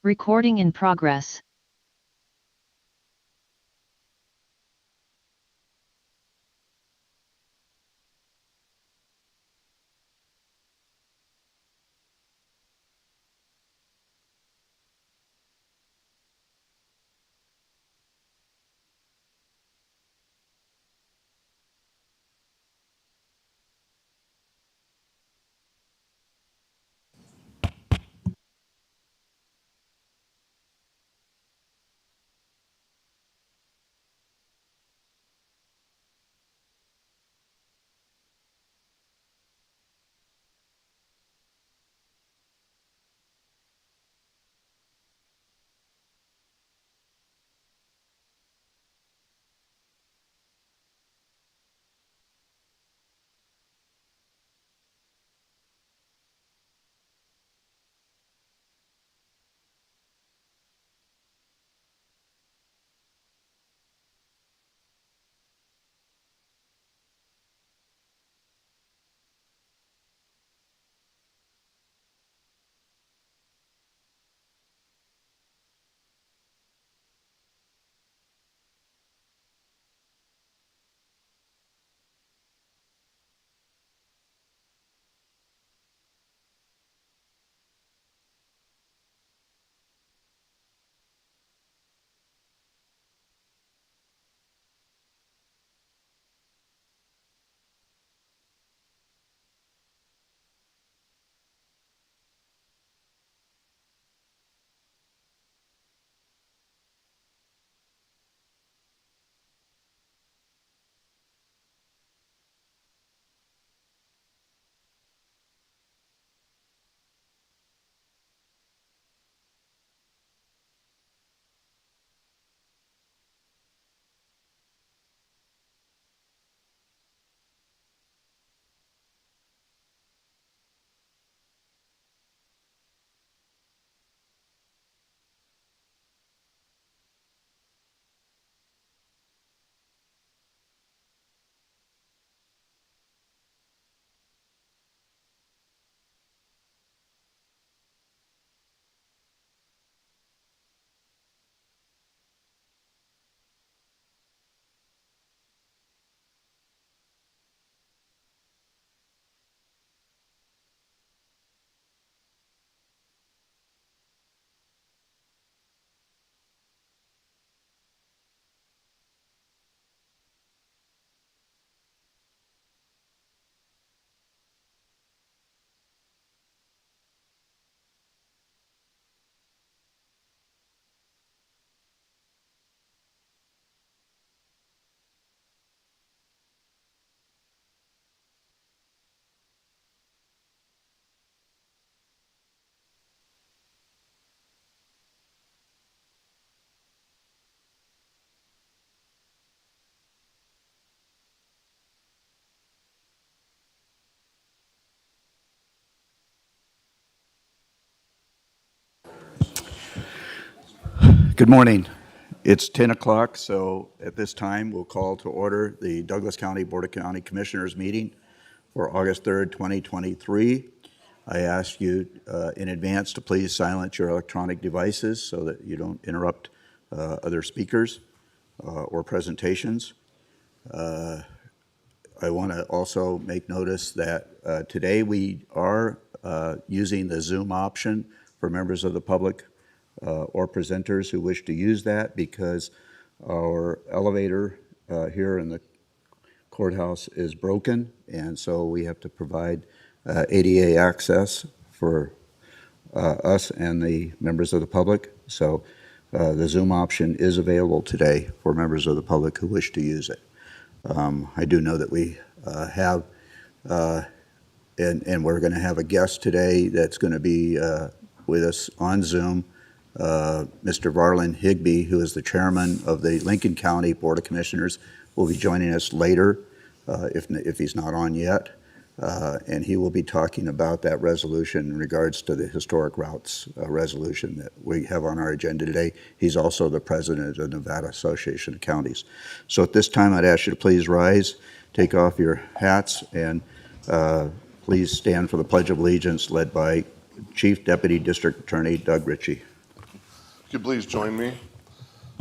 Recording in progress. Good morning. It's 10 o'clock, so at this time, we'll call to order the Douglas County Board of County Commissioners meeting for August 3rd, 2023. I ask you in advance to please silence your electronic devices so that you don't interrupt other speakers or presentations. I want to also make notice that today we are using the Zoom option for members of the public or presenters who wish to use that, because our elevator here in the courthouse is broken, and so we have to provide ADA access for us and the members of the public. So the Zoom option is available today for members of the public who wish to use it. I do know that we have, and we're going to have a guest today that's going to be with us on Zoom, Mr. Varlin Higbee, who is the chairman of the Lincoln County Board of Commissioners, will be joining us later if he's not on yet. And he will be talking about that resolution in regards to the historic routes resolution that we have on our agenda today. He's also the president of the Nevada Association of Counties. So at this time, I'd ask you to please rise, take off your hats, and please stand for the Pledge of Allegiance led by Chief Deputy District Attorney Doug Ritchie. If you please join me.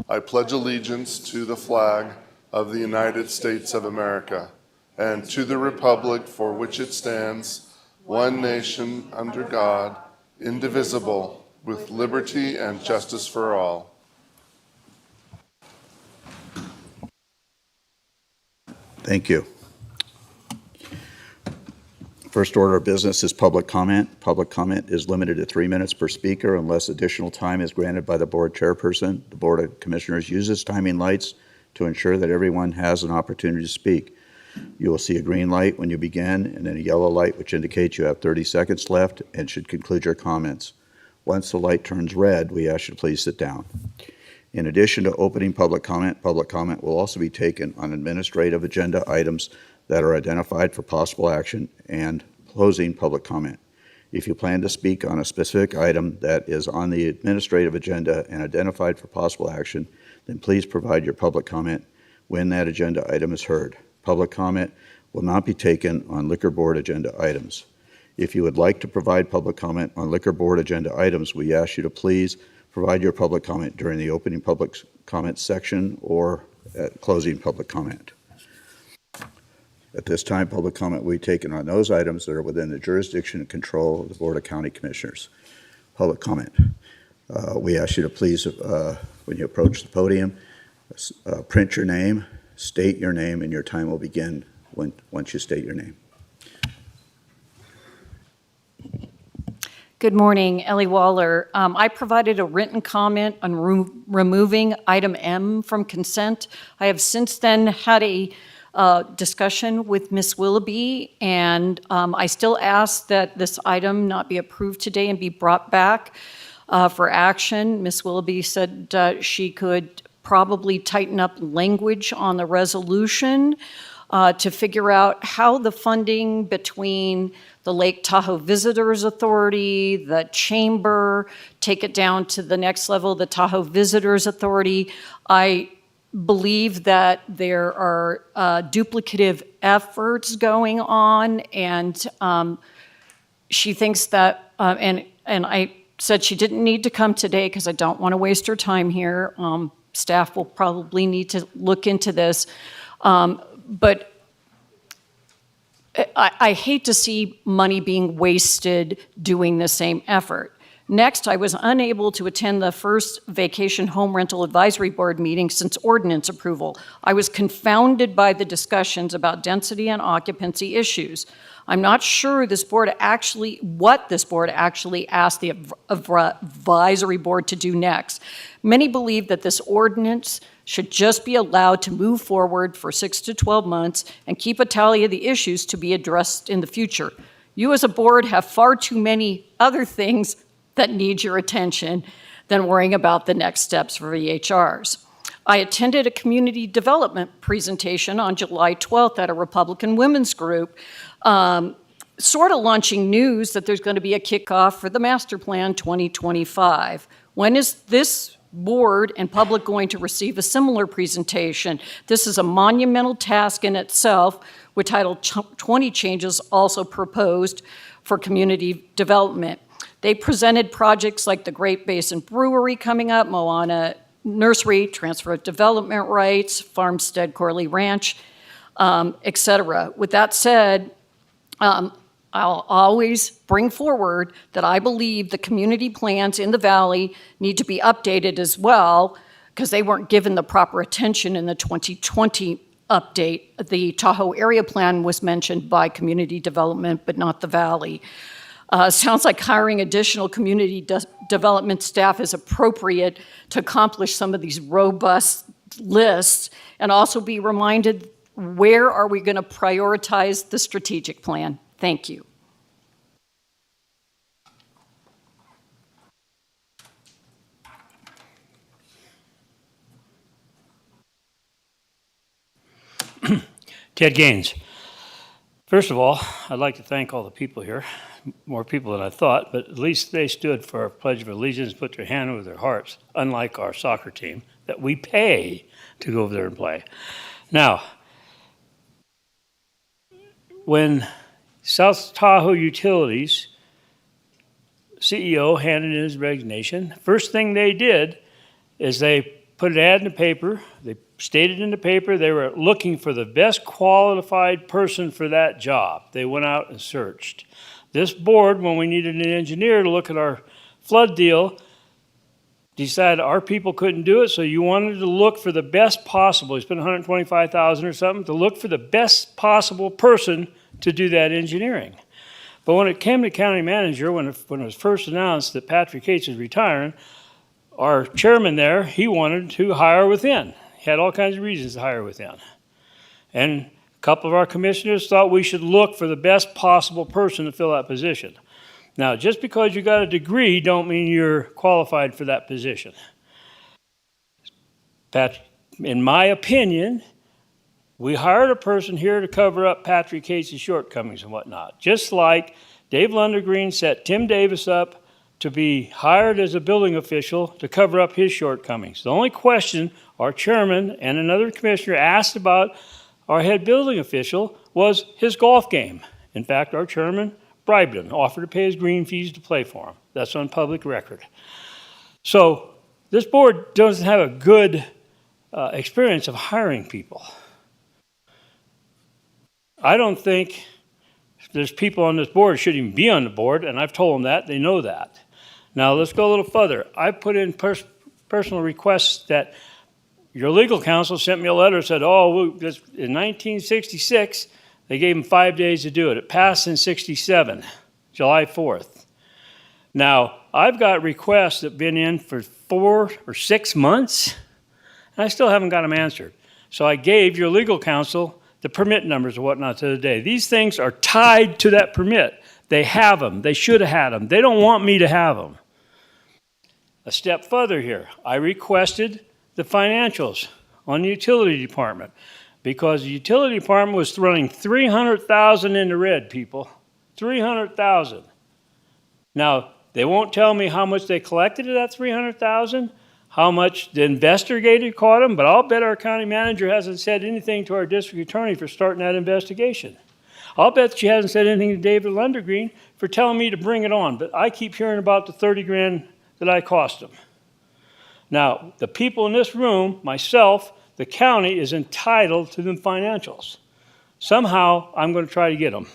I pledge allegiance to the flag of the United States of America and to the republic for which it stands, one nation under God, indivisible, with liberty and justice for all. Thank you. First order of business is public comment. Public comment is limited to 3 minutes per speaker unless additional time is granted by the board chairperson. The Board of Commissioners uses timing lights to ensure that everyone has an opportunity to speak. You will see a green light when you begin and then a yellow light which indicates you have 30 seconds left and should conclude your comments. Once the light turns red, we ask you to please sit down. In addition to opening public comment will also be taken on administrative agenda items that are identified for possible action and closing public comment. If you plan to speak on a specific item that is on the administrative agenda and identified for possible action, then please provide your public comment when that agenda item is heard. Public comment will not be taken on liquor board agenda items. If you would like to provide public comment on liquor board agenda items, we ask you to please provide your public comment during the opening public comment section or at closing public comment. At this time, public comment will be taken on those items that are within the jurisdiction and control of the Board of County Commissioners. Public comment. We ask you to please, when you approach the podium, print your name, state your name, and your time will begin once you state your name. Good morning, Ellie Waller. I provided a written comment on removing item M from consent. I have since then had a discussion with Ms. Willoughby, and I still ask that this item not be approved today and be brought back for action. Ms. Willoughby said she could probably tighten up language on the resolution to figure out how the funding between the Lake Tahoe Visitors Authority, the Chamber, take it down to the next level, the Tahoe Visitors Authority. I believe that there are duplicative efforts going on, and she thinks that, and I said she didn't need to come today because I don't want to waste her time here. Staff will probably need to look into this, but I hate to see money being wasted doing the same effort. Next, I was unable to attend the first Vacation Home Rental Advisory Board meeting since ordinance approval. I was confounded by the discussions about density and occupancy issues. I'm not sure what this board actually asked the advisory board to do next. Many believe that this ordinance should just be allowed to move forward for 6 to 12 months and keep a tally of the issues to be addressed in the future. You as a board have far too many other things that need your attention than worrying about the next steps for VHRs. I attended a community development presentation on July 12th at a Republican women's group, sort of launching news that there's going to be a kickoff for the Master Plan 2025. When is this board and public going to receive a similar presentation? This is a monumental task in itself, with Title 20 changes also proposed for community development. They presented projects like the Great Basin Brewery coming up, Moana Nursery, transfer of development rights, Farmstead Corley Ranch, et cetera. With that said, I'll always bring forward that I believe the community plans in the Valley need to be updated as well, because they weren't given the proper attention in the 2020 update. The Tahoe area plan was mentioned by community development, but not the Valley. Sounds like hiring additional community development staff is appropriate to accomplish some of these robust lists, and also be reminded, where are we going to prioritize the strategic plan? Thank you. Ted Gaines. First of all, I'd like to thank all the people here, more people than I thought, but at least they stood for our Pledge of Allegiance, put their hand over their hearts, unlike our soccer team that we pay to go over there and play. Now, when South Tahoe Utilities CEO handed in his resignation, first thing they did is they put an ad in the paper. They stated in the paper they were looking for the best qualified person for that job. They went out and searched. This board, when we needed an engineer to look at our flood deal, decided our people couldn't do it, so you wanted to look for the best possible. You spent $125,000 or something to look for the best possible person to do that engineering. But when it came to county manager, when it was first announced that Patrick Cates was retiring, our chairman there, he wanted to hire within. He had all kinds of reasons to hire within. And a couple of our commissioners thought we should look for the best possible person to fill that position. Now, just because you got a degree don't mean you're qualified for that position. Pat, in my opinion, we hired a person here to cover up Patrick Cates' shortcomings and whatnot. Just like Dave Lundergreen set Tim Davis up to be hired as a building official to cover up his shortcomings. The only question our chairman and another commissioner asked about our head building official was his golf game. In fact, our chairman bribed him, offered to pay his green fees to play for him. That's on public record. So this board doesn't have a good experience of hiring people. I don't think there's people on this board who shouldn't even be on the board, and I've told them that. They know that. Now, let's go a little further. I put in personal requests that your legal counsel sent me a letter that said, in 1966, they gave him 5 days to do it. It passed in 67, July 4th. Now, I've got requests that have been in for 4 or 6 months, and I still haven't got them answered. So I gave your legal counsel the permit numbers and whatnot to the day. These things are tied to that permit. They have them. They should have had them. They don't want me to have them. A step further here, I requested the financials on the utility department because the utility department was running $300,000 in the red, people. $300,000. Now, they won't tell me how much they collected of that $300,000, how much the investigator caught them, but I'll bet our county manager hasn't said anything to our district attorney for starting that investigation. I'll bet she hasn't said anything to David Lundergreen for telling me to bring it on, but I keep hearing about the $30,000 that I cost them. Now, the people in this room, myself, the county is entitled to the financials. Somehow, I'm going to try to get them.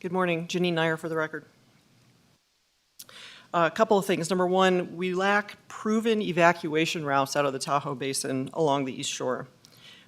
Good morning, Janine Nair for the record. A couple of things. Number one, we lack proven evacuation routes out of the Tahoe Basin along the East Shore.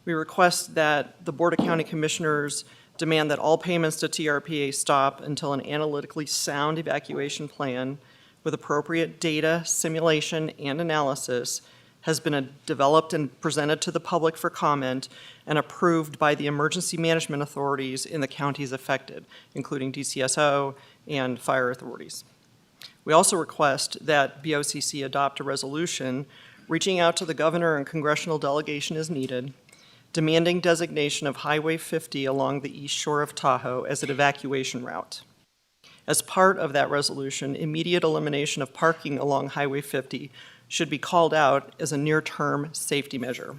We request that the Board of County Commissioners demand that all payments to TRPA stop until an analytically sound evacuation plan with appropriate data, simulation, and analysis has been developed and presented to the public for comment and approved by the emergency management authorities in the counties affected, including DCSO and fire authorities. We also request that BOCC adopt a resolution reaching out to the governor and congressional delegation as needed, demanding designation of Highway 50 along the east shore of Tahoe as an evacuation route. As part of that resolution, immediate elimination of parking along Highway 50 should be called out as a near-term safety measure.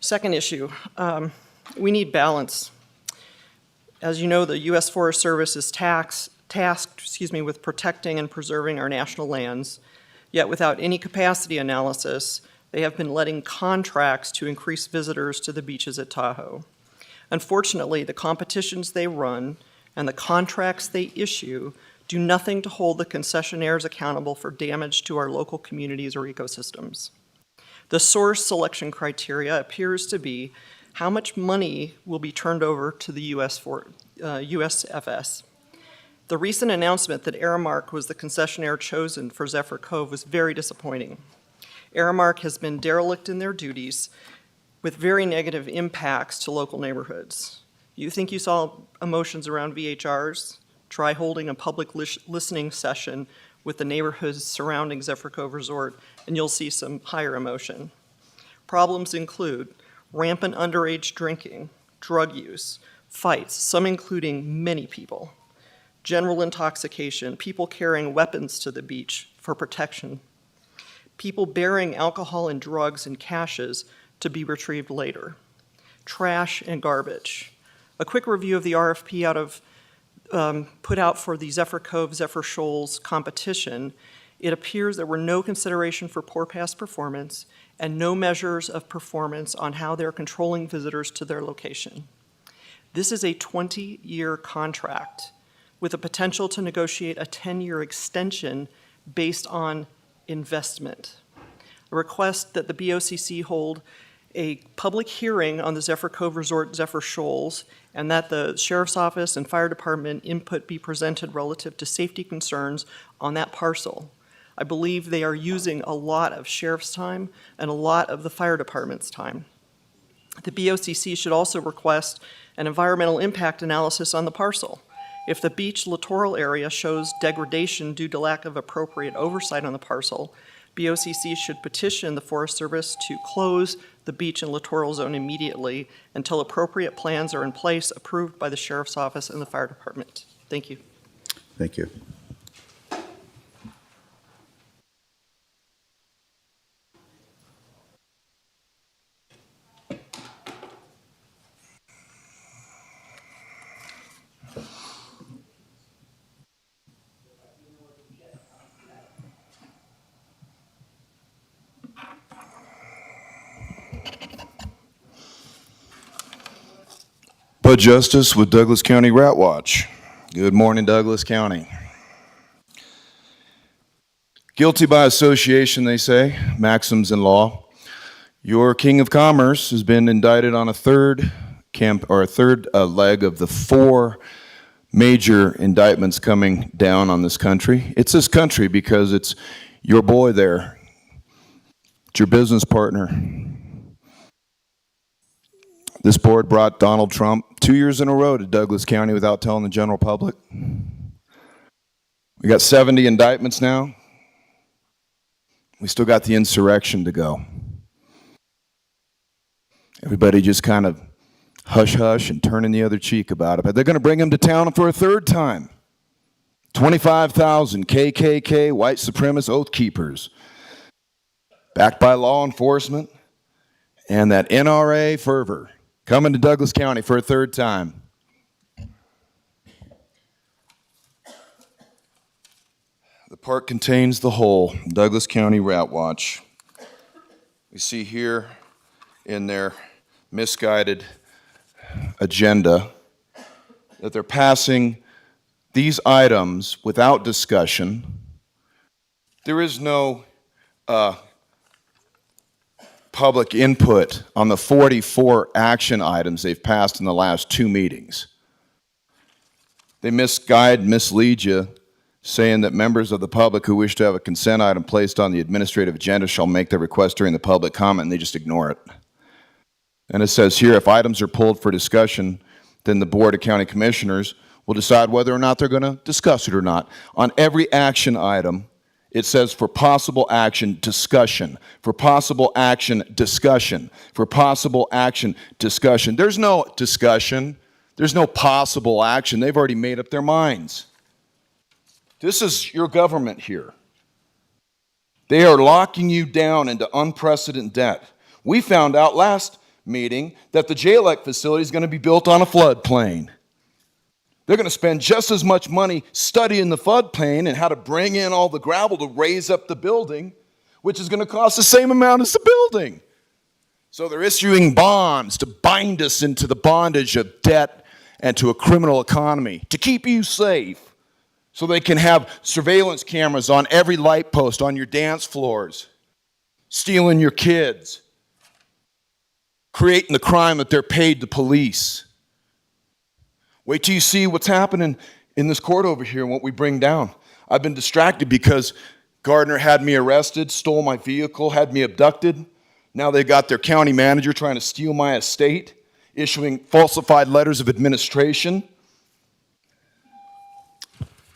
Second issue, we need balance. As you know, the U.S. Forest Service is tasked with protecting and preserving our national lands, yet without any capacity analysis, they have been letting contracts to increase visitors to the beaches at Tahoe. Unfortunately, the competitions they run and the contracts they issue do nothing to hold the concessionaires accountable for damage to our local communities or ecosystems. The source selection criteria appears to be how much money will be turned over to the USFS. The recent announcement that Aramark was the concessionaire chosen for Zephyr Cove was very disappointing. Aramark has been derelict in their duties with very negative impacts to local neighborhoods. You think you saw emotions around VHRs? Try holding a public listening session with the neighborhoods surrounding Zephyr Cove Resort, and you'll see some higher emotion. Problems include rampant underage drinking, drug use, fights, some including many people, general intoxication, people carrying weapons to the beach for protection people bearing alcohol and drugs in caches to be retrieved later, trash and garbage. A quick review of the RFP put out for the Zephyr Cove, Zephyr Shoals competition. It appears there were no consideration for poor past performance and no measures of performance on how they're controlling visitors to their location. This is a 20-year contract with a potential to negotiate a 10-year extension based on investment. A request that the BOCC hold a public hearing on the Zephyr Cove Resort Zephyr Shoals, and that the Sheriff's Office and Fire Department input be presented relative to safety concerns on that parcel. I believe they are using a lot of sheriff's time and a lot of the fire department's time. The BOCC should also request an environmental impact analysis on the parcel. If the beach littoral area shows degradation due to lack of appropriate oversight on the parcel, BOCC should petition the Forest Service to close the beach and littoral zone immediately until appropriate plans are in place approved by the Sheriff's Office and the Fire Department. Thank you. Thank you. Bud Justice with Douglas County Rat Watch. Good morning, Douglas County. Guilty by association, they say, maxims in law. Your King of Commerce has been indicted on a third leg of the 4 major indictments coming down on this country. It's this country because it's your boy there. It's your business partner. This board brought Donald Trump 2 years in a row to Douglas County without telling the general public. We got 70 indictments now. We still got the insurrection to go. Everybody just kind of hush-hush and turning the other cheek about it. But they're going to bring him to town for a third time. 25,000 KKK white supremacist oath keepers, backed by law enforcement and that NRA fervor, coming to Douglas County for a third time. The park contains the whole Douglas County Rat Watch. We see here in their misguided agenda that they're passing these items without discussion. There is no public input on the 44 action items they've passed in the last 2 meetings. They mislead you, saying that members of the public who wish to have a consent item placed on the administrative agenda shall make their request during the public comment, and they just ignore it. And it says here, if items are pulled for discussion, then the Board of County Commissioners will decide whether or not they're going to discuss it or not. On every action item, it says for possible action, discussion. For possible action, discussion. For possible action, discussion. There's no discussion. There's no possible action. They've already made up their minds. This is your government here. They are locking you down into unprecedented debt. We found out last meeting that the JLEC facility is going to be built on a floodplain. They're going to spend just as much money studying the floodplain and how to bring in all the gravel to raise up the building, which is going to cost the same amount as the building. So they're issuing bonds to bind us into the bondage of debt and to a criminal economy, to keep you safe, so they can have surveillance cameras on every light post on your dance floors, stealing your kids, creating the crime that they're paid to police. Wait till you see what's happening in this court over here and what we bring down. I've been distracted because Gardner had me arrested, stole my vehicle, had me abducted. Now they got their county manager trying to steal my estate, issuing falsified letters of administration.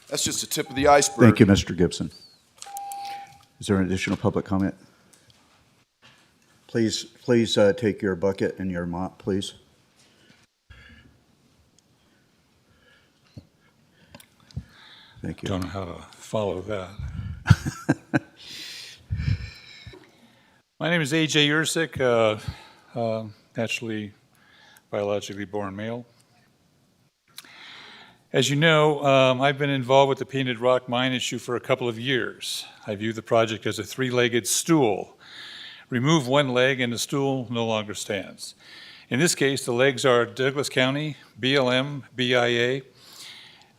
That's just the tip of the iceberg. Thank you, Mr. Gibson. Is there an additional public comment? Please take your bucket and your mop, please. Thank you. Don't know how to follow that. My name is A.J. Ursik, naturally, biologically born male. As you know, I've been involved with the Painted Rock Mine issue for a couple of years. I view the project as a three-legged stool. Remove one leg and the stool no longer stands. In this case, the legs are Douglas County, BLM, BIA,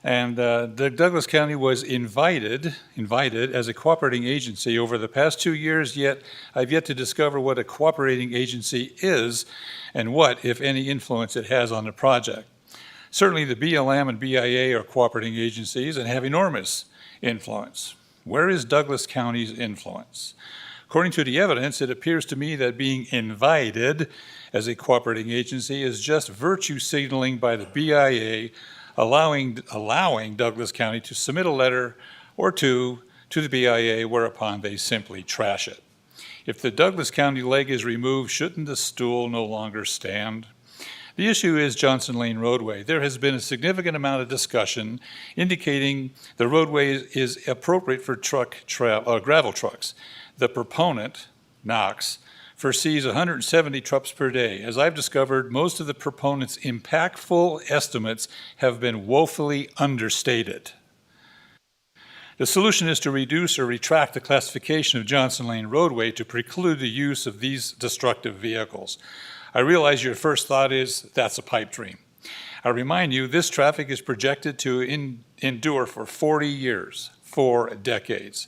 and Douglas County was invited as a cooperating agency over the past 2 years, yet I've yet to discover what a cooperating agency is and what, if any, influence it has on the project. Certainly the BLM and BIA are cooperating agencies and have enormous influence. Where is Douglas County's influence? According to the evidence, it appears to me that being invited as a cooperating agency is just virtue signaling by the BIA, allowing Douglas County to submit a letter or two to the BIA, whereupon they simply trash it. If the Douglas County leg is removed, shouldn't the stool no longer stand? The issue is Johnson Lane roadway. There has been a significant amount of discussion indicating the roadway is appropriate for gravel trucks. The proponent, Knox, foresees 170 trucks per day. As I've discovered, most of the proponents' impactful estimates have been woefully understated. The solution is to reduce or retract the classification of Johnson Lane roadway to preclude the use of these destructive vehicles. I realize your first thought is, that's a pipe dream. I remind you, this traffic is projected to endure for 40 years, 4 decades.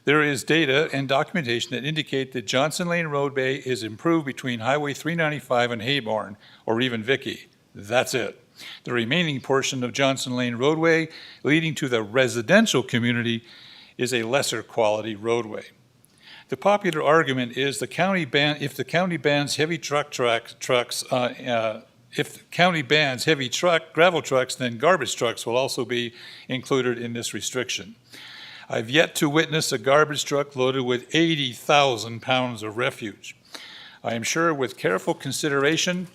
There is data and documentation that indicate that Johnson Lane roadway is improved between Highway 395 and Hayborn, or even Vicky. That's it. The remaining portion of Johnson Lane roadway leading to the residential community is a lesser quality roadway. The popular argument is if the county bans heavy gravel trucks, then garbage trucks will also be included in this restriction. I've yet to witness a garbage truck loaded with 80,000 pounds of refuse. I am sure with careful consideration,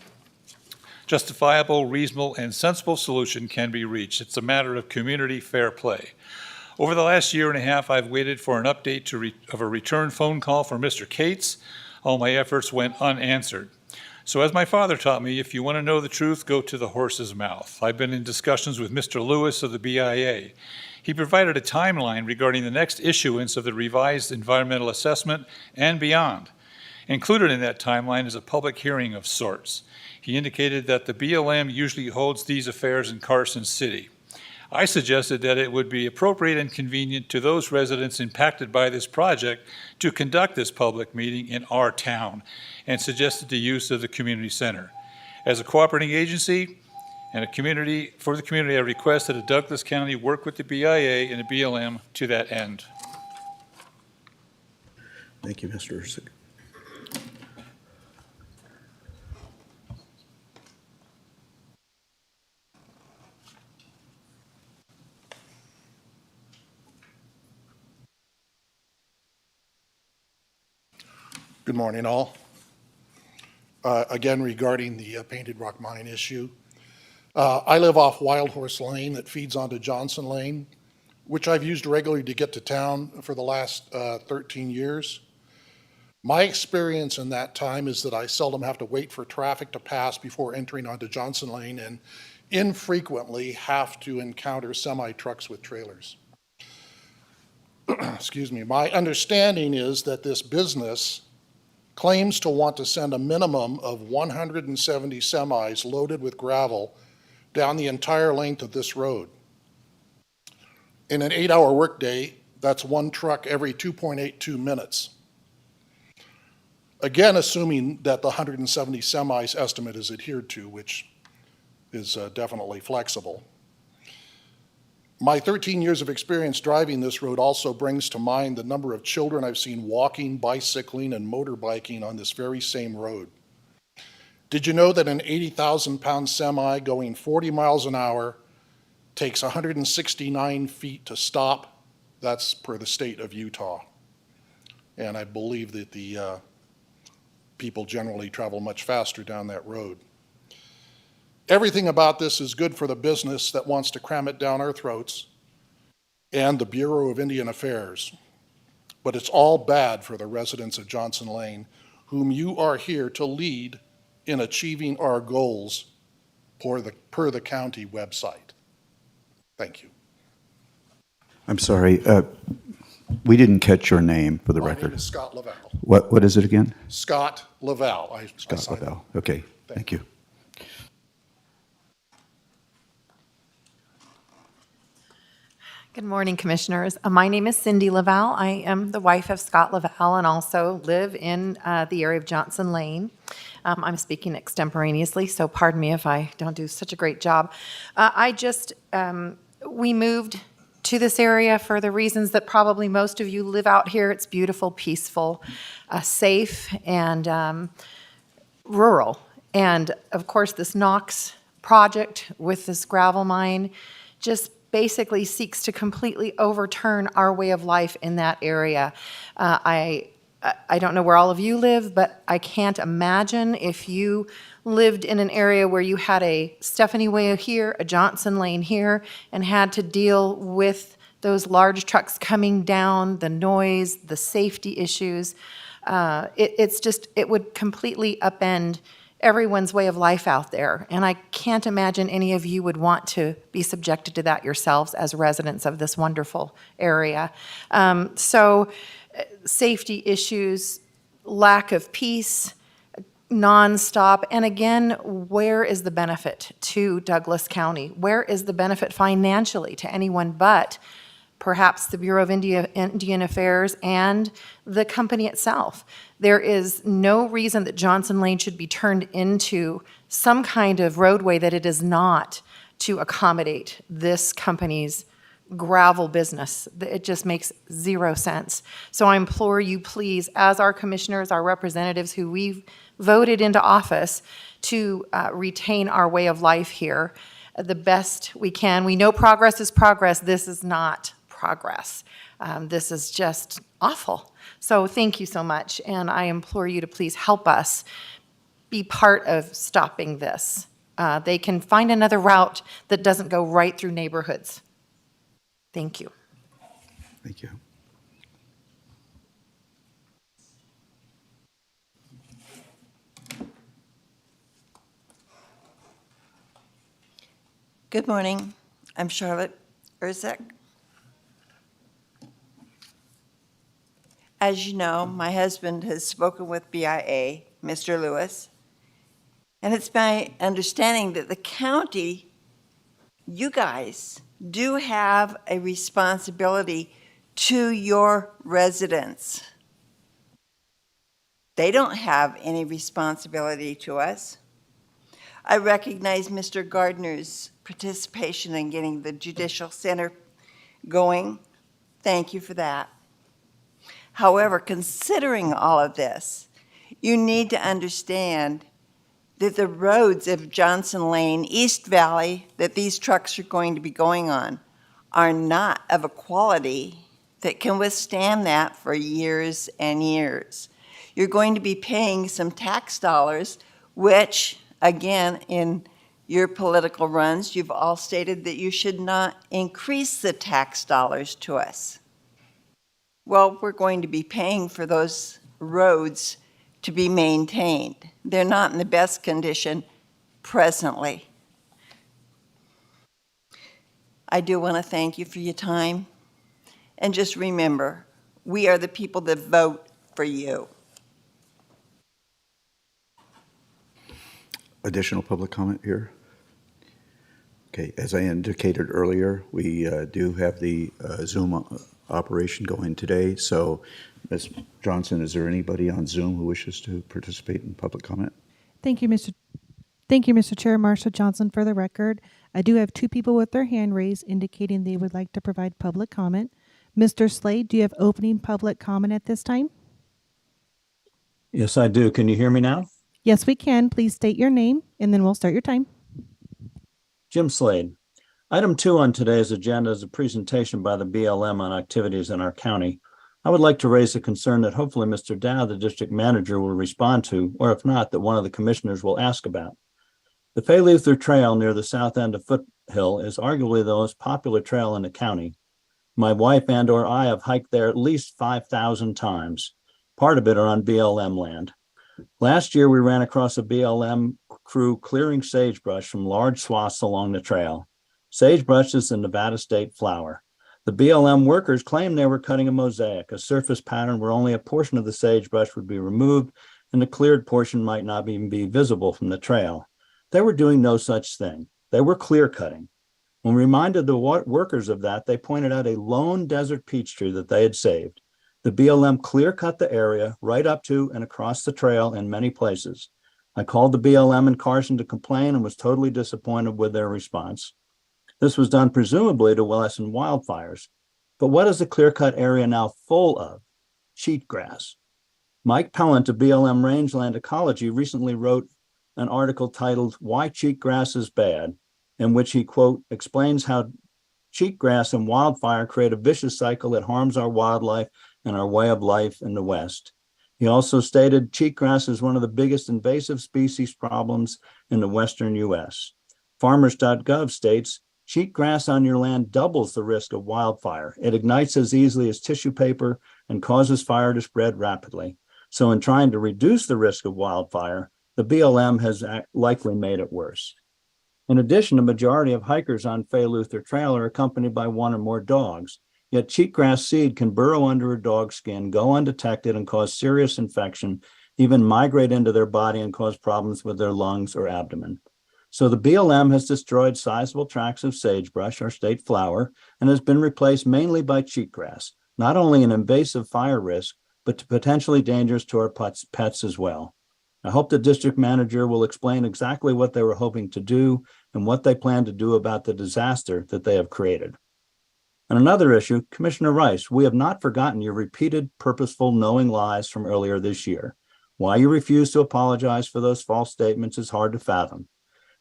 justifiable, reasonable, and sensible solution can be reached. It's a matter of community fair play. Over the last year and a half, I've waited for an update of a return phone call from Mr. Cates. All my efforts went unanswered. So as my father taught me, if you want to know the truth, go to the horse's mouth. I've been in discussions with Mr. Lewis of the BIA. He provided a timeline regarding the next issuance of the revised environmental assessment and beyond. Included in that timeline is a public hearing of sorts. He indicated that the BLM usually holds these affairs in Carson City. I suggested that it would be appropriate and convenient to those residents impacted by this project to conduct this public meeting in our town, and suggested the use of the community center. As a cooperating agency and the community, I request that the Douglas County work with the BIA and the BLM to that end. Thank you, Mr. Ursik. Good morning, all. Again, regarding the Painted Rock Mine issue. I live off Wild Horse Lane that feeds onto Johnson Lane, which I've used regularly to get to town for the last 13 years. My experience in that time is that I seldom have to wait for traffic to pass before entering onto Johnson Lane, and infrequently have to encounter semi-trucks with trailers. Excuse me. My understanding is that this business claims to want to send a minimum of 170 semis loaded with gravel down the entire length of this road. In an 8-hour workday, that's one truck every 2.82 minutes. Again, assuming that the 170 semis estimate is adhered to, which is definitely flexible. My 13 years of experience driving this road also brings to mind the number of children I've seen walking, bicycling, and motorbiking on this very same road. Did you know that an 80,000-pound semi going 40 miles an hour takes 169 feet to stop? That's per the state of Utah. And I believe that the people generally travel much faster down that road. Everything about this is good for the business that wants to cram it down our throats and the Bureau of Indian Affairs. but it's all bad for the residents of Johnson Lane, whom you are here to lead in achieving our goals per the county website. Thank you. I'm sorry, we didn't catch your name for the My name record. is Scott Lavelle. What is it again? Scott Lavelle. I Scott signed it. Lavelle. Okay, thank you. Good morning, Commissioners. My name is Cindy Lavelle. I am the wife of Scott Lavelle and also live in the area of Johnson Lane. I'm speaking extemporaneously, so pardon me if I don't do such a great job. We moved to this area for the reasons that probably most of you live out here. It's beautiful, peaceful, safe, and rural. And of course, this Knox project with this gravel mine just basically seeks to completely overturn our way of life in that area. I don't know where all of you live, but I can't imagine if you lived in an area where you had a Stephanie Way here, a Johnson Lane here, and had to deal with those large trucks coming down, the noise, the safety issues. It would completely upend everyone's way of life out there. And I can't imagine any of you would want to be subjected to that yourselves as residents of this wonderful area. Safety issues, lack of peace, nonstop. And again, where is the benefit to Douglas County? Where is the benefit financially to anyone but perhaps the Bureau of Indian Affairs and the company itself? There is no reason that Johnson Lane should be turned into some kind of roadway that it is not to accommodate this company's gravel business. It just makes zero sense. So I implore you, please, as our commissioners, our representatives who we've voted into office, to retain our way of life here the best we can. We know progress is progress. This is not progress. This is just awful. So thank you so much, and I implore you to please help us be part of stopping this. They can find another route that doesn't go right through neighborhoods. Thank you. Thank you. Good morning. I'm Charlotte Urzek. As you know, my husband has spoken with BIA, Mr. Lewis, and it's my understanding that the county, you guys, do have a responsibility to your residents. They don't have any responsibility to us. I recognize Mr. Gardner's participation in getting the Judicial Center going. Thank you for that. However, considering all of this, you need to understand that the roads of Johnson Lane, East Valley, that these trucks are going to be going on, are not of a quality that can withstand that for years and years. You're going to be paying some tax dollars, which, again, in your political runs, you've all stated that you should not increase the tax dollars to us. Well, we're going to be paying for those roads to be maintained. They're not in the best condition presently. I do want to thank you for your time. And just remember, we are the people that vote for you. Additional public comment here? Okay, as I indicated earlier, we do have the Zoom operation going today. So, Ms. Johnson, is there anybody on Zoom who wishes to participate in public comment? Thank you, Mr. Chair. Marsha Johnson for the record. I do have two people with their hand raised indicating they would like to provide public comment. Mr. Slade, do you have opening public comment at this time? Yes, I do. Can you hear me now? Yes, we can. Please state your name and then we'll start your time. Jim Slade. Item 2 on today's agenda is a presentation by the BLM on activities in our county. I would like to raise a concern that hopefully Mr. Dow, the district manager, will respond to, or if not, that one of the commissioners will ask about. The Fay Luther Trail near the south end of Foothill is arguably the most popular trail in the county. My wife and/or I have hiked there at least 5,000 times. Part of it are on BLM land. Last year, we ran across a BLM crew clearing sagebrush from large swaths along the trail. Sagebrush is the Nevada state flower. The BLM workers claimed they were cutting a mosaic, a surface pattern where only a portion of the sagebrush would be removed and the cleared portion might not even be visible from the trail. They were doing no such thing. They were clear cutting. When reminded the workers of that, they pointed out a lone desert peach tree that they had saved. The BLM clear cut the area right up to and across the trail in many places. I called the BLM in Carson to complain and was totally disappointed with their response. This was done presumably to lessen wildfires. But what is the clear-cut area now full of? Cheatgrass. Mike Pellant of BLM Rangeland Ecology recently wrote an article titled "Why Cheatgrass is Bad," in which he, quote, explains how cheatgrass and wildfire create a vicious cycle that harms our wildlife and our way of life in the West. He also stated cheatgrass is one of the biggest invasive species problems in the Western U.S. Farmers.gov states, cheatgrass on your land doubles the risk of wildfire. It ignites as easily as tissue paper and causes fire to spread rapidly. So in trying to reduce the risk of wildfire, the BLM has likely made it worse. In addition, a majority of hikers on Fay Luther Trail are accompanied by one or more dogs. Yet cheatgrass seed can burrow under a dog's skin, go undetected, and cause serious infection, even migrate into their body and cause problems with their lungs or abdomen. So the BLM has destroyed sizable tracts of sagebrush, our state flower, and has been replaced mainly by cheatgrass, not only an invasive fire risk, but potentially dangerous to our pets as well. I hope the district manager will explain exactly what they were hoping to do and what they plan to do about the disaster that they have created. On another issue, Commissioner Rice, we have not forgotten your repeated, purposeful, knowing lies from earlier this year. Why you refuse to apologize for those false statements is hard to fathom.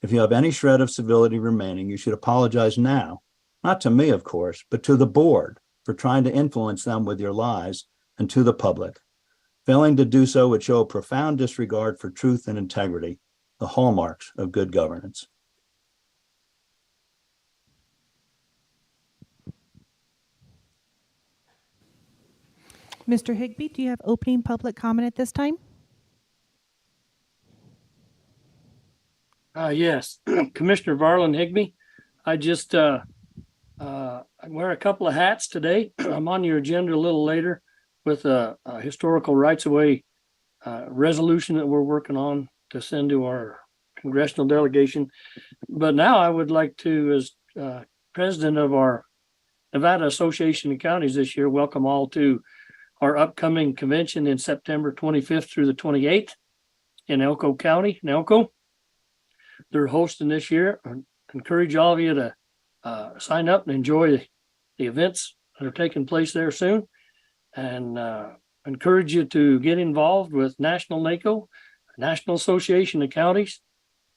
If you have any shred of civility remaining, you should apologize now, not to me, of course, but to the board for trying to influence them with your lies, and to the public. Failing to do so would show a profound disregard for truth and integrity, the hallmarks of good governance. Mr. Higbee, do you have opening public comment at this time? Yes, Commissioner Varlin Higbee. I just I wear a couple of hats today. I'm on your agenda a little later with a historical rights-of-way resolution that we're working on to send to our congressional delegation. But now I would like to, as president of our Nevada Association of Counties this year, welcome all to our upcoming convention in September 25th through the 28th in Elko County, in Elko. They're hosting this year. I encourage all of you to sign up and enjoy the events that are taking place there soon. And encourage you to get involved with National NACO, National Association of Counties.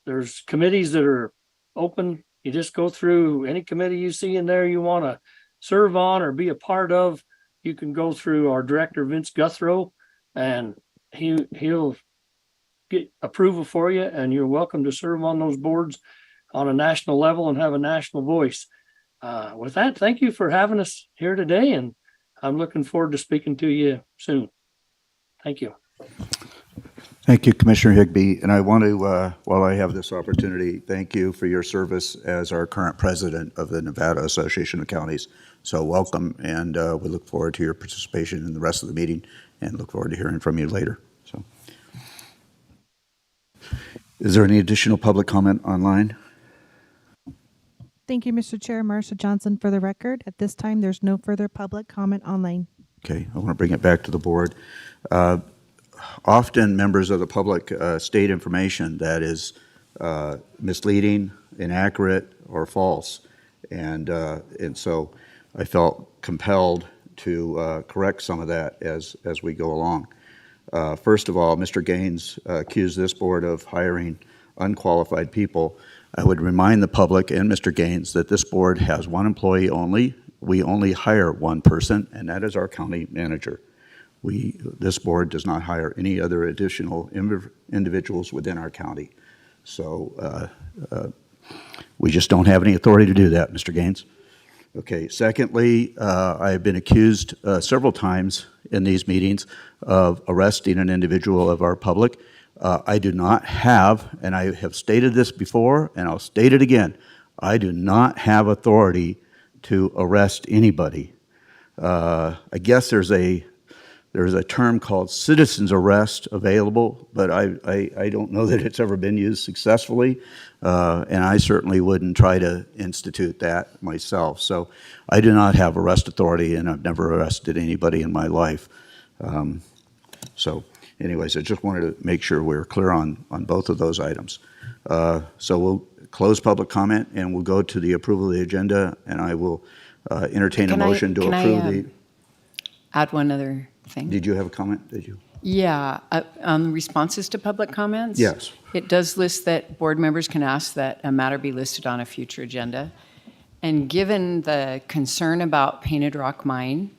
There's committees that are open. You just go through any committee you see in there you want to serve on or be a part of. You can go through our director, Vince Guthrow, and he'll get approval for you, and you're welcome to serve on those boards on a national level and have a national voice. With that, thank you for having us here today, and I'm looking forward to speaking to you soon. Thank you. Thank you, Commissioner Higbee. And I want to, while I have this opportunity, thank you for your service as our current president of the Nevada Association of Counties. So welcome, and we look forward to your participation in the rest of the meeting and look forward to hearing from you later. So, is there any additional public comment online? Thank you, Mr. Chair. Marsha Johnson for the record. At this time, there's no further public comment online. Okay, I want to bring it back to the board. Often members of the public state information that is misleading, inaccurate, or false. And so I felt compelled to correct some of that as we go along. First of all, Mr. Gaines accused this board of hiring unqualified people. I would remind the public and Mr. Gaines that this board has one employee only. We only hire one person, and that is our county manager. This board does not hire any other additional individuals within our county. So we just don't have any authority to do that, Mr. Gaines. Okay, secondly, I've been accused several times in these meetings of arresting an individual of our public. I do not have, and I have stated this before, and I'll state it again, I do not have authority to arrest anybody. I guess there's a term called citizen's arrest available, but I don't know that it's ever been used successfully, and I certainly wouldn't try to institute that myself. So I do not have arrest authority, and I've never arrested anybody in my life. So anyways, I just wanted to make sure we were clear on both of those items. So we'll close public comment, and we'll go to the approval of the agenda, and I will entertain a motion to approve the... Add one other thing? Did you have a comment? Did you? Yeah, responses to public comments? Yes. It does list that board members can ask that a matter be listed on a future agenda. And given the concern about Painted Rock Mine,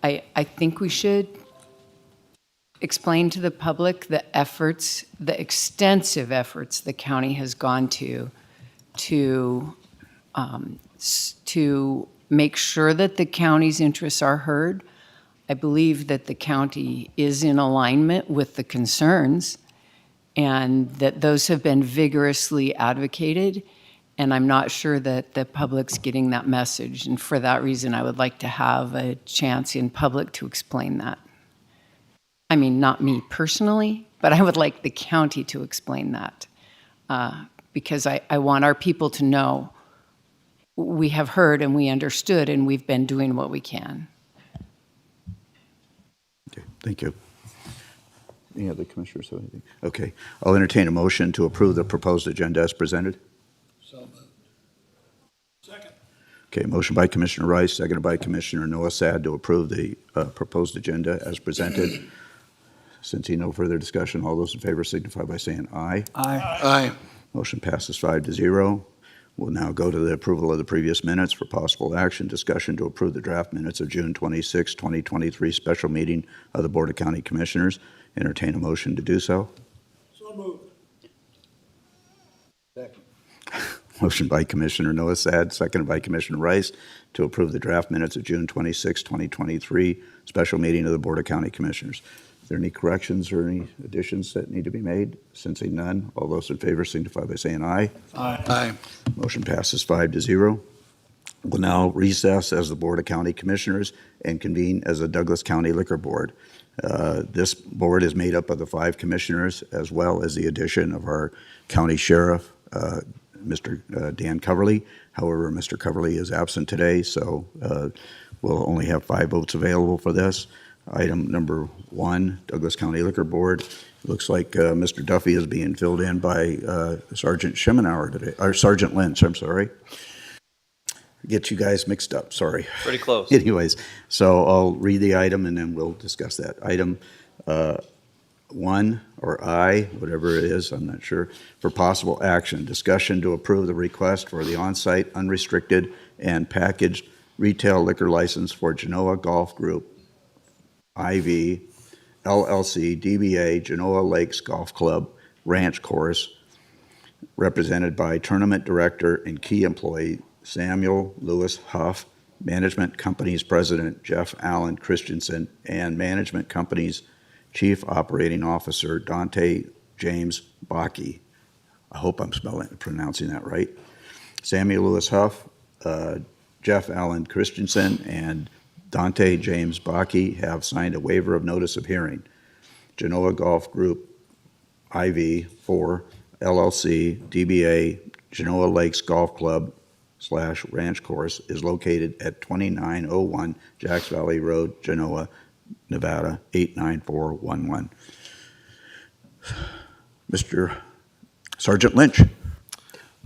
I think we should explain to the public the efforts, the extensive efforts the county has gone to make sure that the county's interests are heard. I believe that the county is in alignment with the concerns and that those have been vigorously advocated, and I'm not sure that the public's getting that message. And for that reason, I would like to have a chance in public to explain that. I mean, not me personally, but I would like the county to explain that because I want our people to know we have heard and we understood and we've been doing what we can. Okay, thank you. Any other commissioners have anything? Okay, I'll entertain a motion to approve the proposed agenda as presented. So moved. Second. Okay, motion by Commissioner Rice, seconded by Commissioner Noah Sad to approve the proposed agenda as presented. Since no further discussion, all those in favor signify by saying aye. Aye. Motion passes 5-0. We'll now go to the approval of the previous minutes for possible action. Discussion to approve the draft minutes of June 26, 2023 special meeting of the Board of County Commissioners. Entertain a motion to do so. So moved. Second. Motion by Commissioner Noah Sad, seconded by Commissioner Rice to approve the draft minutes of June 26, 2023 special meeting of the Board of County Commissioners. Is there any corrections or any additions that need to be made? Sensing none, all those in favor signify by saying aye. Aye. Motion passes 5-0. We'll now recess as the Board of County Commissioners and convene as the Douglas County Liquor Board. This board is made up of the 5 commissioners as well as the addition of our county sheriff, Mr. Dan Coverly. However, Mr. Coverly is absent today, so we'll only have 5 votes available for this. Item number 1, Douglas County Liquor Board. It looks like Mr. Duffy is being filled in by Sergeant Schemenauer today, or Sergeant Lynch, I'm sorry. Get you guys mixed up, sorry. Pretty close. Anyways, so I'll read the item and then we'll discuss that. Item 1, or I, whatever it is, I'm not sure, for possible action. Discussion to approve the request for the on-site unrestricted and packaged retail liquor license for Genoa Golf Group, IV, LLC, DBA, Genoa Lakes Golf Club, Ranch Course, represented by Tournament Director and key employee Samuel Lewis Huff, Management Company's President Jeff Allen Christensen, and Management Company's Chief Operating Officer Dante James Bakke. I hope I'm pronouncing that right. Samuel Lewis Huff, Jeff Allen Christensen, and Dante James Bakke have signed a waiver of notice of hearing. Genoa Golf Group, IV, 4, LLC, DBA, Genoa Lakes Golf Club / Ranch Course is located at 2901 Jacks Valley Road, Genoa, Nevada, 89411. Mr. Sergeant Lynch.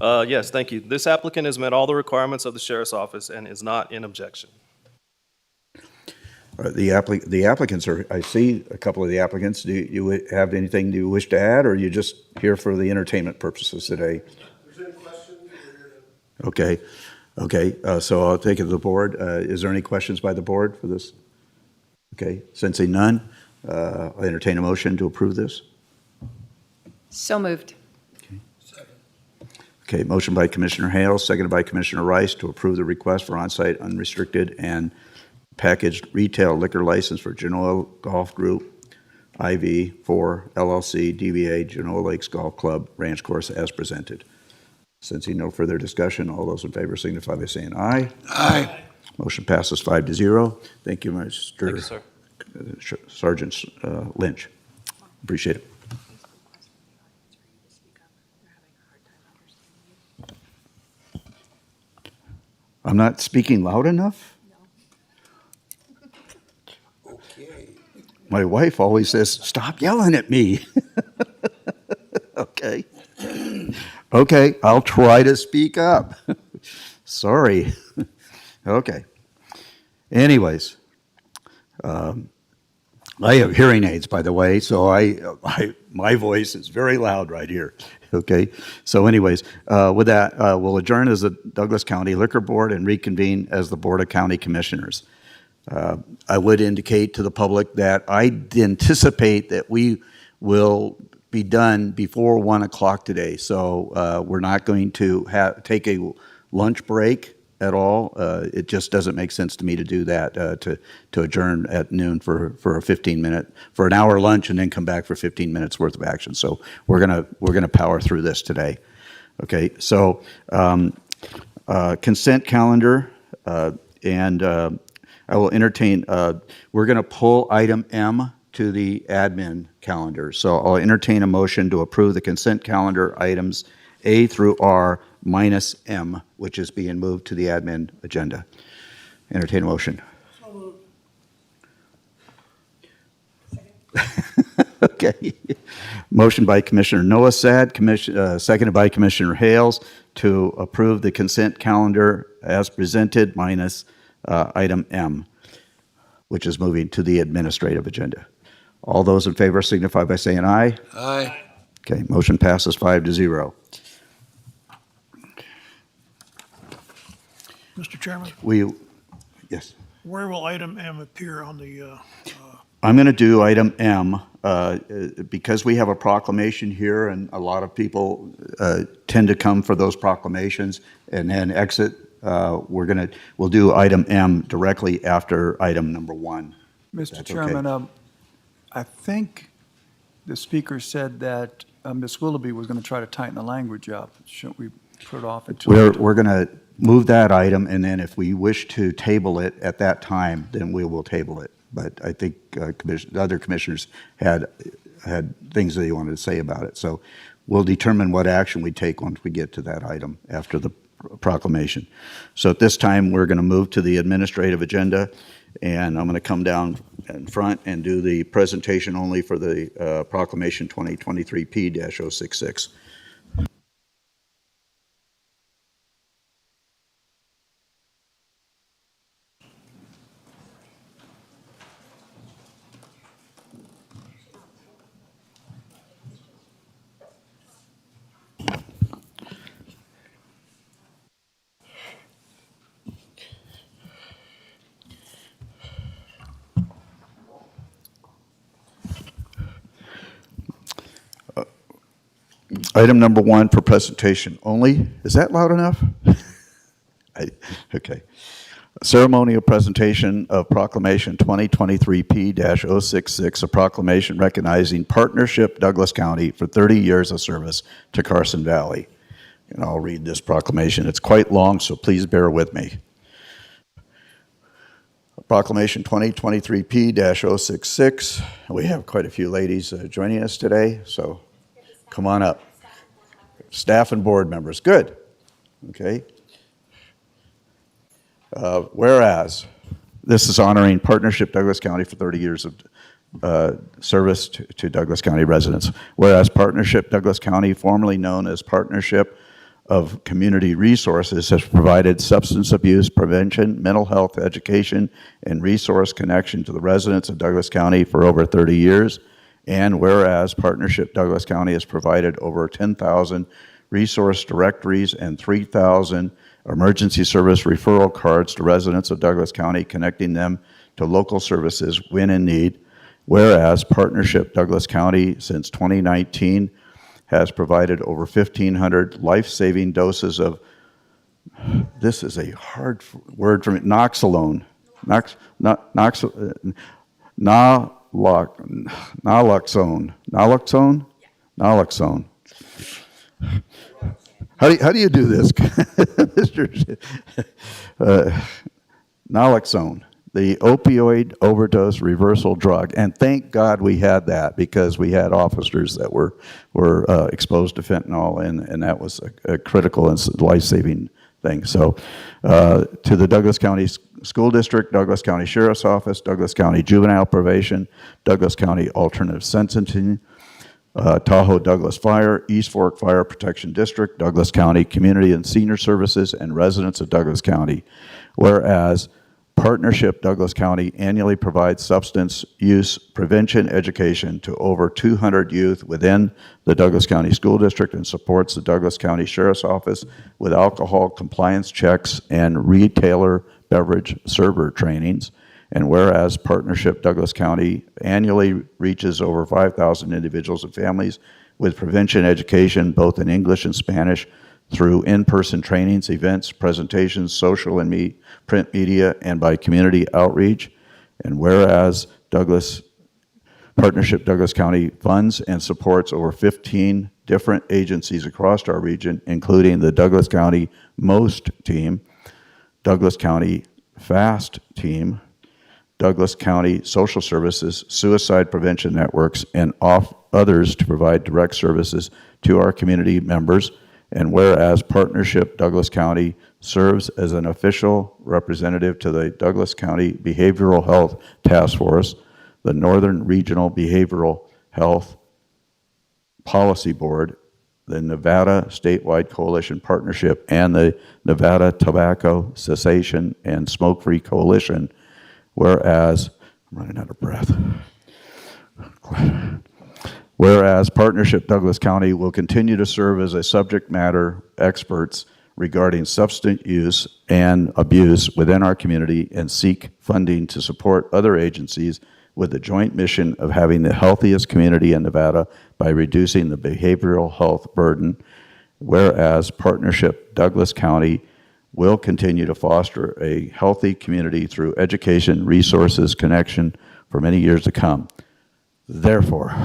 Yes, thank you. This applicant has met all the requirements of the Sheriff's Office and is not in objection. The applicants are, I see a couple of the applicants. Do you have anything you wish to add, or are you just here for the entertainment purposes today? If there's any questions, we're here to... Okay, so I'll take it to the board. Is there any questions by the board for this? Okay, sensing none, I'll entertain a motion to approve this. So moved. Okay, motion by Commissioner Hale, seconded by Commissioner Rice to approve the request for on-site unrestricted and packaged retail liquor license for Genoa Golf Group, IV4 LLC, DBA Genoa Lakes Golf Club Ranch Course as presented. Sensing no further discussion, all those in favor signify by saying aye. Aye. Motion passes 5-0. Thank you, Mr. Thank you, sir. Sergeant Lynch. Appreciate it. I'm not speaking loud enough? Okay. My wife always says, "Stop yelling at me." Okay. Okay, I'll try to speak up. Sorry. Okay. Anyways, I have hearing aids, by the way, so my voice is very loud right here. Okay. So anyways, with that, we'll adjourn as the Douglas County Liquor Board and reconvene as the Board of County Commissioners. I would indicate to the public that I anticipate that we will be done before 1 o'clock today. So we're not going to take a lunch break at all. It just doesn't make sense to me to do that, to adjourn at noon for an hour lunch and then come back for 15 minutes worth of action. So we're gonna power through this today. Okay, so consent calendar, and I will entertain, we're gonna pull item M to the admin calendar. So I'll entertain a motion to approve the consent calendar items A through R minus M, which is being moved to the admin agenda. Entertain a motion. Okay. Motion by Commissioner Noasad, seconded by Commissioner Hales to approve the consent calendar as presented minus item M, which is moving to the administrative agenda. All those in favor signify by saying aye. Aye. Okay, motion passes 5-0. Mr. Chairman, Yes. where will item M appear on the, I'm going to do item M, because we have a proclamation here and a lot of people tend to come for those proclamations and then exit. We'll do item M directly after item number 1. Mr. That's Chairman, I think the speaker said that Ms. Willoughby was going to try to tighten the language up. Shouldn't we put it off until? We're going to move that item, and then if we wish to table it at that time, then we will table it. But I think the other commissioners had things that they wanted to say about it. So we'll determine what action we take once we get to that item after the proclamation. So at this time, we're going to move to the administrative agenda, and I'm going to come down in front and do the presentation only for the proclamation 2023P-066. Item number 1 for presentation only. Is that loud enough? Okay. Ceremonial presentation of Proclamation 2023P-066, a proclamation recognizing Partnership Douglas County for 30 years of service to Carson Valley. And I'll read this proclamation. It's quite long, so please bear with me. Proclamation 2023P-066. We have quite a few ladies joining us today, so come on up. Staff and board members. Good. Okay. Whereas, this is honoring Partnership Douglas County for 30 years of service to Douglas County residents. Whereas Partnership Douglas County, formerly known as Partnership of Community Resources, has provided substance abuse prevention, mental health education, and resource connection to the residents of Douglas County for over 30 years. And whereas Partnership Douglas County has provided over 10,000 resource directories and 3,000 emergency service referral cards to residents of Douglas County, connecting them to local services when in need. Whereas Partnership Douglas County, since 2019, has provided over 1,500 life-saving doses of, this is a hard word for me, naloxone. Naloxone. How do you do this, Mr. Naloxone, the opioid overdose reversal drug, and thank God we had that, because we had officers that were exposed to fentanyl, and that was a critical and life-saving thing. So, to the Douglas County School District, Douglas County Sheriff's Office, Douglas County Juvenile Probation, Douglas County Alternative Sentencing, Tahoe Douglas Fire, East Fork Fire Protection District, Douglas County Community and Senior Services, and residents of Douglas County. Whereas Partnership Douglas County annually provides substance use prevention education to over 200 youth within the Douglas County School District, and supports the Douglas County Sheriff's Office with alcohol compliance checks and retailer beverage server trainings. And whereas Partnership Douglas County annually reaches over 5,000 individuals and families with prevention education both in English and Spanish through in-person trainings, events, presentations, social and print media, and by community outreach. And whereas Partnership Douglas County funds and supports over 15 different agencies across our region, including the Douglas County MOST team, Douglas County FAST team, Douglas County Social Services, Suicide Prevention Networks, and others to provide direct services to our community members. And whereas Partnership Douglas County serves as an official representative to the Douglas County Behavioral Health Task Force, the Northern Regional Behavioral Health Policy Board, the Nevada Statewide Coalition Partnership, and the Nevada Tobacco Cessation and Smoke-Free Coalition. Whereas, I'm running out of breath. Whereas Partnership Douglas County will continue to serve as a subject matter experts regarding substance use and abuse within our community, and seek funding to support other agencies with the joint mission of having the healthiest community in Nevada by reducing the behavioral health burden. Whereas Partnership Douglas County will continue to foster a healthy community through education, resources, connection for many years to come. Therefore,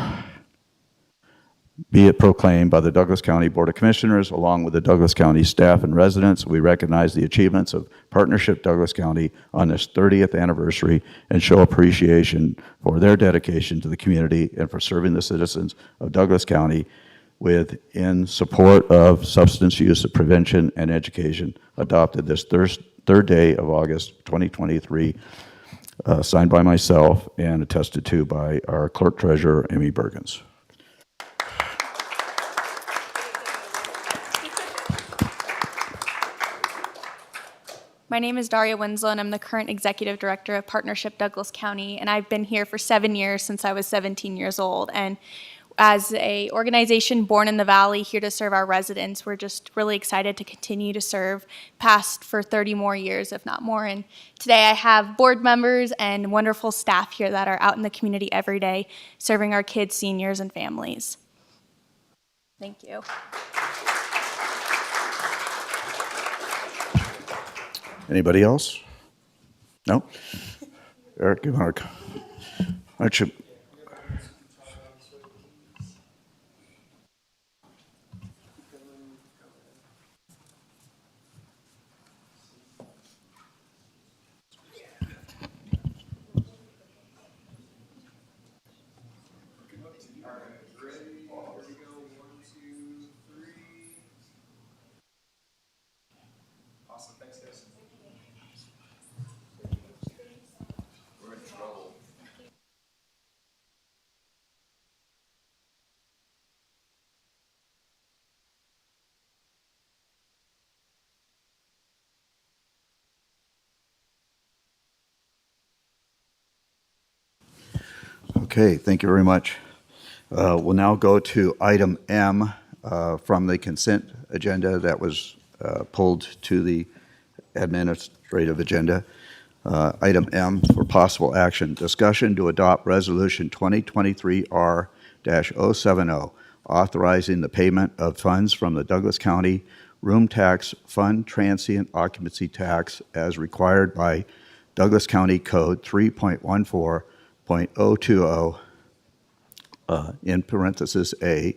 be it proclaimed by the Douglas County Board of Commissioners, along with the Douglas County staff and residents, we recognize the achievements of Partnership Douglas County on this 30th anniversary and show appreciation for their dedication to the community and for serving the citizens of Douglas County in support of substance use prevention and education, adopted this third day of August 2023, signed by myself and attested to by our Clerk Treasurer, Amy Bergens. My name is Daria Winslow, and I'm the current Executive Director of Partnership Douglas County, and I've been here for 7 years, since I was 17 years old. And as an organization born in the Valley, here to serve our residents, we're just really excited to continue to serve past for 30 more years, if not more. And today I have board members and wonderful staff here that are out in the community every day, serving our kids, seniors, and families. Thank you. Anybody else? No? Eric, you want to, why don't you? Okay, thank you very much. We'll now go to item M from the consent agenda that was pulled to the administrative agenda. Item M for possible action, discussion to adopt resolution 2023-R-070, authorizing the payment of funds from the Douglas County Room Tax Fund Transient Occupancy Tax as required by Douglas County Code 3.14.020, in parentheses A,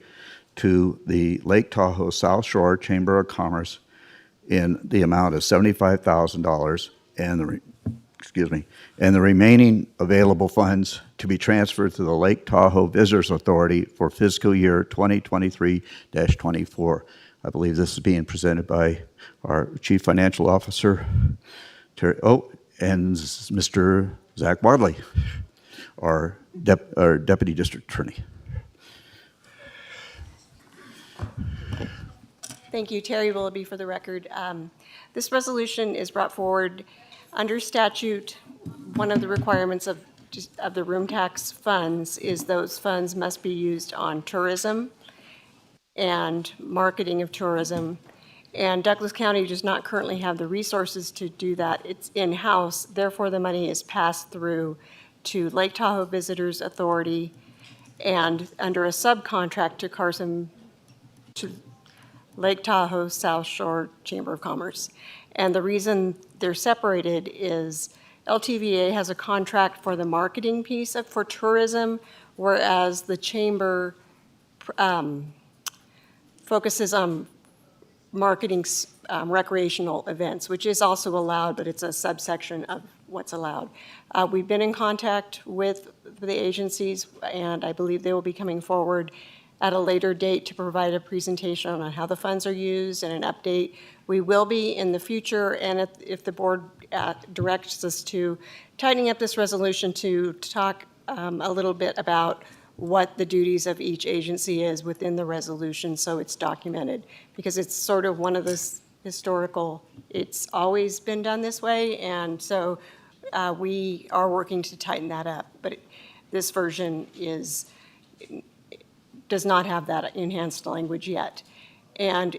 to the Lake Tahoe South Shore Chamber of Commerce in the amount of $75,000 and the remaining available funds to be transferred to the Lake Tahoe Visitors Authority for fiscal year 2023-24. I believe this is being presented by our Chief Financial Officer, Terry, and Mr. Zach Wadley, our Deputy District Attorney. Thank you. Terry Willoughby for the record. This resolution is brought forward under statute. One of the requirements of the room tax funds is those funds must be used on tourism and marketing of tourism. And Douglas County does not currently have the resources to do that. It's in-house. Therefore, the money is passed through to Lake Tahoe Visitors Authority and under a subcontract to Lake Tahoe South Shore Chamber of Commerce. And the reason they're separated is LTVA has a contract for the marketing piece for tourism, whereas the chamber focuses on marketing recreational events, which is also allowed, but it's a subsection of what's allowed. We've been in contact with the agencies, and I believe they will be coming forward at a later date to provide a presentation on how the funds are used and an update. We will be in the future, and if the board directs us to tightening up this resolution to talk a little bit about what the duties of each agency is within the resolution, so it's documented, because it's sort of one of those historical, it's always been done this way, and so we are working to tighten that up. But this version does not have that enhanced language yet. And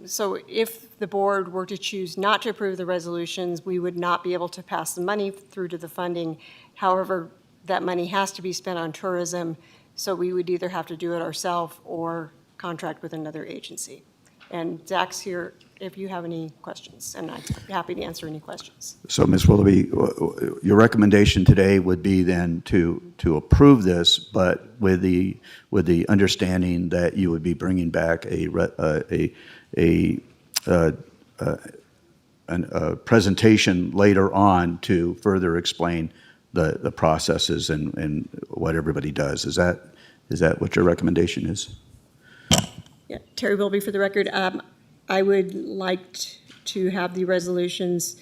so if the board were to choose not to approve the resolutions, we would not be able to pass the money through to the funding. However, that money has to be spent on tourism, so we would either have to do it ourselves or contract with another agency. And Zach's here if you have any questions, and I'm happy to answer any questions. So, Ms. Willoughby, your recommendation today would be then to approve this, but with the understanding that you would be bringing back a presentation later on to further explain the processes and what everybody does. Is that what your recommendation is? Yeah, Terry Willoughby for the record. I would like to have the resolutions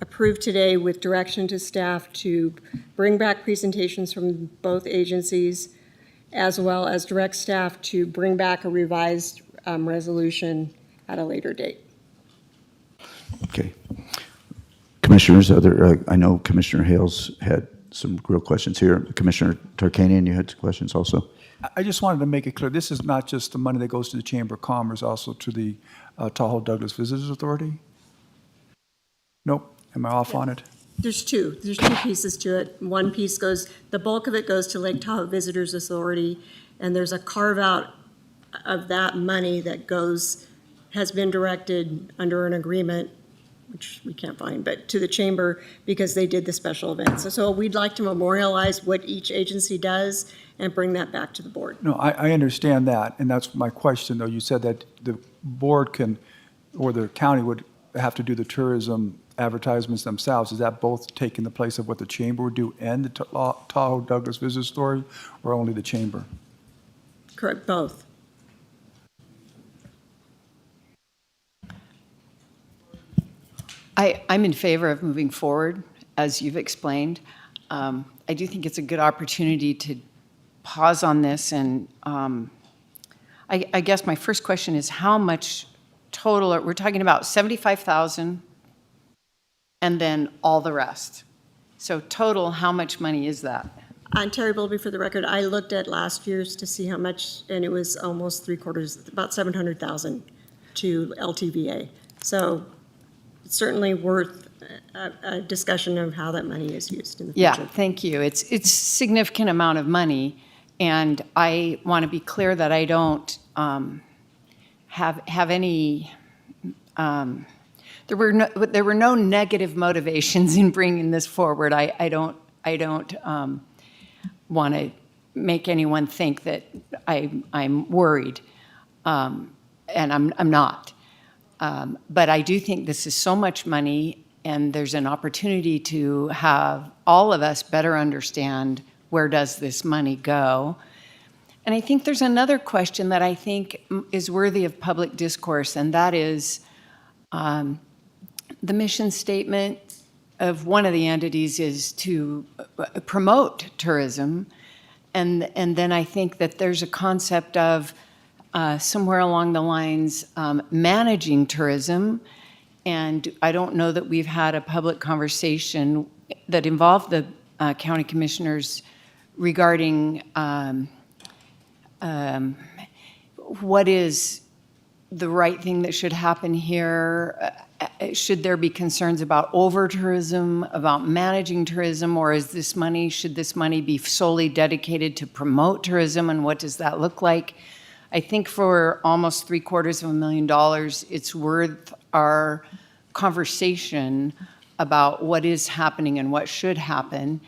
approved today with direction to staff to bring back presentations from both agencies, as well as direct staff to bring back a revised resolution at a later date. Okay. Commissioners, I know Commissioner Hales had some real questions here. Commissioner Tarkanian, you had some questions also? I just wanted to make it clear, this is not just the money that goes to the Chamber of Commerce, also to the Tahoe Douglas Visitors Authority? Nope, am I off on it? There's two pieces to it. One piece the bulk of it goes to Lake Tahoe Visitors Authority, and there's a carve out of that money that has been directed under an agreement, which we can't find, but to the chamber because they did the special events. So we'd like to memorialize what each agency does and bring that back to the board. No, I understand that, and that's my question, though. You said that the board or the county would have to do the tourism advertisements themselves. Is that both taking the place of what the chamber would do and the Tahoe Douglas Visitors Authority, or only the chamber? Correct, both. I'm in favor of moving forward, as you've explained. I do think it's a good opportunity to pause on this, and I guess my first question is how much total, we're talking about $75,000 and then all the rest. So total, how much money is that? I'm Terry Willoughby for the record. I looked at last year's to see how much, and it was almost about $700,000 to LTVA. So it's certainly worth a discussion of how that money is used in the future. Yeah, thank you. It's a significant amount of money, And I want to be clear that I don't have any, there were no negative motivations in bringing this forward. I don't want to make anyone think that I'm worried, and I'm not. But I do think this is so much money, and there's an opportunity to have all of us better understand where does this money go. And I think there's another question that I think is worthy of public discourse, and that is the mission statement of one of the entities is to promote tourism. And then I think that there's a concept of somewhere along the lines managing tourism. And I don't know that we've had a public conversation that involved the county commissioners regarding what is the right thing that should happen here. Should there be concerns about over-tourism, about managing tourism, or is this money, should this money be solely dedicated to promote tourism, and what does that look like? I think for almost $750,000, it's worth our conversation about what is happening and what should happen.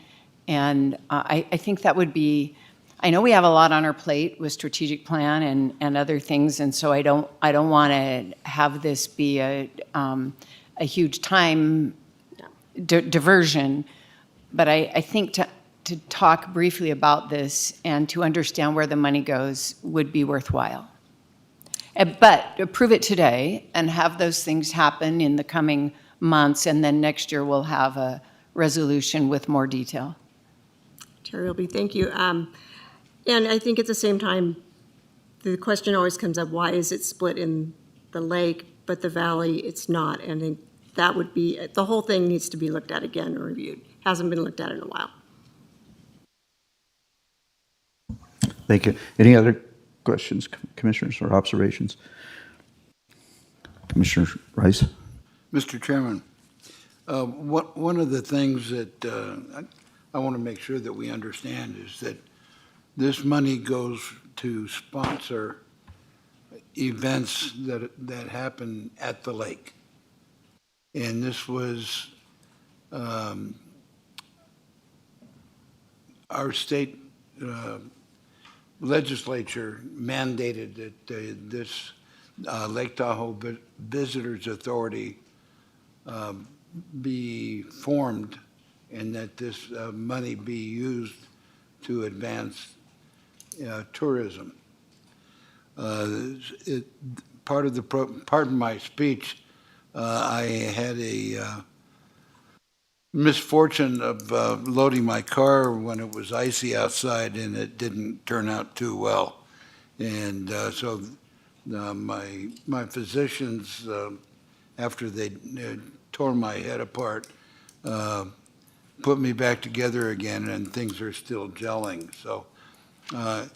And I think that would be, I know we have a lot on our plate with strategic plan and other things, and so I don't want to have this be a huge time diversion. But I think to talk briefly about this and to understand where the money goes would be worthwhile. But approve it today and have those things happen in the coming months, and then next year we'll have a resolution with more detail. Terry Wilby, thank you. And I think at the same time, the question always comes up, why is it split in the lake, but the valley it's not? And I think that would be, the whole thing needs to be looked at again and reviewed. Hasn't been looked at in a while. Thank you. Any other questions, commissioners, or observations? Commissioner Rice? Mr. Chairman, one of the things that I want to make sure that we understand is that this money goes to sponsor events that happen at the lake. And this was our state legislature mandated that this Lake Tahoe Visitors Authority be formed, and that this money be used to advance tourism. Pardon my speech, I had a misfortune of loading my car when it was icy outside, and it didn't turn out too well. And so my physicians, after they tore my head apart, put me back together again, and things are still gelling. So I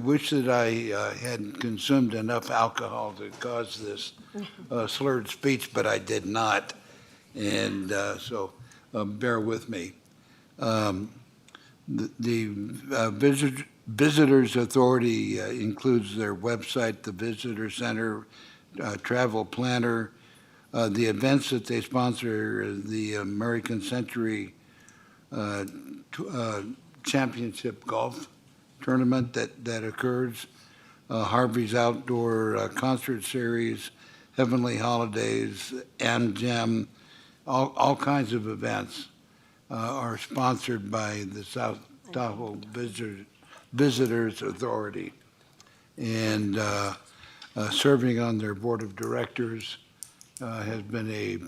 wish that I had consumed enough alcohol to cause this slurred speech, but I did not. And so bear with me. The Visitors Authority includes their website, the Visitor Center, travel planner, the events that they sponsor, the American Century Championship Golf Tournament that occurs, Harvey's Outdoor Concert Series, Heavenly Holidays, Amgem, all kinds of events are sponsored by the South Tahoe Visitors Authority. And serving on their board of directors has been a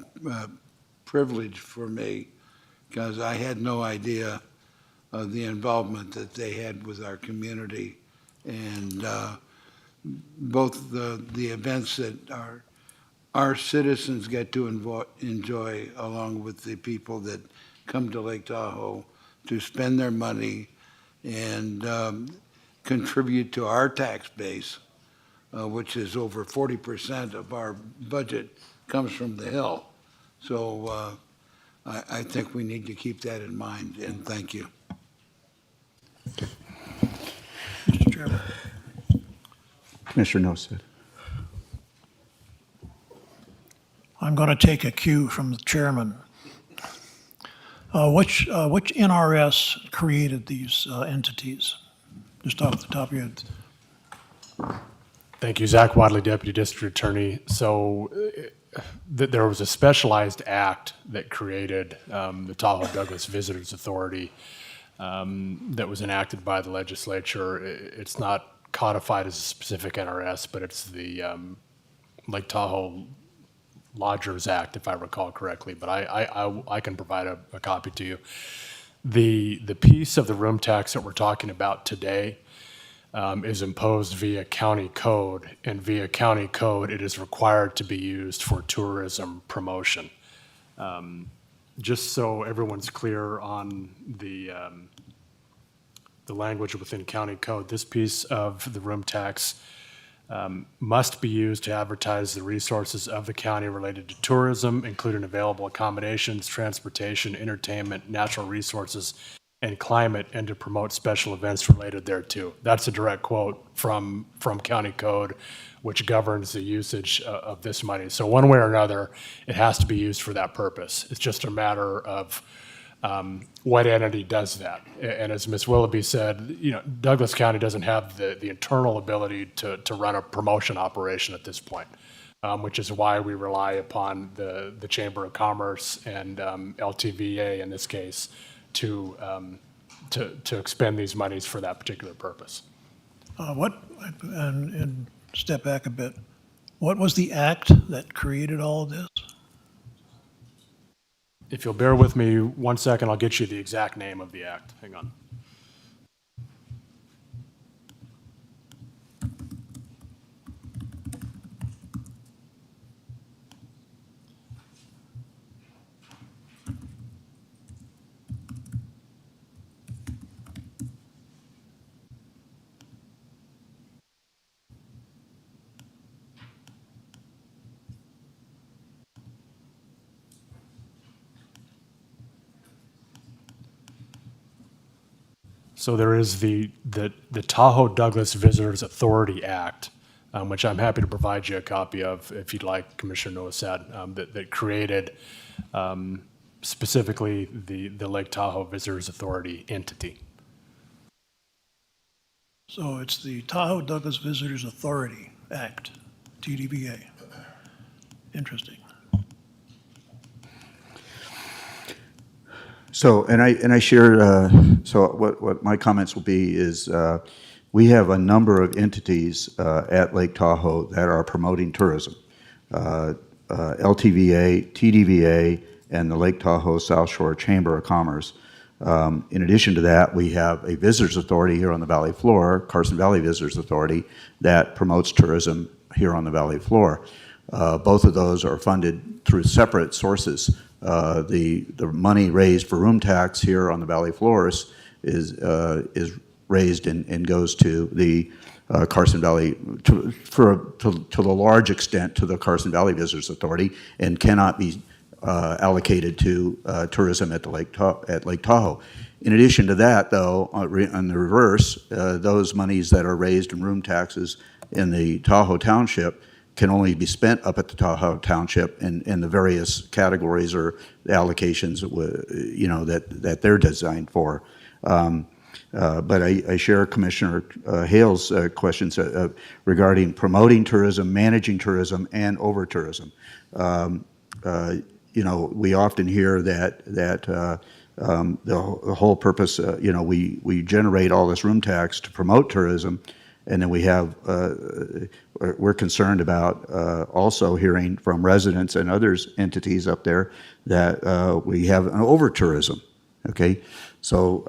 privilege for me, because I had no idea of the involvement that they had with our community. And both the events that our citizens get to enjoy, along with the people that come to Lake Tahoe to spend their money and contribute to our tax base, which is over 40% of our budget comes from the Hill. So I think we need to keep that in mind, and thank you. Mr. Chairman. Commissioner Nosed. I'm going to take a cue from the chairman. Which NRS created these entities? Just off the top of your head. Thank you, Zach Wadley, Deputy District Attorney. So there was a specialized act that created the Tahoe Douglas Visitors Authority that was enacted by the legislature. It's not codified as a specific NRS, but it's the Lake Tahoe Lodgers Act, if I recall correctly, but I can provide a copy to you. The piece of the room tax that we're talking about today is imposed via county code, and via county code, it is required to be used for tourism promotion. Just so everyone's clear on the language within county code, this piece of the room tax must be used to advertise the resources of the county related to tourism, including available accommodations, transportation, entertainment, natural resources, and climate, and to promote special events related thereto. That's a direct quote from county code, which governs the usage of this money. So one way or another, it has to be used for that purpose. It's just a matter of what entity does that. And as Ms. Willoughby said, Douglas County doesn't have the internal ability to run a promotion operation at this point, which is why we rely upon the Chamber of Commerce and LTVA in this case to expend these monies for that particular purpose. And step back a bit, what was the act that created all of this? If you'll bear with me 1 second, I'll get you the exact name of the act. Hang on. So there is the Tahoe Douglas Visitors Authority Act, which I'm happy to provide you a copy of if you'd like, Commissioner Noasad, that created specifically the Lake Tahoe Visitors Authority entity. So it's the Tahoe Douglas Visitors Authority Act, TDVA. Interesting. So, and I share, so what my comments will be is we have a number of entities at Lake Tahoe that are promoting tourism. LTVA, TDVA, and the Lake Tahoe South Shore Chamber of Commerce. In addition to that, we have a visitors authority here on the valley floor, Carson Valley Visitors Authority, that promotes tourism here on the valley floor. Both of those are funded through separate sources. The money raised for room tax here on the valley floors is raised and goes to the Carson Valley, to the large extent to the Carson Valley Visitors Authority, and cannot be allocated to tourism at Lake Tahoe. In addition to that, though, on the reverse, those monies that are raised in room taxes in the Tahoe Township can only be spent up at the Tahoe Township in the various categories or allocations, that they're designed for. But I share Commissioner Hale's questions regarding promoting tourism, managing tourism, and over-tourism. We often hear that the whole purpose, we generate all this room tax to promote tourism, and then we have, we're concerned about also hearing from residents and others, entities up there, that we have an over-tourism, okay? So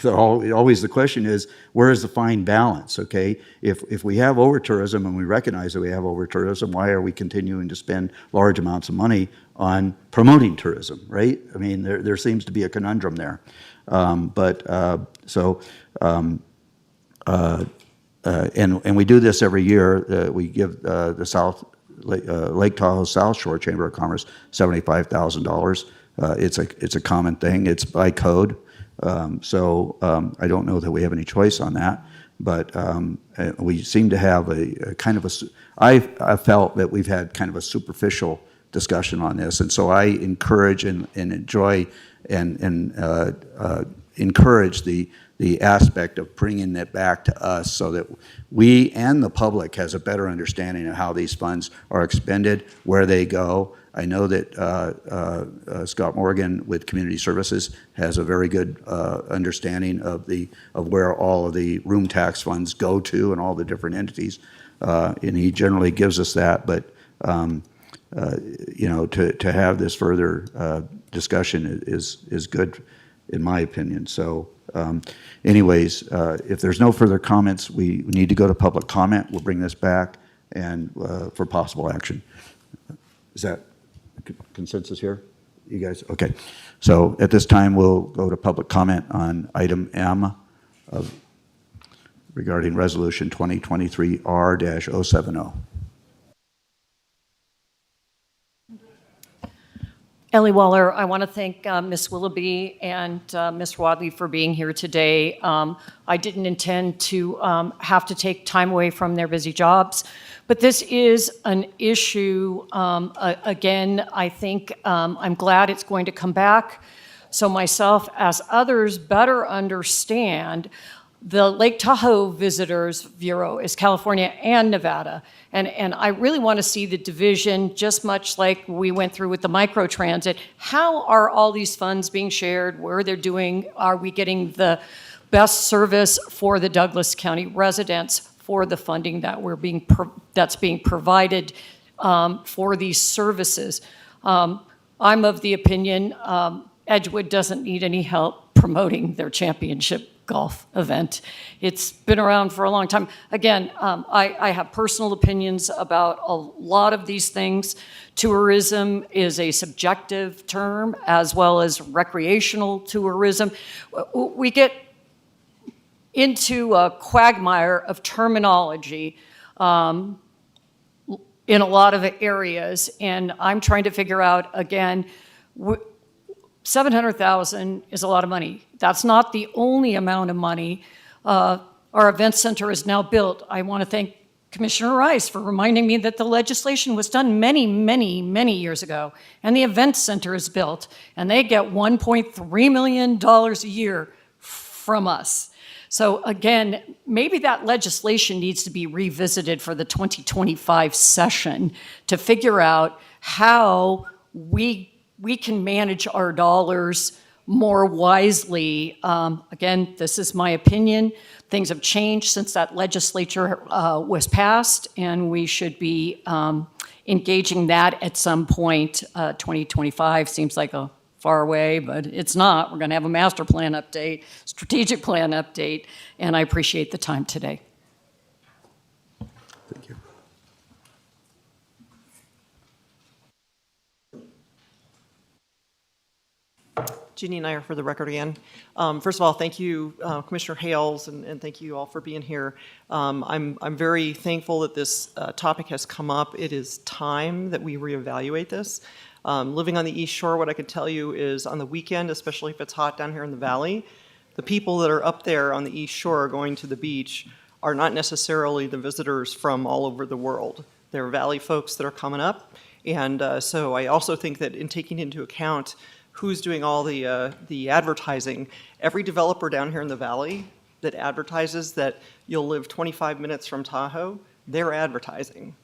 always the question is, where is the fine balance, okay? If we have over-tourism and we recognize that we have over-tourism, why are we continuing to spend large amounts of money on promoting tourism, right? I mean, there seems to be a conundrum there. And we do this every year. We give the Lake Tahoe South Shore Chamber of Commerce $75,000. It's a common thing. It's by code. I don't know that we have any choice on that, but we seem to have a kind of I felt that we've had kind of a superficial discussion on this, and so I encourage and enjoy and encourage the aspect of bringing it back to us so that we and the public has a better understanding of how these funds are expended, where they go. I know that Scott Morgan with Community Services has a very good understanding of where all of the room tax funds go to and all the different entities, and he generally gives us that. But to have this further discussion is good, in my opinion. So, anyways, if there's no further comments, we need to go to public comment. We'll bring this back and for possible action. Is that consensus here? You guys? Okay. So at this time, we'll go to public comment on item M regarding Resolution 2023-R-070. Ellie Waller, I want to thank Ms. Willoughby and Ms. Wadley for being here today. I didn't intend to have to take time away from their busy jobs, but this is an issue, again, I think I'm glad it's going to come back so myself, as others, better understand the Lake Tahoe Visitors Bureau is California and Nevada. And I really want to see the division, just much like we went through with the microtransit. How are all these funds being shared? Where they're doing? Are we getting the best service for the Douglas County residents for the funding that that's being provided for these services? I'm of the opinion Edgewood doesn't need any help promoting their championship golf event. It's been around for a long time. Again, I have personal opinions about a lot of these things. Tourism is a subjective term, as well as recreational tourism. We get into a quagmire of terminology in a lot of areas, and I'm trying to figure out, again, $700,000 is a lot of money. That's not the only amount of money. Our event center is now built. I want to thank Commissioner Rice for reminding me that the legislation was done many, many, many years ago, and the event center is built, and they get $1.3 million a year from us. So again, maybe that legislation needs to be revisited for the 2025 session to figure out how we can manage our dollars more wisely. Again, this is my opinion. Things have changed since that legislature was passed, and we should be engaging that at some point. 2025 seems like a far away, but it's not. We're going to have a master plan update, strategic plan update, and I appreciate the time today. Thank you. Jeannie Nair for the record again. First of all, thank you, Commissioner Hales, and thank you all for being here. I'm very thankful that this topic has come up. It is time that we reevaluate this. Living on the East Shore, what I could tell you is on the weekend, especially if it's hot down here in the valley, the people that are up there on the East Shore going to the beach are not necessarily the visitors from all over the world. They're valley folks that are coming up. And so I also think that in taking into account who's doing all the advertising, every developer down here in the valley that advertises that you'll live 25 minutes from Tahoe, they're advertising.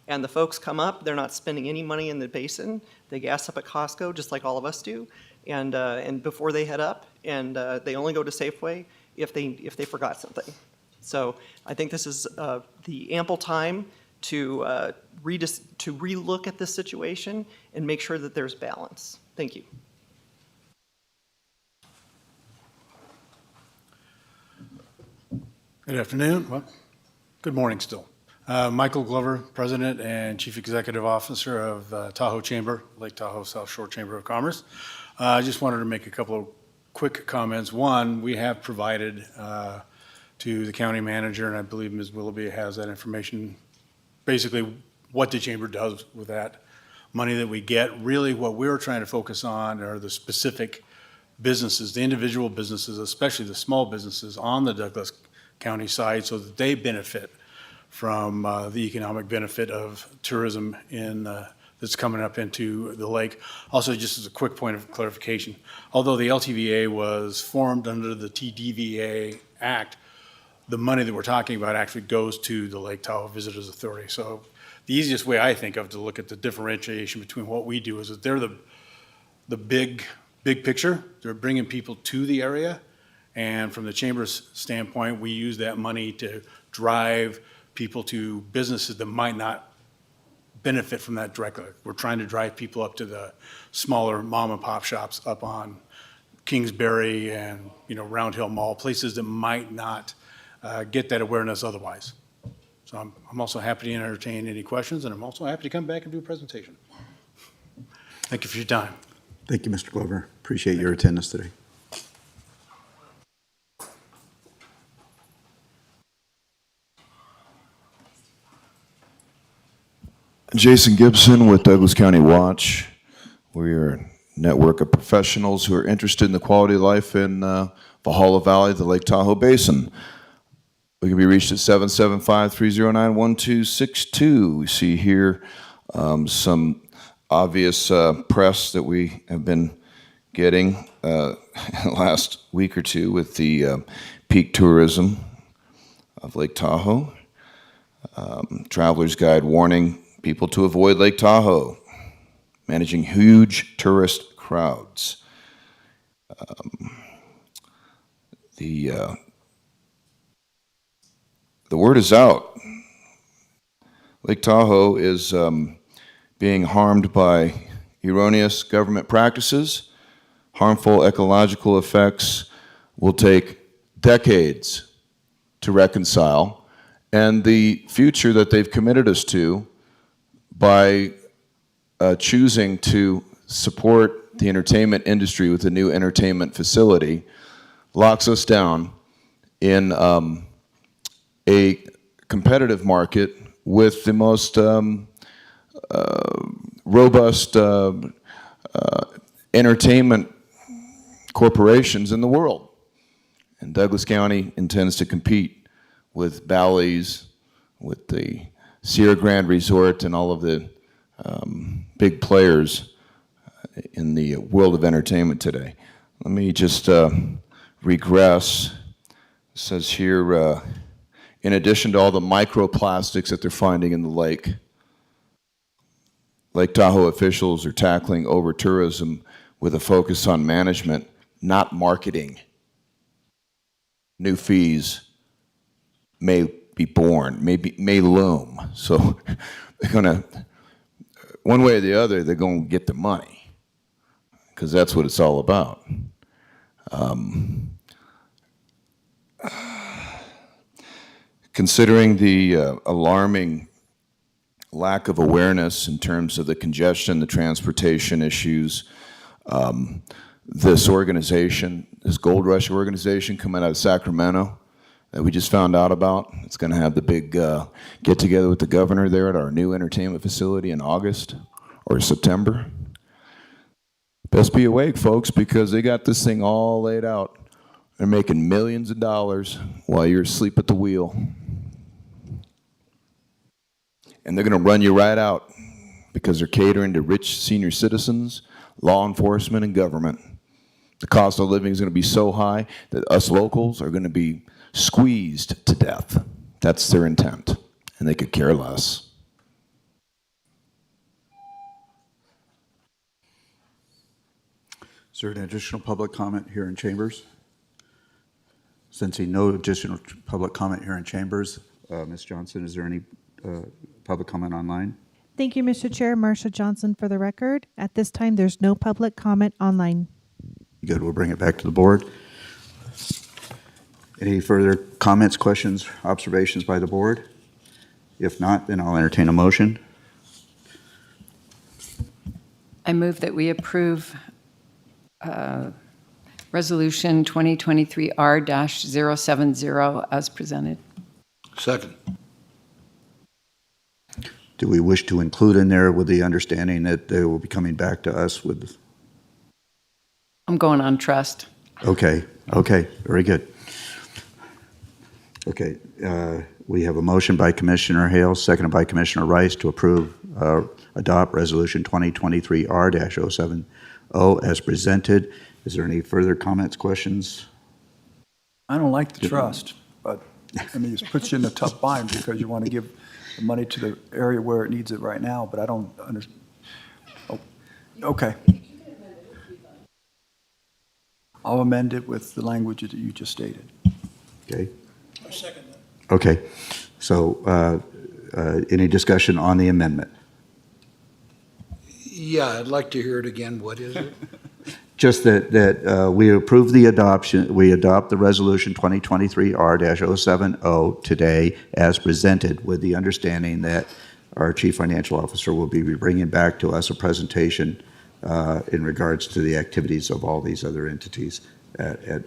And the folks come up, they're not spending any money in the basin. They gas up at Costco just like all of us do, and before they head up, and they only go to Safeway if they forgot something. So I think this is the ample time to relook at this situation and make sure that there's balance. Thank you. Good afternoon. Well, good morning still. Michael Glover, President and Chief Executive Officer of Tahoe Chamber, Lake Tahoe South Shore Chamber of Commerce. I just wanted to make a couple of quick comments. One, we have provided to the county manager, and I believe Ms. Willoughby has that information, basically what the chamber does with that money that we get. Really what we're trying to focus on are the specific businesses, the individual businesses, especially the small businesses on the Douglas County side, so that they benefit from the economic benefit of tourism that's coming up into the lake. Also, just as a quick point of clarification, although the LTVA was formed under the TDVA Act, the money that we're talking about actually goes to the Lake Tahoe Visitors Authority. So the easiest way I think of to look at the differentiation between what we do is that they're the big picture. They're bringing people to the area. And from the Chamber's standpoint, we use that money to drive people to businesses that might not benefit from that directly. We're trying to drive people up to the smaller mom and pop shops up on Kingsbury and, Round Hill Mall, places that might not get that awareness otherwise. So I'm also happy to entertain any questions, and I'm also happy to come back and do a presentation. Thank you for your time. Thank you, Mr. Glover. Appreciate your attendance today. Jason Gibson with Douglas County Watch. We are a network of professionals who are interested in the quality of life in Valhalla Valley, the Lake Tahoe Basin. We can be reached at 775-309-1262. We see here some obvious press that we have been getting last week or two with the peak tourism of Lake Tahoe. Traveler's Guide warning people to avoid Lake Tahoe, managing huge tourist crowds. The word is out. Lake Tahoe is being harmed by erroneous government practices. Harmful ecological effects will take decades to reconcile, and the future that they've committed us to by choosing to support the entertainment industry with a new entertainment facility locks us down in a competitive market with the most robust entertainment corporations in the world. And Douglas County intends to compete with Bally's, with the Sierra Grande Resort, and all of the big players in the world of entertainment today. Let me just regress. It says here, in addition to all the microplastics that they're finding in the lake, Lake Tahoe officials are tackling over-tourism with a focus on management, not marketing. New fees may be born, may loom. So they're gonna, one way or the other, they're gonna get the money, because that's what it's all about. Considering the alarming lack of awareness in terms of the congestion, the transportation issues, this organization, this Gold Rush organization coming out of Sacramento that we just found out about, it's going to have the big get-together with the governor there at our new entertainment facility in August or September. Best be awake, folks, because they got this thing all laid out. They're making millions of dollars while you're asleep at the wheel. And they're going to run you right out because they're catering to rich senior citizens, law enforcement, and government. The cost of living is going to be so high that us locals are going to be squeezed to death. That's their intent, and they could care less. Is there an additional public comment here in chambers? Sensing no additional public comment here in chambers, Ms. Johnson, is there any public comment online? Thank you, Mr. Chair. Marsha Johnson for the record. At this time, there's no public comment online. Good, we'll bring it back to the board. Any further comments, questions, observations by the board? If not, then I'll entertain a motion. I move that we approve Resolution 2023-R-070 as presented. Second. Do we wish to include in there with the understanding that they will be coming back to us with? I'm going on trust. Okay, okay, very good. Okay, we have a motion by Commissioner Hale, seconded by Commissioner Rice to approve, adopt Resolution 2023-R-070 as presented. Is there any further comments, questions? I don't like the trust, but, I mean, it puts you in a tough bind because you want to give the money to the area where it needs it right now, but I don't understand. Oh, okay. I'll amend it with the language that you just stated. Okay. Okay, so any discussion on the amendment? Yeah, I'd like to hear it again. What is it? Just that we approve the adoption, we adopt the resolution 2023-R-070 today as presented, with the understanding that our chief financial officer will be bringing back to us a presentation in regards to the activities of all these other entities at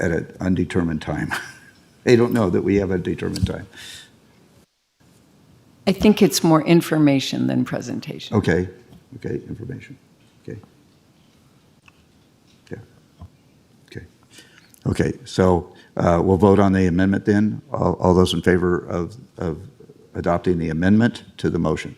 an undetermined time. They don't know that we have a determined time. I think it's more information than presentation. Okay, okay, information. Okay. Yeah. Okay. Okay, so we'll vote on the amendment then. All those in favor of adopting the amendment to the motion?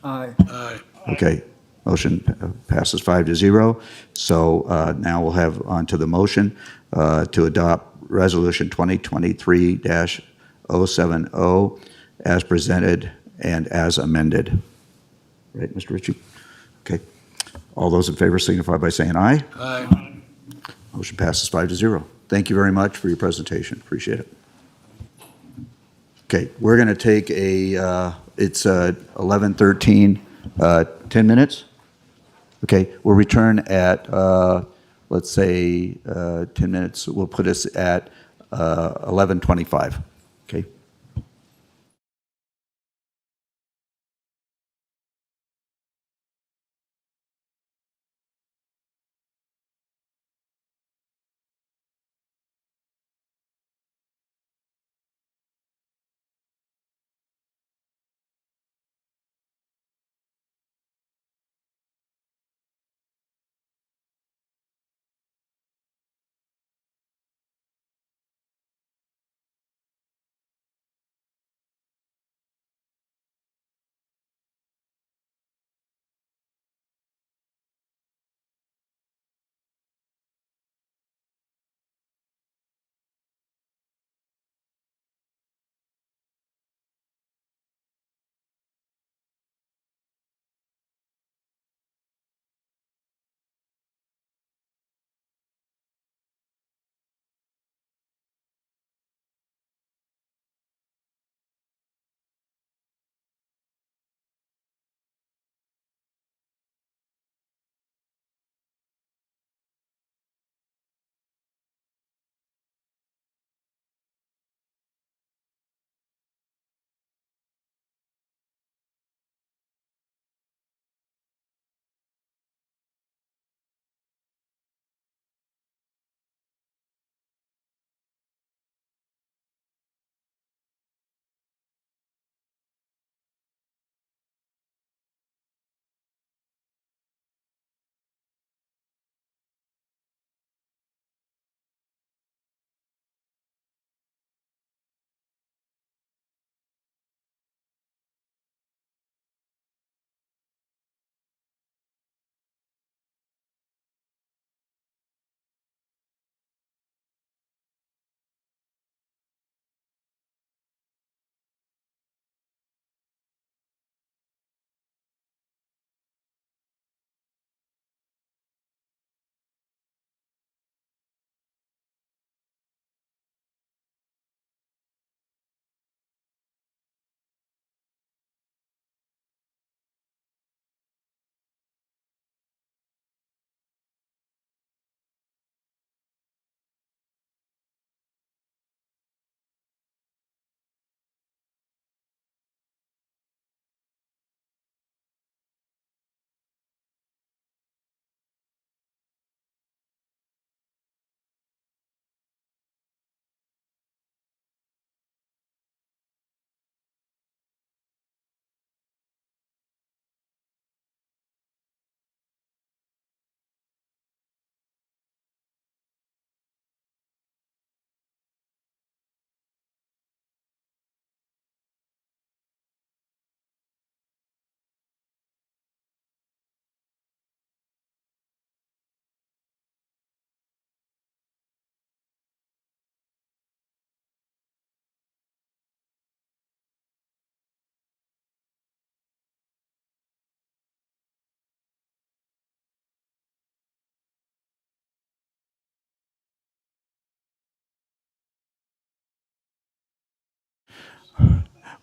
Aye. Aye. Okay, motion passes 5-0. So now we'll have on to the motion to adopt Resolution 2023-070 as presented and as amended. Right, Mr. Ritchie? Okay. All those in favor signify by saying aye. Aye. Motion passes 5-0. Thank you very much for your presentation. Appreciate it. Okay, we're going to take it's 11:13, 10 minutes. Okay, we'll return at, let's say, 10 minutes. We'll put us at 11:25. Okay.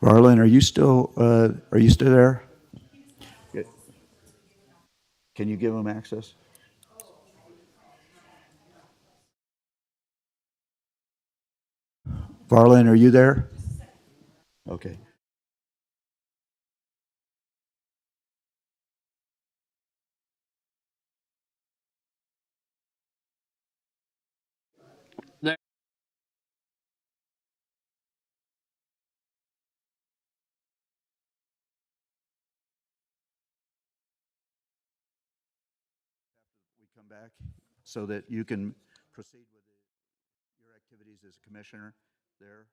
Varlin, are you still there? Can you give him access? Varlin, are you there? Okay. We come back so that you can proceed with your activities as a commissioner there.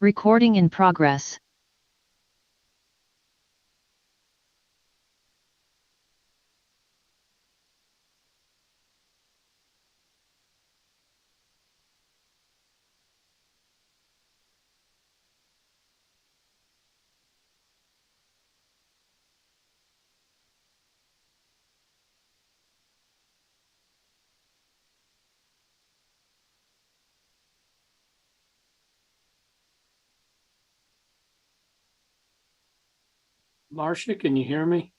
Recording in progress. Marcia, can you hear me?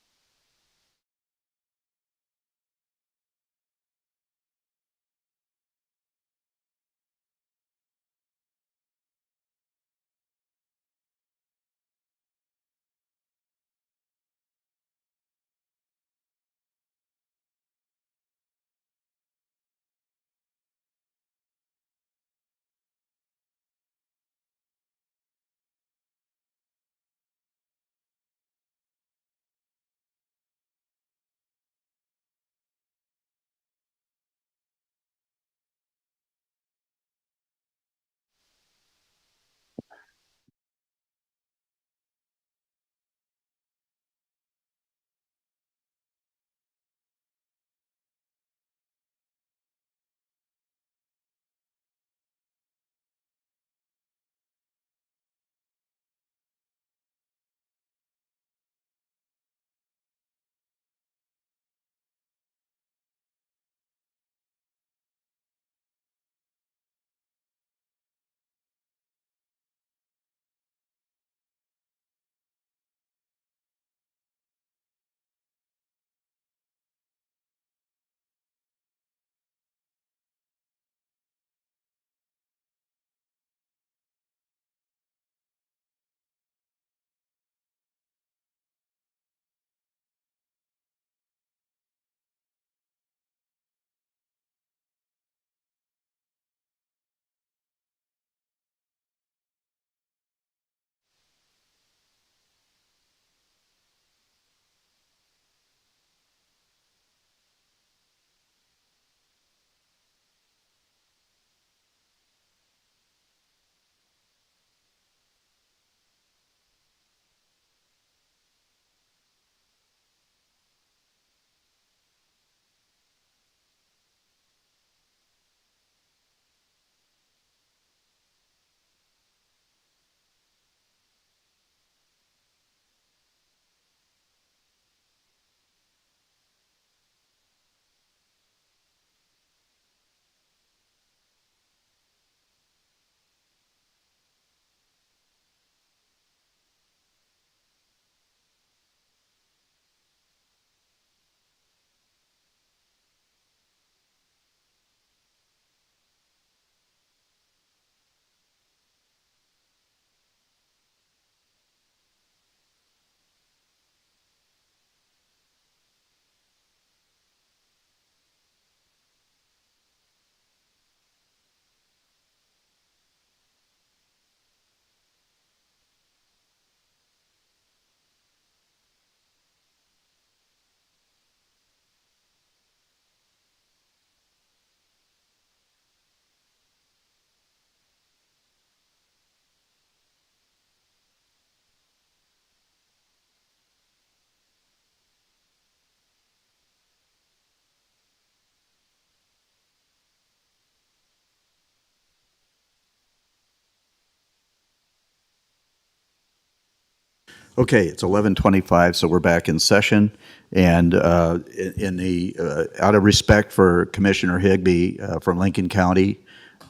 Okay, it's 11:25, so we're back in session. And out of respect for Commissioner Higbee from Lincoln County,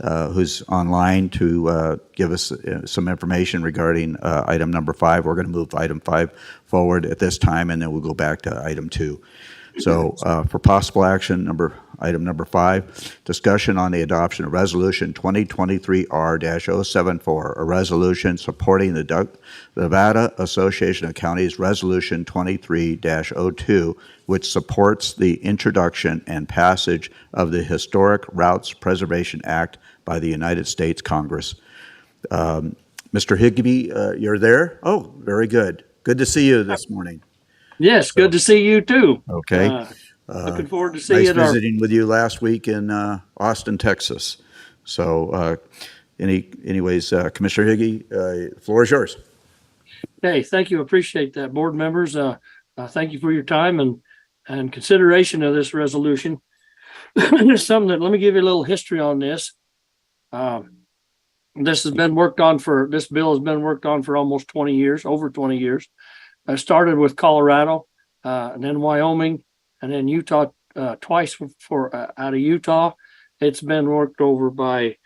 who's online to give us some information regarding item number 5, we're going to move item 5 forward at this time, and then we'll go back to item 2. So for possible action, item number 5, discussion on the adoption of Resolution 2023-R-074, a resolution supporting the Nevada Association of Counties Resolution 23-02, which supports the introduction and passage of the Historic Routes Preservation Act by the United States Congress. Mr. Higbee, you're there? Oh, very good. Good to see you this morning. Yes, good to see you too. Okay. Looking forward to seeing nice you. Visiting with you last week in Austin, Texas. So, anyways, Commissioner Higbee, the floor is yours. Okay, thank you. Appreciate that. Board members, thank you for your time and consideration of this resolution. There's something that, let me give you a little history on this. This bill has been worked on for almost 20 years, over 20 years. I started with Colorado, and then Wyoming, and then Utah, twice out of Utah. It's been worked over by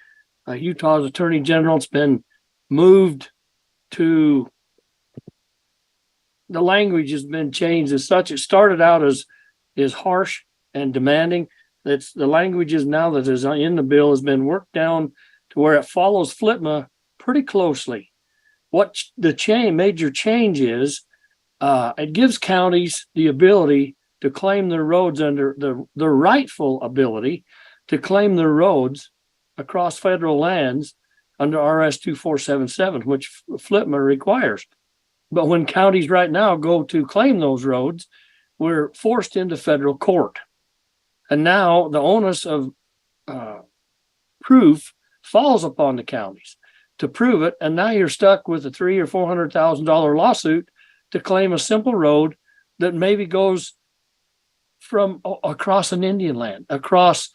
Utah's Attorney General. It's been moved to, the language has been changed as such. It started out as harsh and demanding. It's the language is now that is in the bill has been worked down to where it follows FLTMA pretty closely. What the major change is, it gives counties the ability to claim their roads under the rightful ability to claim their roads across federal lands under RS 2477, which FLTMA requires. But when counties right now go to claim those roads, we're forced into federal court. And now the onus of proof falls upon the counties to prove it. And now you're stuck with a $300,000 or $400,000 lawsuit to claim a simple road that maybe goes from across an Indian land, across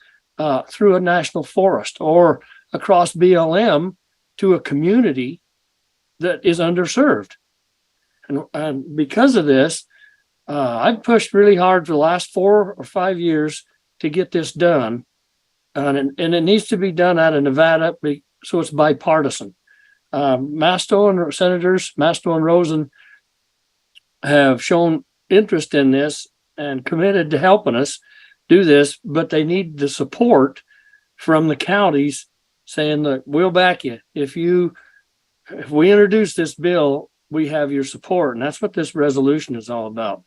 through a national forest, or across BLM to a community that is underserved. And because of this, I've pushed really hard for the last 4 or 5 years to get this done. And it needs to be done out of Nevada, so it's bipartisan. Masto and Senators Masto and Rosen have shown interest in this and committed to helping us do this, but they need the support from the counties saying that we'll back you. If we introduce this bill, we have your support. And that's what this resolution is all about.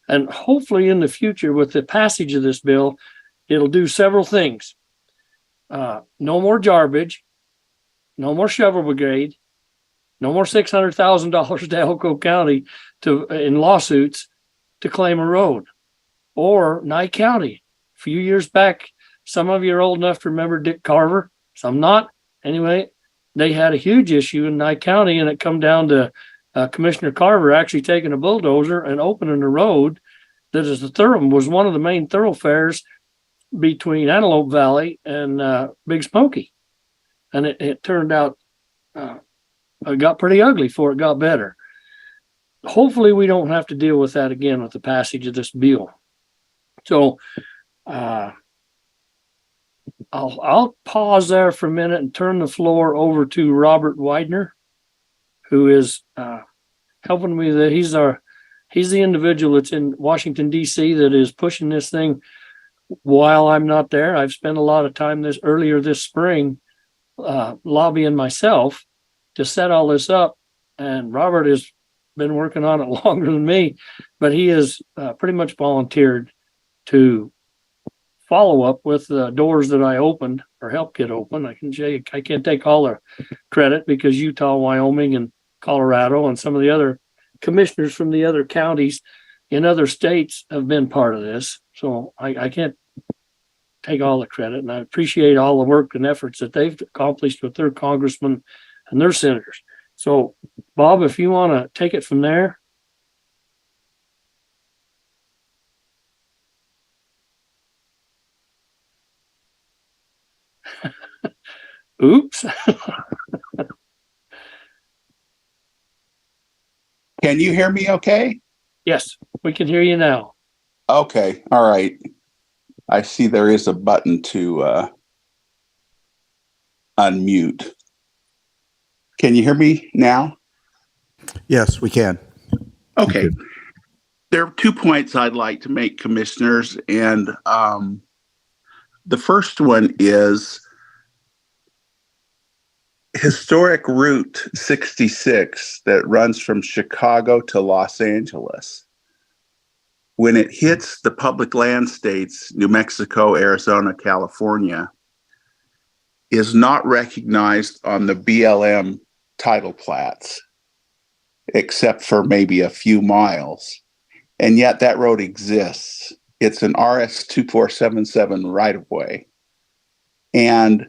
And hopefully in the future, with the passage of this bill, it'll do several things. No more garbage, no more shovel brigade, no more $600,000 to Elko County in lawsuits to claim a road, or Nye County. A few years back, some of you are old enough to remember Dick Carver, some not. Anyway, they had a huge issue in Nye County, and it come down to Commissioner Carver actually taking a bulldozer and opening a road that was one of the main thoroughfares between Antelope Valley and Big Smoky. And it turned out, it got pretty ugly before it got better. Hopefully we don't have to deal with that again with the passage of this bill. So I'll pause there for a minute and turn the floor over to Robert Widener, who is helping me. He's the individual that's in Washington, D.C. that is pushing this thing while I'm not there. I've spent a lot of time earlier this spring lobbying myself to set all this up, and Robert has been working on it longer than me, but he has pretty much volunteered to follow up with the doors that I opened or helped get open. I can't take all the credit because Utah, Wyoming, and Colorado and some of the other commissioners from the other counties in other states have been part of this. So I can't take all the credit, and I appreciate all the work and efforts that they've accomplished with their congressmen and their senators. So Bob, if you want to take it from there. Oops. Can you hear me okay? Yes, we can hear you now. Okay, all right. I see there is a button to unmute. Can you hear me now? Yes, we can. Okay. There are 2 points I'd like to make, commissioners, and the first one is historic Route 66 that runs from Chicago to Los Angeles. When it hits the public land states, New Mexico, Arizona, California, is not recognized on the BLM title plats, except for maybe a few miles. And yet that road exists. It's an RS 2477 right-of-way. And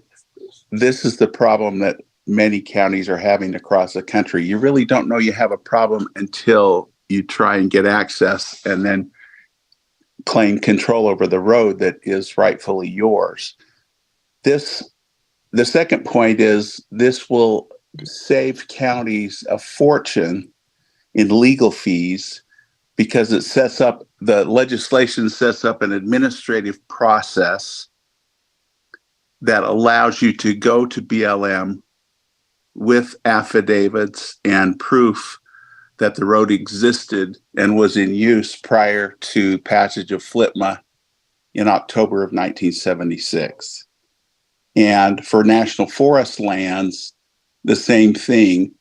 this is the problem that many counties are having across the country. You really don't know you have a problem until you try and get access and then claim control over the road that is rightfully yours. The second point is this will save counties a fortune in legal fees because it sets up, the legislation sets up an administrative process that allows you to go to BLM with affidavits and proof that the road existed and was in use prior to passage of FLTMA in October of 1976. And for national forest lands, the same thing,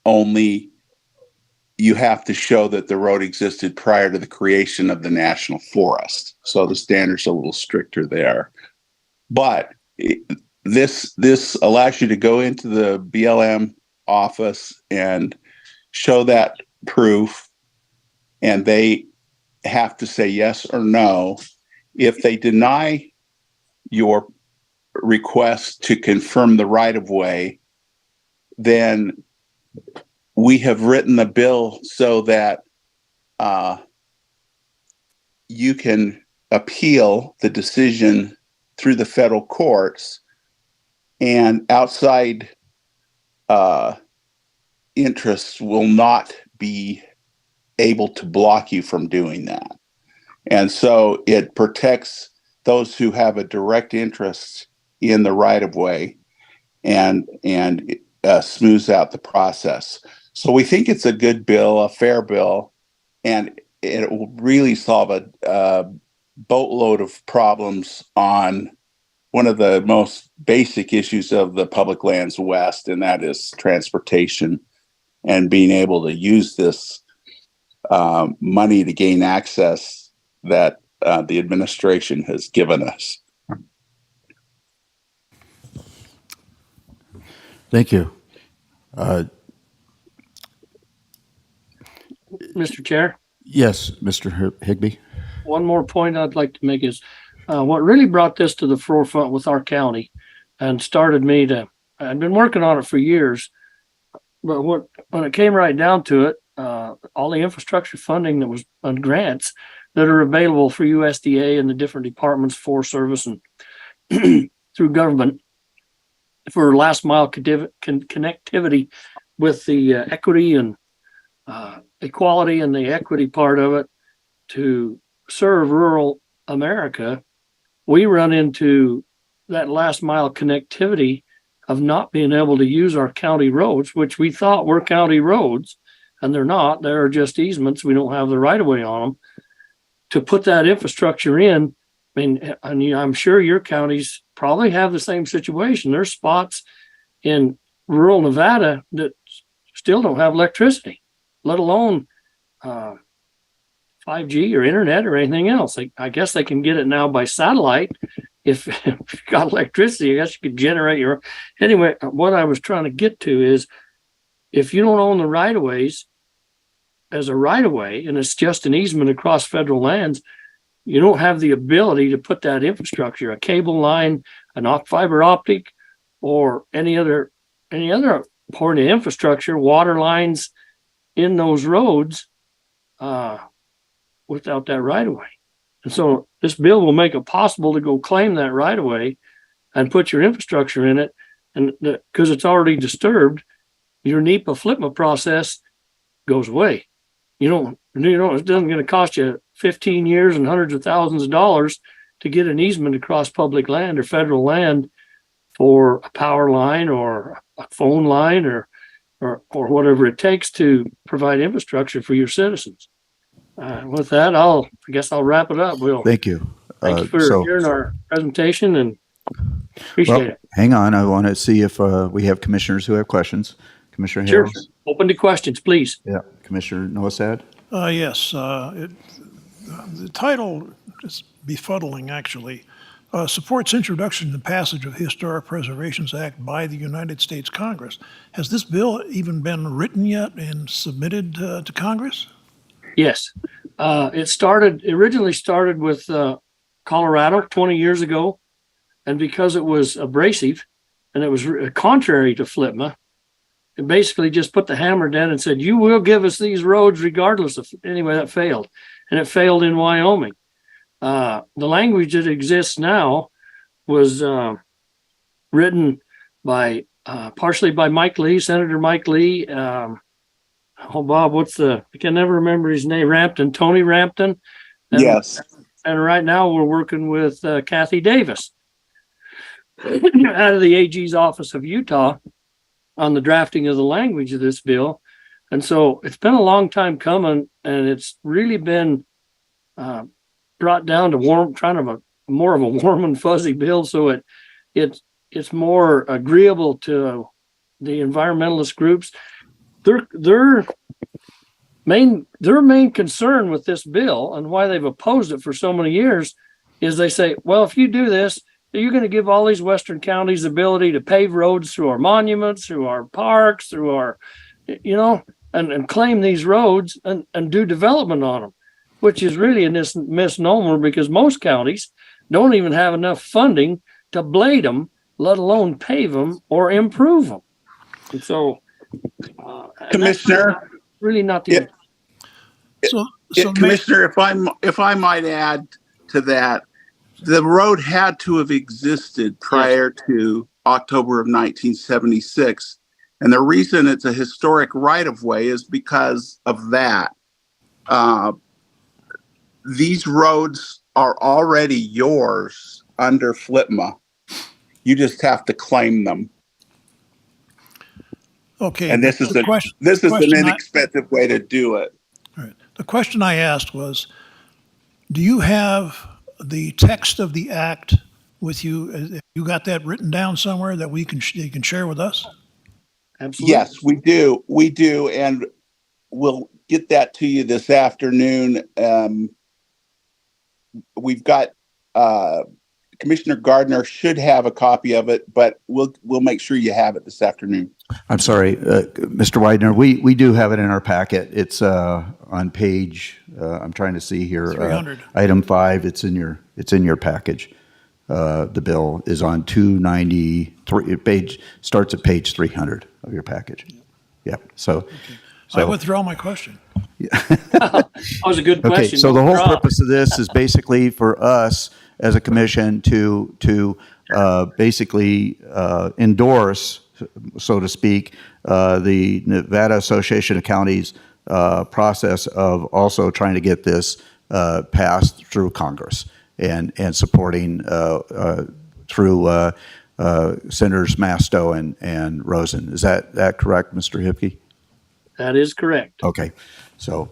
only you have to show that the road existed prior to the creation of the national forest. So the standard's a little stricter there. But this allows you to go into the BLM office and show that proof, and they have to say yes or no. If they deny your request to confirm the right-of-way, then we have written the bill so that you can appeal the decision through the federal courts, and outside interests will not be able to block you from doing that. And so it protects those who have a direct interest in the right-of-way and smooths out the process. So we think it's a good bill, a fair bill, and it will really solve a boatload of problems on one of the most basic issues of the public lands west, and that is transportation and being able to use this money to gain access that the administration has given us. Thank you. Mr. Chair? Yes, Mr. Higbee. One more point I'd like to make is what really brought this to the forefront with our county and started me to, I'd been working on it for years, but when it came right down to it, all the infrastructure funding that was on grants that are available for USDA and the different departments, Forest Service, and through government for last mile connectivity with the equity and equality and the equity part of it to serve rural America, we run into that last mile connectivity of not being able to use our county roads, which we thought were county roads, and they're not. They're just easements. We don't have the right of way on them. To put that infrastructure in, I mean, I'm sure your counties probably have the same situation. There's spots in rural Nevada that still don't have electricity, let alone 5G or internet or anything else. I guess they can get it now by satellite. If you got electricity, I guess you could generate your. Anyway, what I was trying to get to is if you don't own the right of ways as a right of way, and it's just an easement across federal lands, you don't have the ability to put that infrastructure, a cable line, fiber optic, or any other part of infrastructure, water lines in those roads without that right of way. And so this bill will make it possible to go claim that right of way and put your infrastructure in it. And because it's already disturbed, your NEPA FLTMA process goes away. It doesn't going to cost you 15 years and hundreds of thousands of dollars to get an easement across public land or federal land for a power line or a phone line or whatever it takes to provide infrastructure for your citizens. With that, I guess I'll wrap it up. Thank you. Thank you for hearing our presentation and appreciate Well, it. hang on. I want to see if we have commissioners who have questions. Commissioner Sure. Harris? Open to questions, please. Yeah. Commissioner Noasad? Yes, the title is befuddling, actually. Supports introduction and passage of Historic Preservations Act by the United States Congress. Has this bill even been written yet and submitted to Congress? Yes. It originally started with Colorado 20 years ago. And because it was abrasive and it was contrary to FLTMA, it basically just put the hammer down and said, you will give us these roads regardless of, anyway, that failed. And it failed in Wyoming. The language that exists now was written by partially by Mike Lee, Senator Mike Lee. Bob, I can never remember his name, Tony Rampton. Yes. And right now we're working with Kathy Davis out of the AG's office of Utah on the drafting of the language of this bill. And so it's been a long time coming, and it's really been brought down to more of a warm and fuzzy bill. So it's more agreeable to the environmentalist groups. Their main concern with this bill and why they've opposed it for so many years is they say, well, if you do this, you're going to give all these Western counties the ability to pave roads through our monuments, through our parks, through our, and claim these roads and do development on them, which is really a misnomer because most counties don't even have enough funding to blade them, let alone pave them or improve them. And so, Commissioner, really not the. Commissioner, if I might add to that, the road had to have existed prior to October of 1976. And the reason it's a historic right-of-way is because of that. These roads are already yours under FLTMA. You just have to claim them. Okay. And this is an inexpensive way to do it. All right. The question I asked was, do you have the text of the act with you? You got that written down somewhere that you can share with us? Absolutely. Yes, we do. We do. And we'll get that to you this afternoon. We've got Commissioner Gardner should have a copy of it, but we'll make sure you have it this afternoon. I'm sorry, Mr. Widener, we do have it in our packet. It's on page, I'm trying to see here. 300. Item 5, it's in your package. The bill is on 293, starts at page 300 of your package. Yeah, so. I withdraw my question. That was a good question. Okay, so the whole purpose of this is basically for us as a commission to basically endorse, so to speak, the Nevada Association of Counties process of also trying to get this passed through Congress and supporting through Senators Masto and Rosen. Is that correct, Mr. Hipke? That is correct. Okay. So,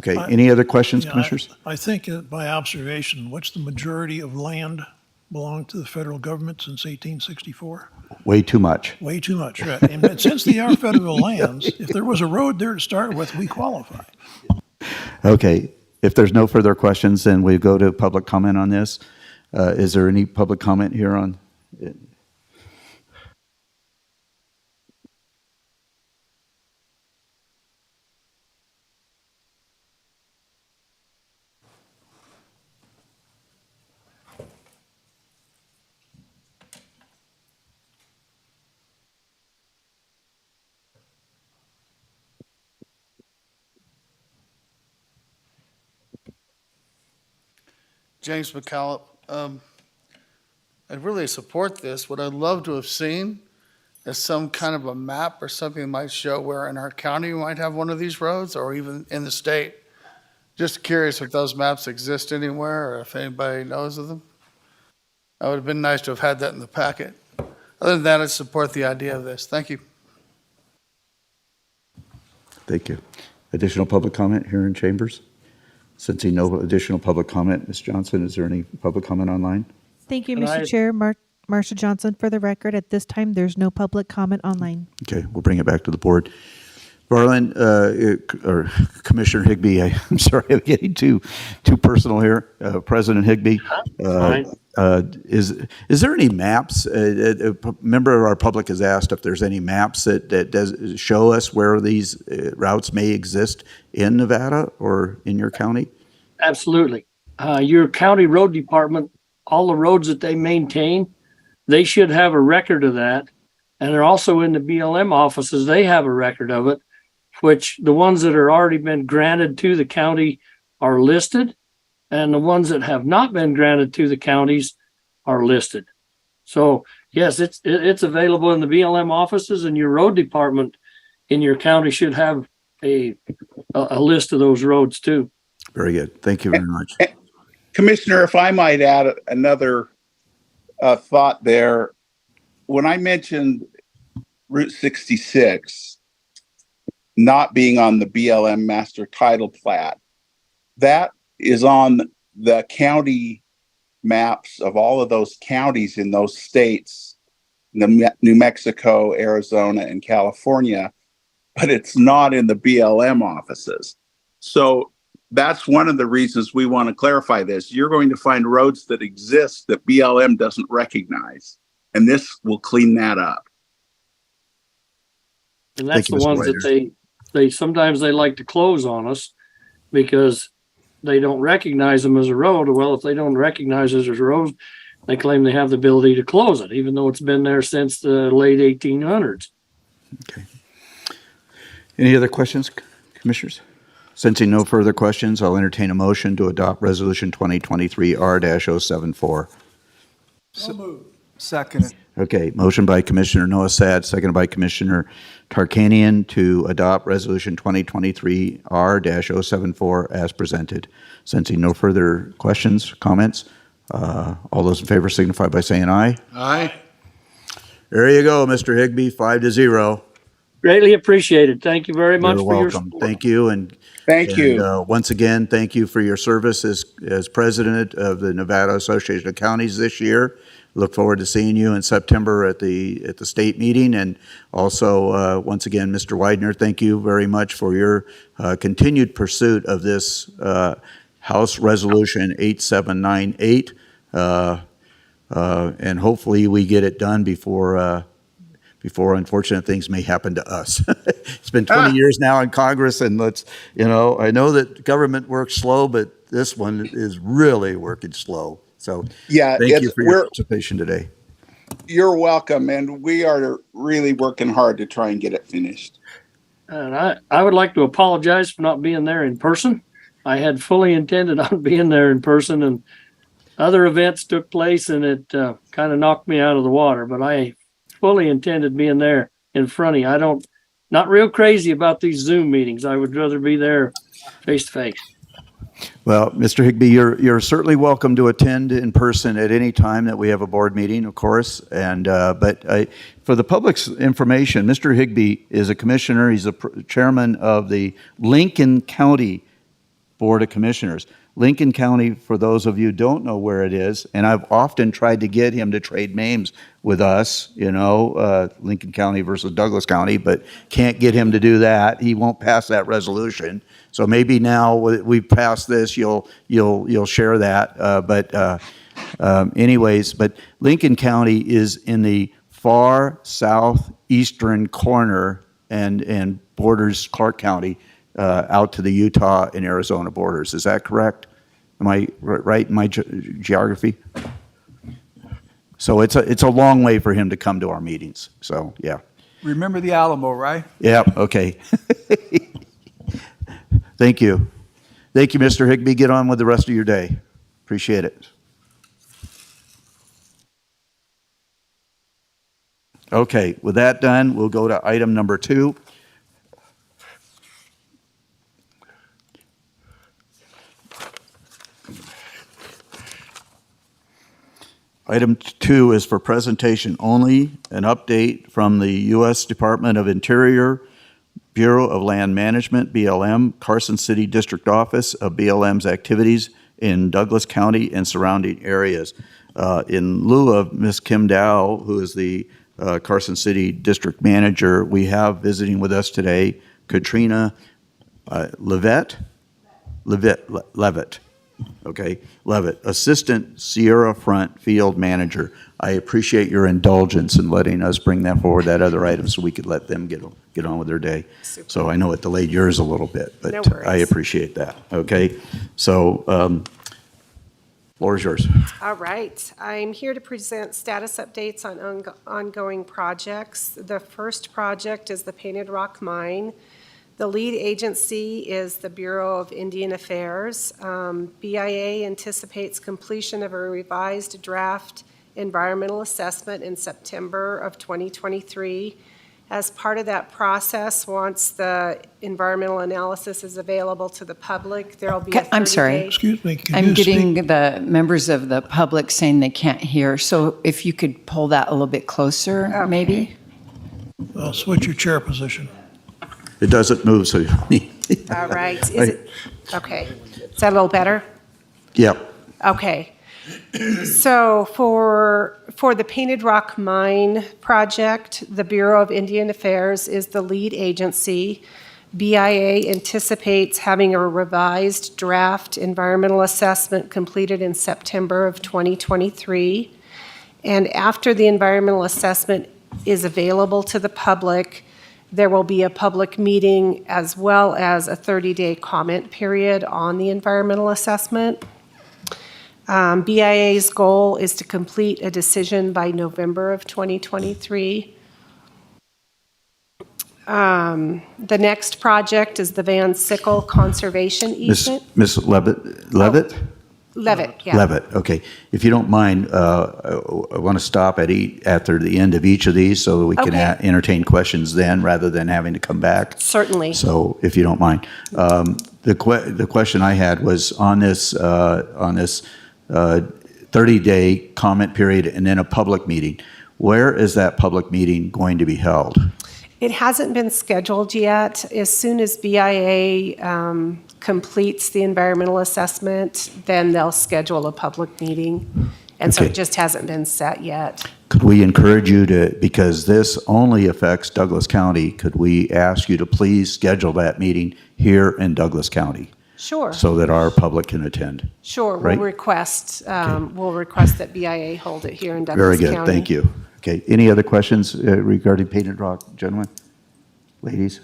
any other questions, Commissioners? I think by observation, what's the majority of land belonged to the federal government since 1864? Way too much. Way too much, right. And since they are federal lands, if there was a road there to start with, we qualify. Okay. If there's no further questions, then we go to public comment on this. Is there any public comment here on it? James McCallum, I really support this. What I'd love to have seen as some kind of a map or something that might show where in our county we might have one of these roads, or even in the state? Just curious if those maps exist anywhere, or if anybody knows of them. That would have been nice to have had that in the packet. Other than that, I support the idea of this. Thank you. Thank you. Additional public comment here in chambers? Sensing no additional public comment, Ms. Johnson, is there any public comment online? Thank you, And Mr. I- Chair. Marsha Johnson, for the record, at this time, there's no public comment online. Okay, we'll bring it back to the board. Varlin, or Commissioner Higbee, I'm sorry, I'm getting too personal here. President Higbee, is there any maps? A member of our public has asked if there's any maps that does show us where these routes may exist in Nevada or in your county? Absolutely. Your county road department, all the roads that they maintain, they should have a record of that. And they're also in the BLM offices, they have a record of it, which the ones that are already been granted to the county are listed, and the ones that have not been granted to the counties are listed. So yes, it's available in the BLM offices, and your road department in your county should have a list of those roads too. Very good. Thank you very much. Commissioner, if I might add another thought there. When I mentioned Route 66 not being on the BLM master title plat, that is on the county maps of all of those counties in those states, New Mexico, Arizona, and California, but it's not in the BLM offices. So that's one of the reasons we want to clarify this. You're going to find roads that exist that BLM doesn't recognize, and this will clean that up. And that's Thank you, the Mr. ones that Widener. they sometimes they like to close on us because they don't recognize them as a road. Well, if they don't recognize it as a road, they claim they have the ability to close it, even though it's been there since the late 1800s. Any other questions, commissioners? Sensing no further questions, I'll entertain a motion to adopt Resolution 2023 R-074. Second. Okay, motion by Commissioner Noah Sad, seconded by Commissioner Tarkanian to adopt Resolution 2023 R-074 as presented. Sensing no further questions, comments, all those in favor signify by saying aye. Aye. There you go, Mr. Higbee, 5-0. Greatly appreciated. Thank you very much You're for your welcome. support. Thank you, and Thank you. once again, thank you for your service as president of the Nevada Association of Counties this year. Look forward to seeing you in September at the state meeting, and also once again, Mr. Widener, thank you very much for your continued pursuit of this House Resolution 8798, and hopefully we get it done before unfortunate things may happen to us. It's been 20 years now in Congress, and I know that government works slow, but this one is really working slow. So Yeah, thank you for your participation today. You're welcome, and we are really working hard to try and get it finished. And I would like to apologize for not being there in person. I had fully intended on being there in person, and other events took place, and it kind of knocked me out of the water. But I fully intended being there in front of you. Not real crazy about these Zoom meetings. I would rather be there face to face. Well, Mr. Higbee, you're certainly welcome to attend in person at any time that we have a board meeting, of course. And but for the public's information, Mr. Higbee is a commissioner. He's a chairman of the Lincoln County Board of Commissioners. Lincoln County, for those of you who don't know where it is, and I've often tried to get him to trade names with us, Lincoln County versus Douglas County, but can't get him to do that. He won't pass that resolution. So maybe now we've passed this, you'll share that. Anyways, but Lincoln County is in the far southeastern corner and borders Clark County out to the Utah and Arizona borders. Is that correct? Am I right in my geography? So it's a long way for him to come to our meetings. So yeah. Remember the Alamo, right? Yeah. Okay. Thank you. Thank you, Mr. Higbee. Get on with the rest of your day. Appreciate it. Okay, with that done, we'll go to item number 2. Item 2 is for presentation only, an update from the U.S. Department of Interior, Bureau of Land Management, BLM, Carson City District Office of BLM's activities in Douglas County and surrounding areas. In lieu of Ms. Kim Dow, who is the Carson City District Manager, we have visiting with us today Katrina Levitt, okay, Levitt, Assistant Sierra Front Field Manager. I appreciate your indulgence in letting us bring that forward, that other item, so we could let them get on with their day. Super. So I know it delayed yours a little bit, but No worries. I appreciate that, okay? So, floor is yours. All right. I'm here to present status updates on ongoing projects. The first project is the Painted Rock Mine. The lead agency is the Bureau of Indian Affairs. BIA anticipates completion of a revised draft environmental assessment in September of 2023. As part of that process, once the environmental analysis is available to the public, there'll be a 30-day... I'm sorry. Excuse me, can I'm you getting speak? the members of the public saying they can't hear, so if you could pull that a little bit closer, Okay. maybe? Switch your chair position. It doesn't move, so... All right. Is it, okay. Is that a little better? Yep. Okay. So for the Painted Rock Mine project, the Bureau of Indian Affairs is the lead agency. BIA anticipates having a revised draft environmental assessment completed in September of 2023. And after the environmental assessment is available to the public, there will be a public meeting as well as a 30-day comment period on the environmental assessment. BIA's goal is to complete a decision by November of 2023. The next project is the Van Sickle Conservation Easement. Miss Levitt? Levitt, yeah. Levitt, okay. If you don't mind, I want to stop after the end of each of these so that we can Okay. entertain questions then rather than having to come back. Certainly. So if you don't mind. The question I had was on this 30-day comment period and then a public meeting. Where is that public meeting going to be held? It hasn't been scheduled yet. As soon as BIA completes the environmental assessment, then they'll schedule a public meeting. And so Okay. it just hasn't been set yet. Could we encourage you to, because this only affects Douglas County, could we ask you to please schedule that meeting here in Douglas County? Sure. So that our public can attend. Sure, Right. we'll request that BIA hold it here in Douglas Very County. good, thank you. Okay, any other questions regarding Painted Rock, gentlemen? Ladies?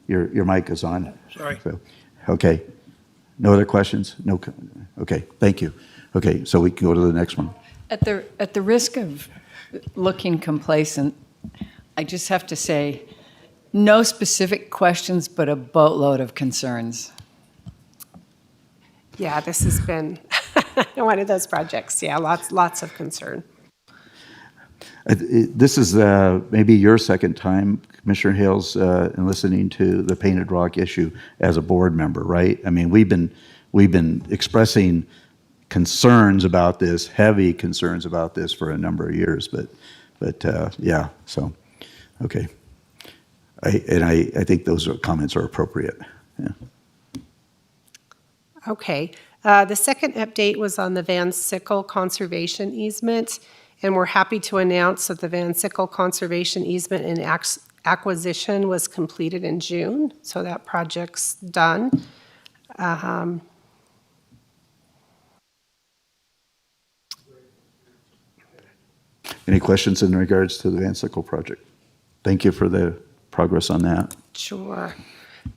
Your mic is on. Sorry. So, okay, no other questions? No, okay, thank you. Okay, so we can go to the next one. At the risk of looking complacent, I just have to say, no specific questions, but a boatload of concerns. Yeah, this has been one of those projects. Yeah, lots of concern. This is maybe your second time, Commissioner Hales, in listening to the Painted Rock issue as a board member, right? I mean, we've been expressing concerns about this, heavy concerns about this for a number of years, but yeah, so, okay. I think those comments are appropriate. Yeah. Okay. The second update was on the Van Sickle Conservation Easement, and we're happy to announce that the Van Sickle Conservation Easement and acquisition was completed in June, so that project's done. Any questions in regards to the Van Sickle project? Thank you for the progress on that. Sure.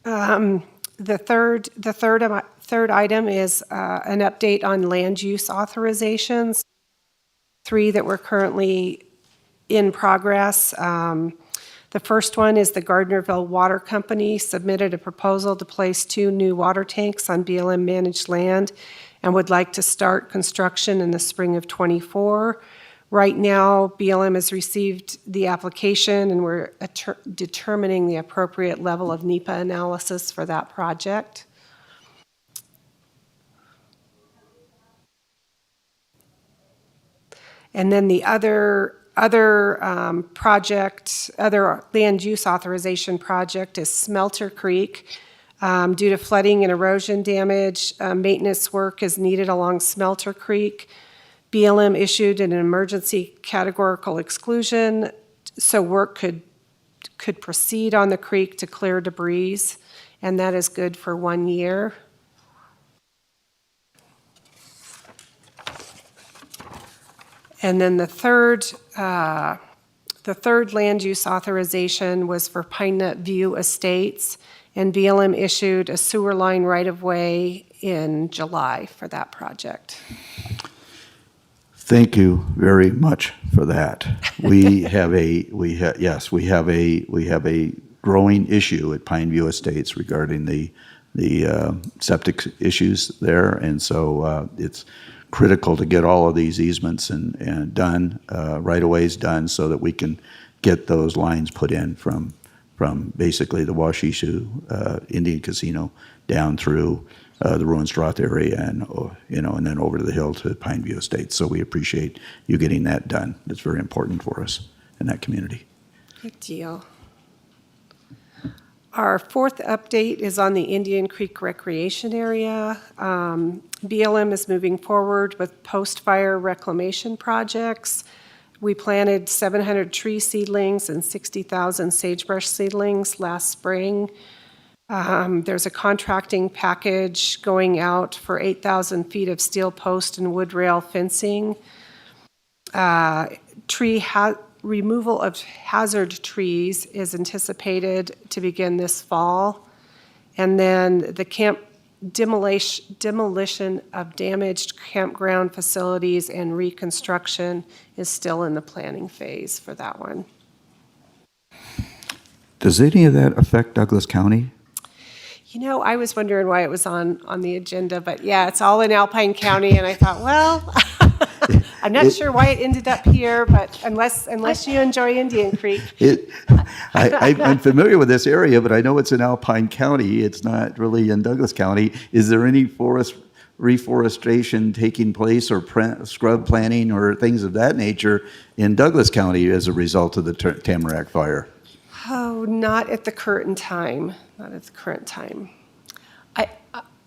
The third item is an update on land use authorizations. 3 that were currently in progress. The first one is the Gardnerville Water Company submitted a proposal to place 2 new water tanks on BLM managed land and would like to start construction in the spring of '24. Right now, BLM has received the application, and we're determining the appropriate level of NEPA analysis for that project. And then the other land use authorization project is Smelter Creek. Due to flooding and erosion damage, maintenance work is needed along Smelter Creek. BLM issued an emergency categorical exclusion, so work could proceed on the creek to clear debris, and that is good for 1 year. And then the third land use authorization was for Pine Nut View Estates, and BLM issued a sewer line right-of-way in July for that project. Thank you very much for that. We have a growing issue at Pineview Estates regarding the septic issues there, and so it's critical to get all of these easements and done, right-of-ways done, so that we can get those lines put in from basically the Washishu Indian Casino down through the Ruinstroth area and then over to the hill to Pineview Estates. So we appreciate you getting that done. It's very important for us in that community. Good deal. Our fourth update is on the Indian Creek Recreation Area. BLM is moving forward with post-fire reclamation projects. We planted 700 tree seedlings and 60,000 sagebrush seedlings last spring. There's a contracting package going out for 8,000 feet of steel post and wood rail fencing. Removal of hazard trees is anticipated to begin this fall. And then the demolition of damaged campground facilities and reconstruction is still in the planning phase for that one. Does any of that affect Douglas County? You know, I was wondering why it was on the agenda, but yeah, it's all in Alpine County, and I thought, well, I'm not sure why it ended up here, but unless you enjoy Indian Creek. I'm familiar with this area, but I know it's in Alpine County. It's not really in Douglas County. Is there any forest reforestation taking place or scrub planting or things of that nature in Douglas County as a result of the Tamarack fire? Oh, not at the current time. Not at the current time.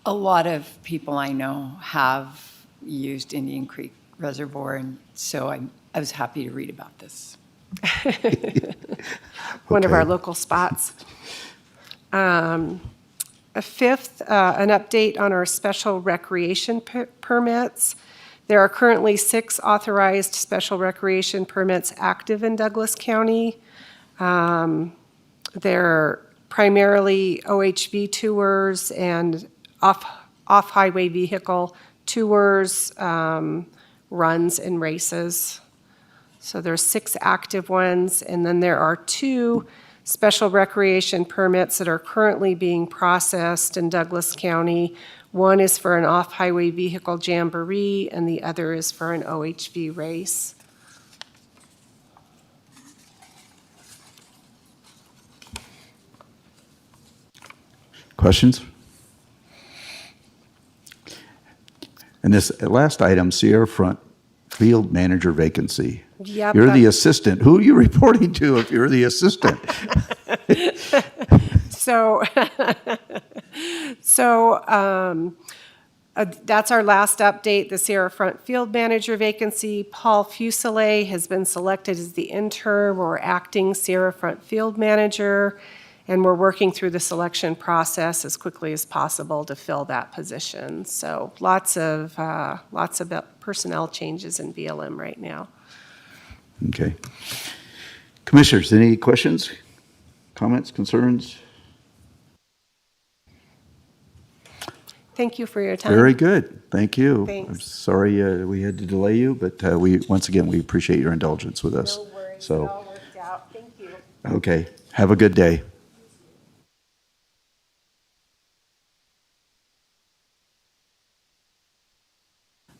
A lot of people I know have used Indian Creek Reservoir, and so I was happy to read about this. One of our local spots. A fifth, an update on our special recreation permits. There are currently 6 authorized special recreation permits active in Douglas County. They're primarily OHV tours and off-highway vehicle tours, runs and races. So there's 6 active ones, and then there are 2 special recreation permits that are currently being processed in Douglas County. One is for an off-highway vehicle jamboree, and the other is for an OHV race. Questions? And this last item, Sierra Front Field Manager vacancy. Yep, you're the assistant. Who are you reporting to if you're the assistant? That's our last update, the Sierra Front Field Manager vacancy. Paul Fuselier has been selected as the interim or acting Sierra Front Field Manager, and we're working through the selection process as quickly as possible to fill that position. So lots of personnel changes in BLM right now. Okay. Commissioners, any questions, comments, concerns? Thank you for your time. Very good. Thank you. Thanks. I'm sorry we had to delay you, but once again, we appreciate your indulgence with us. No worries. So, It all worked out. Thank you. okay. Have a good day.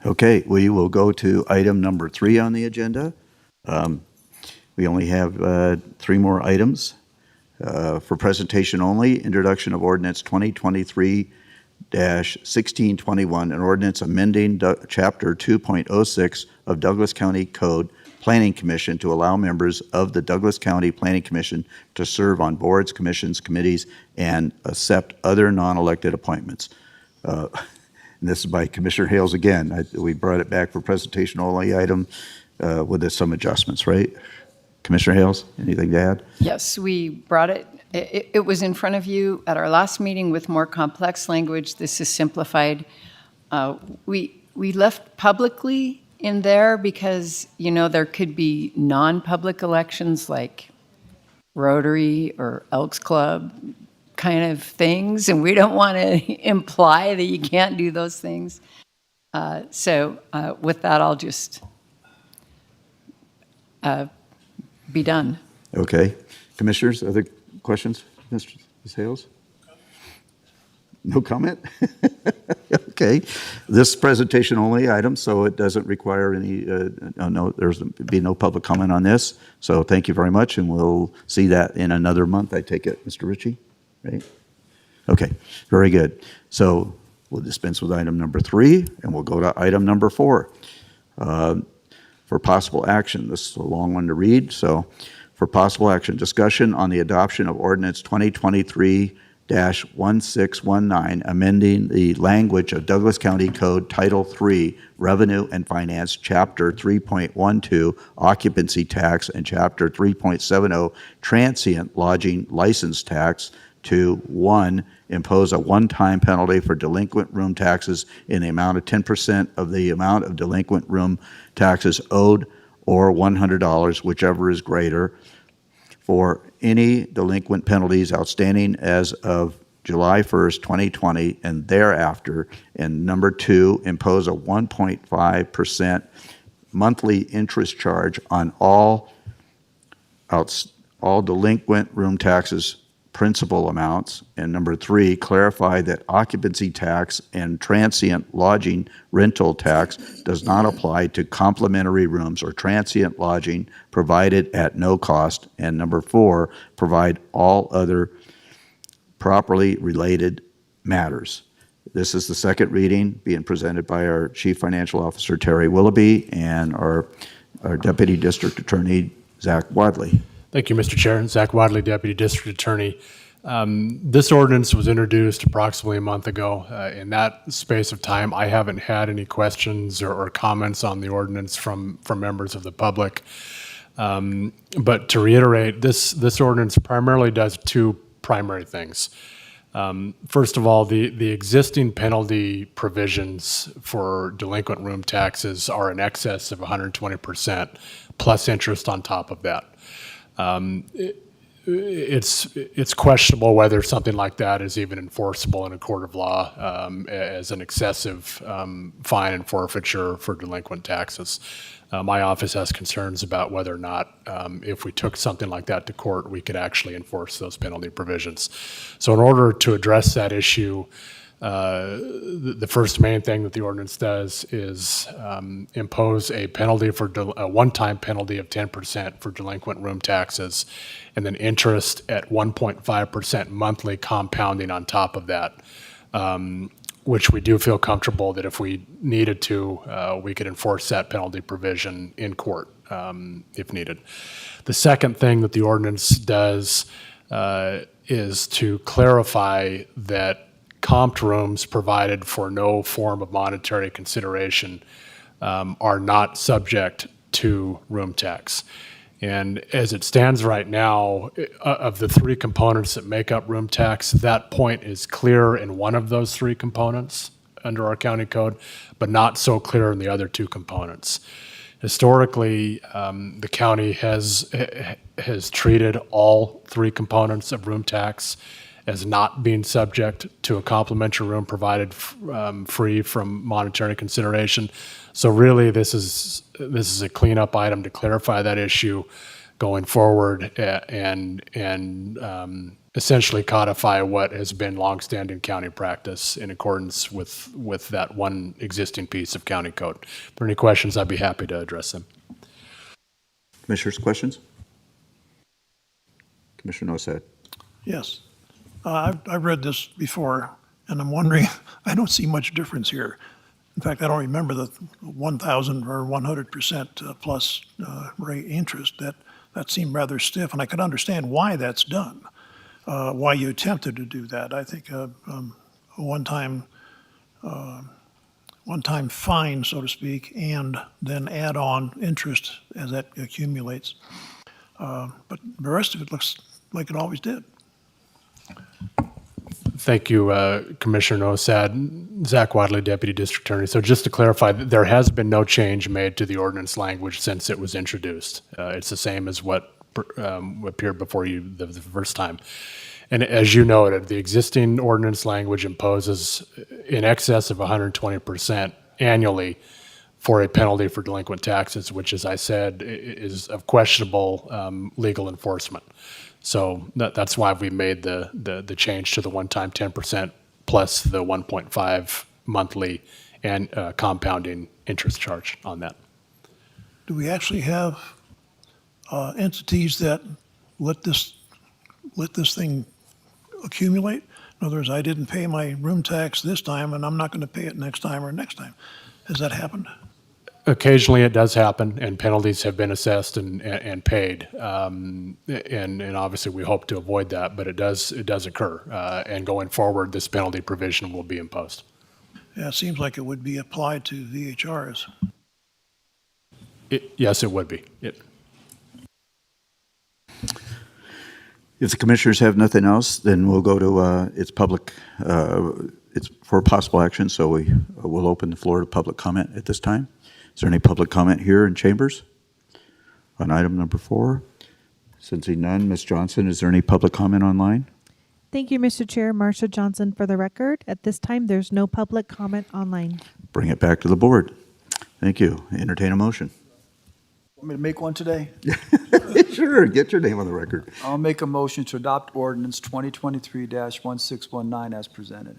Okay, we will go to item number 3 on the agenda. We only have 3 more items. For presentation only, introduction of ordinance 2023-1621, an ordinance amending Chapter 2.06 of Douglas County Code Planning Commission to allow members of the Douglas County Planning Commission to serve on boards, commissions, committees, and accept other non-elected appointments. And this is by Commissioner Hales again. We brought it back for presentation only item with some adjustments, right? Commissioner Hales, anything to add? Yes, we brought it. It was in front of you at our last meeting with more complex language. This is simplified. We left publicly in there because, you know, there could be non-public elections like Rotary or Elks Club kind of things, and we don't want to imply that you can't do those things. So with that, I'll just be done. Okay. Commissioners, other questions? Ms. Hales? No comment? Okay. This presentation only item, so it doesn't require any, there's be no public comment on this. So thank you very much, and we'll see that in another month, I take it, Mr. Ritchie? Right? Okay, very good. So we'll dispense with item number 3, and we'll go to item number 4. For possible action, this is a long one to read, so for possible action, discussion on the adoption of ordinance 2023-1619, amending the language of Douglas County Code Title 3, Revenue and Finance, Chapter 3.12, Occupancy Tax, and Chapter 3.70, Transient Lodging License Tax, to 1, impose a one-time penalty for delinquent room taxes in the amount of 10% of the amount of delinquent room taxes owed, or $100, whichever is greater, for any delinquent penalties outstanding as of July 1st, 2020 and thereafter. And number 2, impose a 1.5% monthly interest charge on all delinquent room taxes principal amounts. And number 3, clarify that occupancy tax and transient lodging rental tax does not apply to complimentary rooms or transient lodging provided at no cost. And number 4, provide all other properly related matters. This is the second reading being presented by our Chief Financial Officer, Terry Willoughby, and our Deputy District Attorney, Zach Wadley. Thank you, Mr. Chair. Zach Wadley, Deputy District Attorney. This ordinance was introduced approximately a month ago. In that space of time, I haven't had any questions or comments on the ordinance from members of the public. But to reiterate, this ordinance primarily does 2 primary things. First of all, the existing penalty provisions for delinquent room taxes are in excess of 120% plus interest on top of that. It's questionable whether something like that is even enforceable in a court of law as an excessive fine and forfeiture for delinquent taxes. My office has concerns about whether or not if we took something like that to court, we could actually enforce those penalty provisions. So in order to address that issue, the first main thing that the ordinance does is impose a penalty for a one-time penalty of 10% for delinquent room taxes, and then interest at 1.5% monthly compounding on top of that, which we do feel comfortable that if we needed to, we could enforce that penalty provision in court if needed. The second thing that the ordinance does is to clarify that comped rooms provided for no form of monetary consideration are not subject to room tax. And as it stands right now, of the 3 components that make up room tax, that point is clear in one of those 3 components under our county code, but not so clear in the other 2 components. Historically, the county has treated all 3 components of room tax as not being subject to a complimentary room provided free from monetary consideration. So really, this is a cleanup item to clarify that issue going forward and essentially codify what has been longstanding county practice in accordance with that one existing piece of county code. If there are any questions, I'd be happy to address them. Commissioners, questions? Commissioner Nossad. Yes. I've read this before, and I'm wondering, I don't see much difference here. In fact, I don't remember the 1,000 or 100% plus rate interest. That seemed rather stiff, and I could understand why that's done, why you attempted to do that. I think a one-time fine, so to speak, and then add on interest as that accumulates. But the rest of it looks like it always did. Thank you, Commissioner Nossad. Zach Wadley, Deputy District Attorney. So just to clarify, there has been no change made to the ordinance language since it was introduced. It's the same as what appeared before you the first time. And as you noted, the existing ordinance language imposes in excess of 120% annually for a penalty for delinquent taxes, which, as I said, is of questionable legal enforcement. So that's why we made the change to the one-time 10% plus the 1.5 monthly and compounding interest charge on that. Do we actually have entities that let this thing accumulate? In other words, I didn't pay my room tax this time, and I'm not going to pay it next time or next time. Has that happened? Occasionally it does happen, and penalties have been assessed and paid. And obviously we hope to avoid that, but it does occur. And going forward, this penalty provision will be imposed. Yeah, it seems like it would be applied to VHRs. Yes, it would be. If the commissioners have nothing else, then we'll go to it's public. It's for possible action, so we will open the floor to public comment at this time. Is there any public comment here in chambers on item number 4? Sensing none, Ms. Johnson, is there any public comment online? Thank you, Mr. Chair. Marcia Johnson for the record. At this time, there's no public comment online. Bring it back to the board. Thank you. Entertain a motion. Want me to make one today? Sure, get your name on the record. I'll make a motion to adopt ordinance 2023-1619 as presented.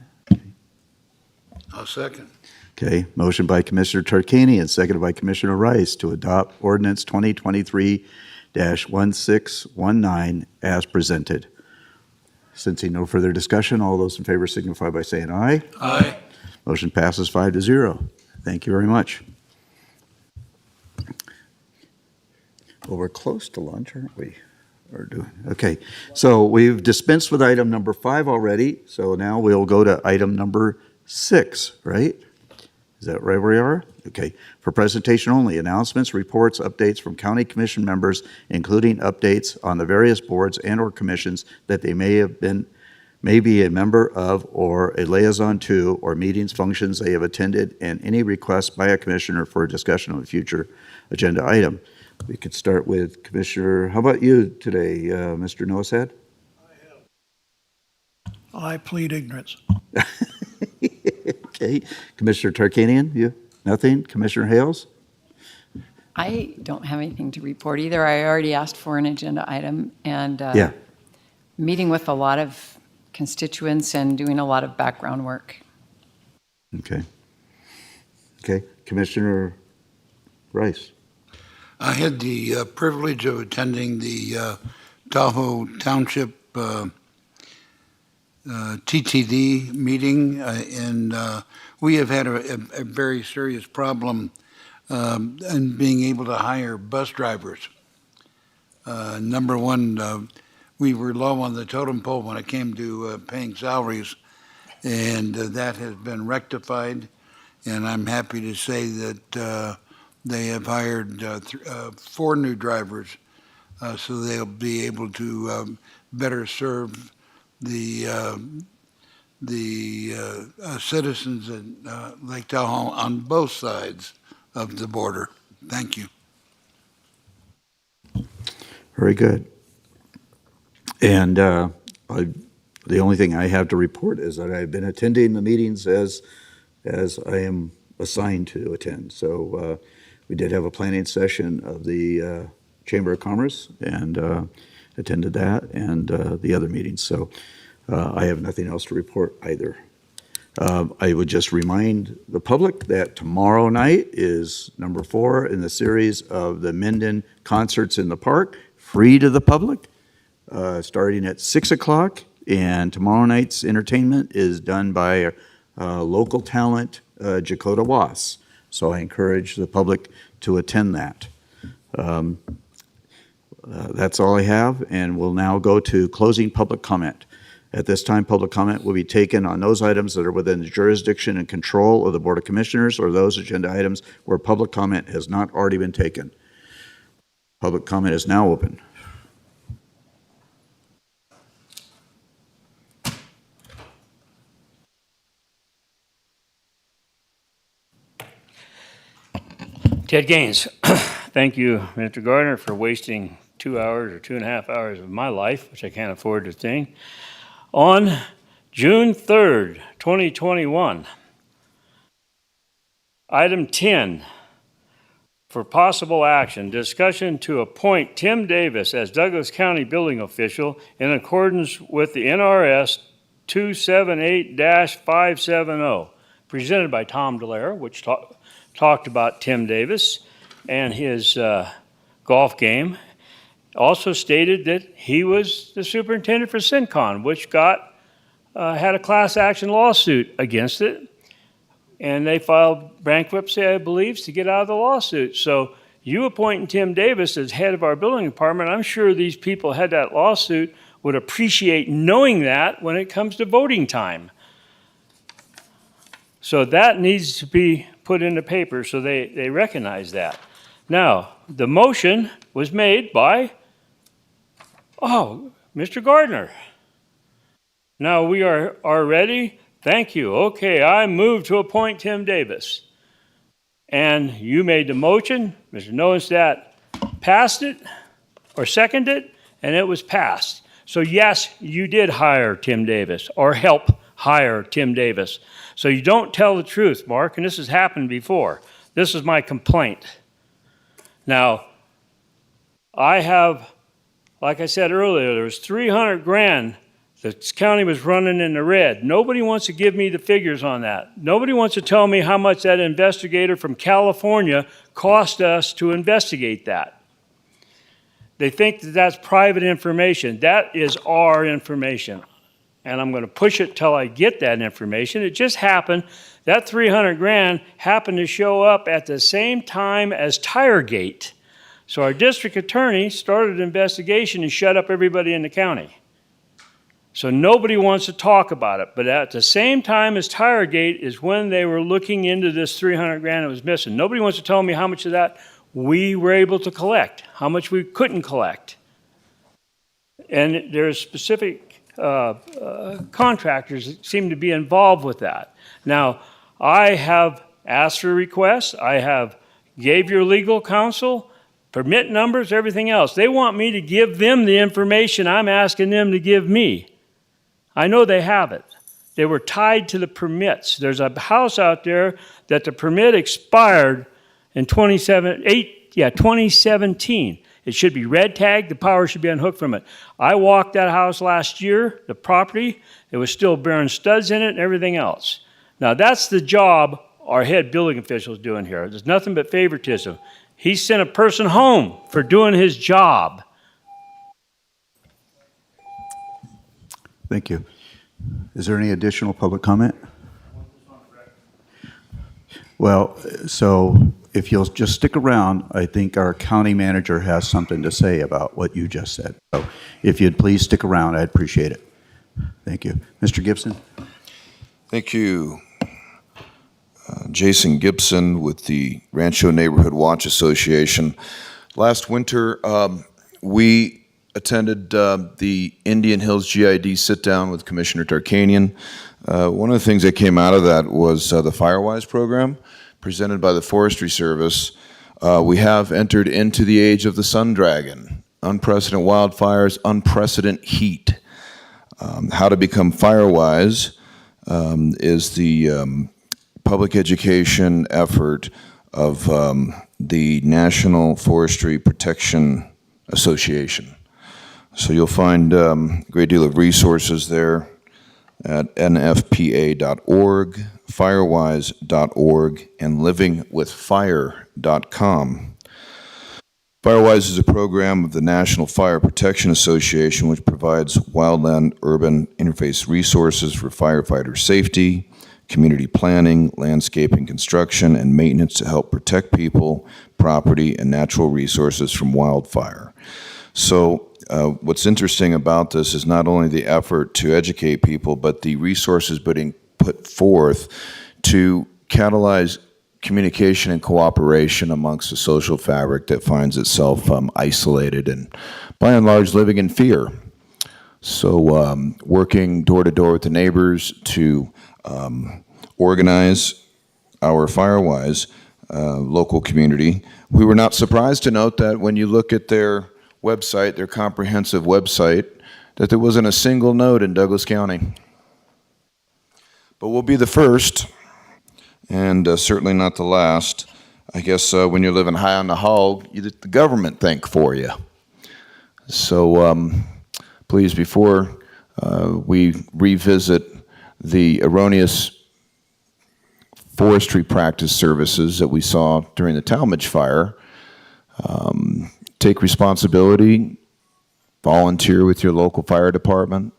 I'll second. Okay, motion by Commissioner Tarkanian, seconded by Commissioner Rice to adopt ordinance 2023-1619 as presented. Sensing no further discussion, all those in favor signify by saying aye. Aye. Motion passes 5-0. Thank you very much. Well, we're close to lunch, aren't we? Okay, so we've dispensed with item number 5 already, so now we'll go to item number 6, right? Is that right where we are? Okay. For presentation only, announcements, reports, updates from county commission members, including updates on the various boards and or commissions that they may be a member of or a liaison to, or meetings, functions they have attended, and any requests by a commissioner for a discussion of a future agenda item. We could start with Commissioner, how about you today, Mr. Nossad? I plead ignorance. Okay. Commissioner Tarkanian, you? Nothing? Commissioner Hales? I don't have anything to report either. I already asked for an agenda item and Yeah. meeting with a lot of constituents and doing a lot of background work. Okay. Okay. Commissioner Rice? I had the privilege of attending the Tahoe Township TTD meeting, and we have had a very serious problem in being able to hire bus drivers. Number one, we were low on the totem pole when it came to paying salaries, and that has been rectified, and I'm happy to say that they have hired 4 new drivers, so they'll be able to better serve the citizens in Lake Tahoe on both sides of the border. Thank you. Very good. And the only thing I have to report is that I've been attending the meetings as I am assigned to attend. So we did have a planning session of the Chamber of Commerce, and attended that and the other meetings. So I have nothing else to report either. I would just remind the public that tomorrow night is number 4 in the series of the Minden Concerts in the Park, free to the public, starting at 6 o'clock. And tomorrow night's entertainment is done by local talent, Jakota Was. So I encourage the public to attend that. That's all I have, and we'll now go to closing public comment. At this time, public comment will be taken on those items that are within the jurisdiction and control of the Board of Commissioners or those agenda items where public comment has not already been taken. Public comment is now open. Ted Gaines. Thank you, Mr. Gardner, for wasting 2 hours or 2.5 hours of my life, which I can't afford to think. On June 3rd, 2021, item 10, for possible action, discussion to appoint Tim Davis as Douglas County building official in accordance with the NRS 278-570, presented by Tom Delaire, which talked about Tim Davis and his golf game. Also stated that he was the superintendent for Syncon, which had a class action lawsuit against it. And they filed bankruptcy, I believe, to get out of the lawsuit. So you appointing Tim Davis as head of our building department, I'm sure these people had that lawsuit would appreciate knowing that when it comes to voting time. So that needs to be put in the paper so they recognize that. Now, the motion was made by, Mr. Gardner. Now we are ready. Thank you. Okay, I move to appoint Tim Davis. And you made the motion. Mr. Noenstat passed it or seconded it, and it was passed. So yes, you did hire Tim Davis or help hire Tim Davis. So you don't tell the truth, Mark, and this has happened before. This is my complaint. Now, I have, like I said earlier, there was $300,000 the county was running in the red. Nobody wants to give me the figures on that. Nobody wants to tell me how much that investigator from California cost us to investigate that. They think that that's private information. That is our information. And I'm going to push it till I get that information. It just happened, that $300,000 happened to show up at the same time as Tiregate. So our district attorney started an investigation and shut up everybody in the county. So nobody wants to talk about it. But at the same time as Tiregate is when they were looking into this $300,000 that was missing. Nobody wants to tell me how much of that we were able to collect, how much we couldn't collect. And there's specific contractors that seem to be involved with that. Now, I have asked for requests. I have gave your legal counsel permit numbers, everything else. They want me to give them the information I'm asking them to give me. I know they have it. They were tied to the permits. There's a house out there that the permit expired in 2017. It should be red tagged. The power should be unhooked from it. I walked that house last year, the property. It was still bearing studs in it and everything else. Now, that's the job our head building official is doing here. There's nothing but favoritism. He sent a person home for doing his job. Thank you. Is there any additional public comment? Well, so if you'll just stick around, I think our county manager has something to say about what you just said. So if you'd please stick around, I'd appreciate it. Thank you. Mr. Gibson? Thank you. Jason Gibson with the Rancho Neighborhood Watch Association. Last winter, we attended the Indian Hills GID sit-down with Commissioner Tarkanian. One of the things that came out of that was the Firewise program presented by the Forestry Service. We have entered into the age of the Sun Dragon. Unprecedented wildfires, unprecedented heat. How to become Firewise is the public education effort of the National Forestry Protection Association. So you'll find a great deal of resources there at nfpa.org, firewise.org, and livingwithfire.com. Firewise is a program of the National Fire Protection Association, which provides wildland-urban interface resources for firefighter safety, community planning, landscaping, construction, and maintenance to help protect people, property, and natural resources from wildfire. So what's interesting about this is not only the effort to educate people, but the resources being put forth to catalyze communication and cooperation amongst the social fabric that finds itself isolated and, by and large, living in fear. So working door to door with the neighbors to organize our Firewise local community, we were not surprised to note that when you look at their website, their comprehensive website, that there wasn't a single node in Douglas County. But we'll be the first, and certainly not the last. I guess when you're living high on the hog, you let the government think for you. So please, before we revisit the erroneous forestry practice services that we saw during the Talmadge fire, take responsibility, volunteer with your local fire department.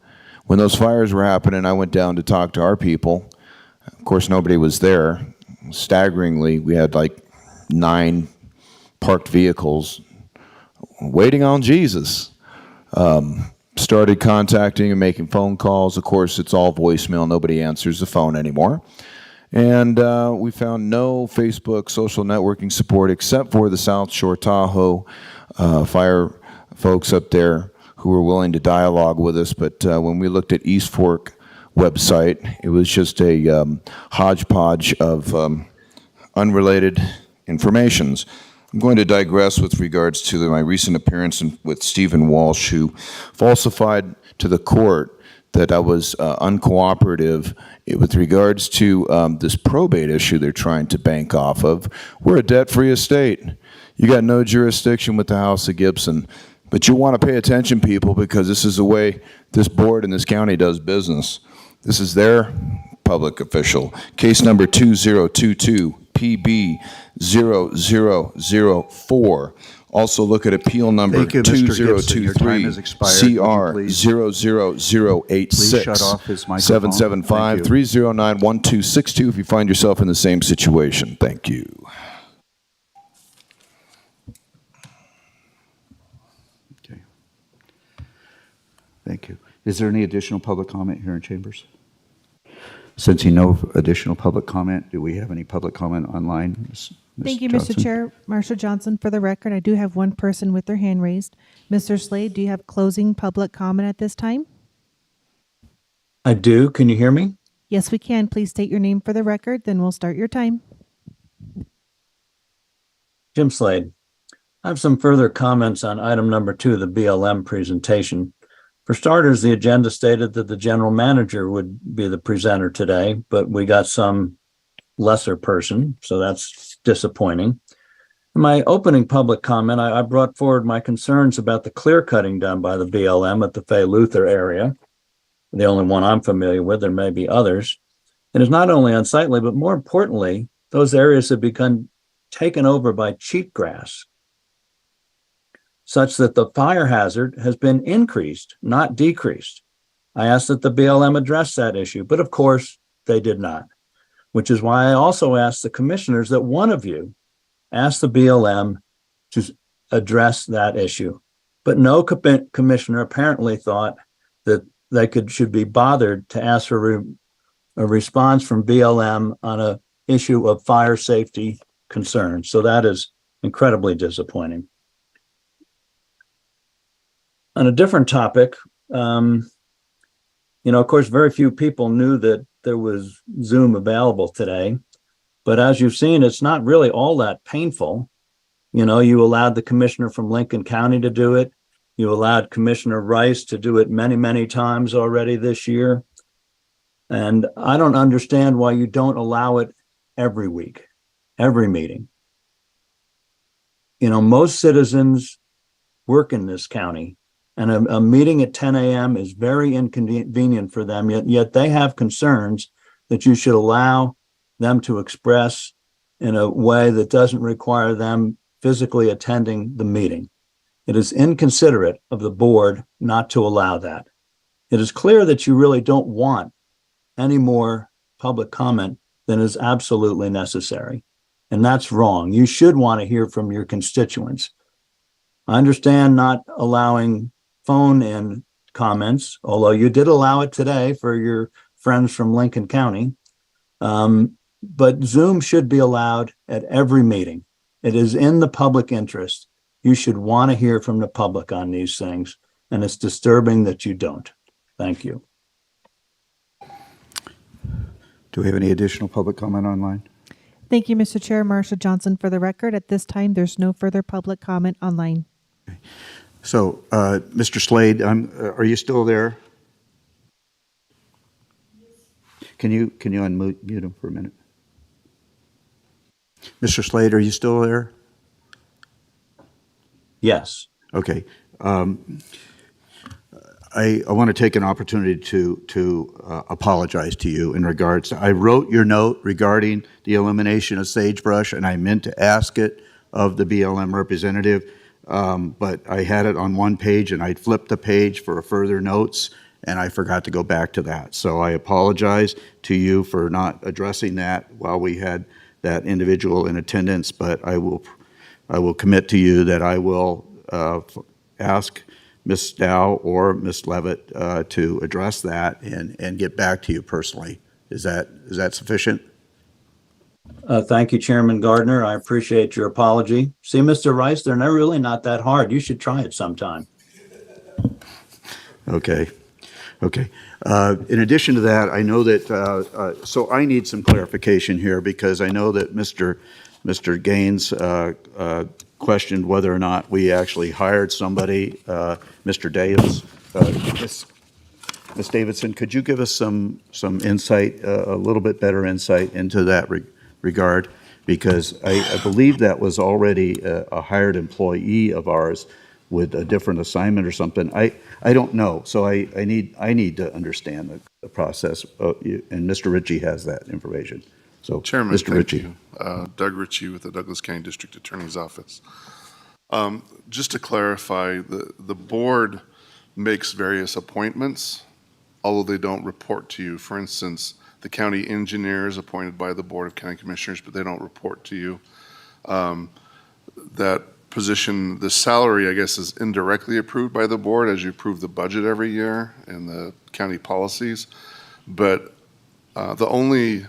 When those fires were happening, I went down to talk to our people. Of course, nobody was there. Staggeringly, we had like 9 parked vehicles waiting on Jesus. Started contacting and making phone calls. Of course, it's all voicemail. Nobody answers the phone anymore. And we found no Facebook social networking support except for the South Shore Tahoe fire folks up there who were willing to dialogue with us. But when we looked at East Fork website, it was just a hodgepodge of unrelated informations. I'm going to digress with regards to my recent appearance with Stephen Walsh, who falsified to the court that I was uncooperative with regards to this probate issue they're trying to bank off of. We're a debt-free estate. You got no jurisdiction with the House of Gibson. But you want to pay attention, people, because this is the way this board in this county does business. This is their public official. Case number 2022 PB 0004. Also look at appeal number 2023 CR 00086 775-309-1262 if you find yourself in the same situation. Thank you. Thank you. Is there any additional public comment here in chambers? Sensing no additional public comment, do we have any public comment online? Ms. Thank you, Johnson? Mr. Chair. Marsha Johnson, for the record, I do have one person with their hand raised. Mr. Slade, do you have closing public comment at this time? I do. Can you hear me? Yes, we can. Please state your name for the record, then we'll start your time. Jim Slade. I have some further comments on item number 2, the BLM presentation. For starters, the agenda stated that the general manager would be the presenter today, but we got some lesser person, so that's disappointing. In my opening public comment, I brought forward my concerns about the clear cutting done by the BLM at the Fay Luther area, the only one I'm familiar with. There may be others. It is not only unsightly, but more importantly, those areas have become taken over by cheatgrass, such that the fire hazard has been increased, not decreased. I asked that the BLM address that issue, but of course they did not, which is why I also asked the commissioners that one of you ask the BLM to address that issue. But no commissioner apparently thought that they should be bothered to ask for a response from BLM on an issue of fire safety concerns. So that is incredibly disappointing. On a different topic, of course, very few people knew that there was Zoom available today. But as you've seen, it's not really all that painful. You allowed the commissioner from Lincoln County to do it. You allowed Commissioner Rice to do it many, many times already this year. And I don't understand why you don't allow it every week, every meeting. Most citizens work in this county, And a meeting at 10 a.m. is very inconvenient for them, yet they have concerns that you should allow them to express in a way that doesn't require them physically attending the meeting. It is inconsiderate of the board not to allow that. It is clear that you really don't want any more public comment than is absolutely necessary. And that's wrong. You should want to hear from your constituents. I understand not allowing phone-in comments, although you did allow it today for your friends from Lincoln County. But Zoom should be allowed at every meeting. It is in the public interest. You should want to hear from the public on these things, and it's disturbing that you don't. Thank you. Do we have any additional public comment online? Thank you, Mr. Chair. Marsha Johnson for the record. At this time, there's no further public comment online. So, Mr. Slade, are you still there? Can you unmute him for a minute? Mr. Slade, are you still there? Yes. Okay. I want to take an opportunity to apologize to you in regards to, I wrote your note regarding the elimination of sagebrush, and I meant to ask it of the BLM representative, but I had it on one page and I flipped the page for further notes, and I forgot to go back to that. So I apologize to you for not addressing that while we had that individual in attendance, but I will commit to you that I will ask Ms. Dow or Ms. Levitt to address that and get back to you personally. Is that sufficient? Thank you, Chairman Gardner. I appreciate your apology. See, Mr. Rice, they're really not that hard. You should try it sometime. Okay. Okay. In addition to that, I know that, so I need some clarification here because I know that Mr. Gaines questioned whether or not we actually hired somebody. Mr. Davis, Ms. Davidson, could you give us some insight, a little bit better insight into that regard? Because I believe that was already a hired employee of ours with a different assignment or something. I don't know, so I need to understand the process, and Mr. Ritchie has that information. So, Chairman, Mr. thank Ritchie. you. Doug Ritchie with the Douglas County District Attorney's Office. Just to clarify, the board makes various appointments, although they don't report to you. For instance, the county engineer is appointed by the Board of County Commissioners, but they don't report to you. That position, the salary, I guess, is indirectly approved by the board as you approve the budget every year and the county policies. But the only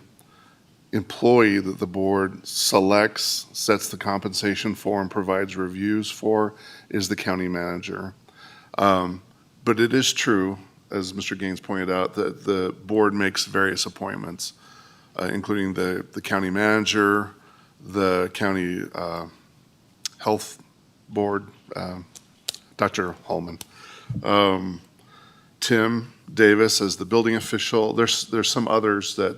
employee that the board selects, sets the compensation for, and provides reviews for is the county manager. But it is true, as Mr. Gaines pointed out, that the board makes various appointments, including the county manager, the county health board, Dr. Hallman, Tim Davis as the building official. There's some others that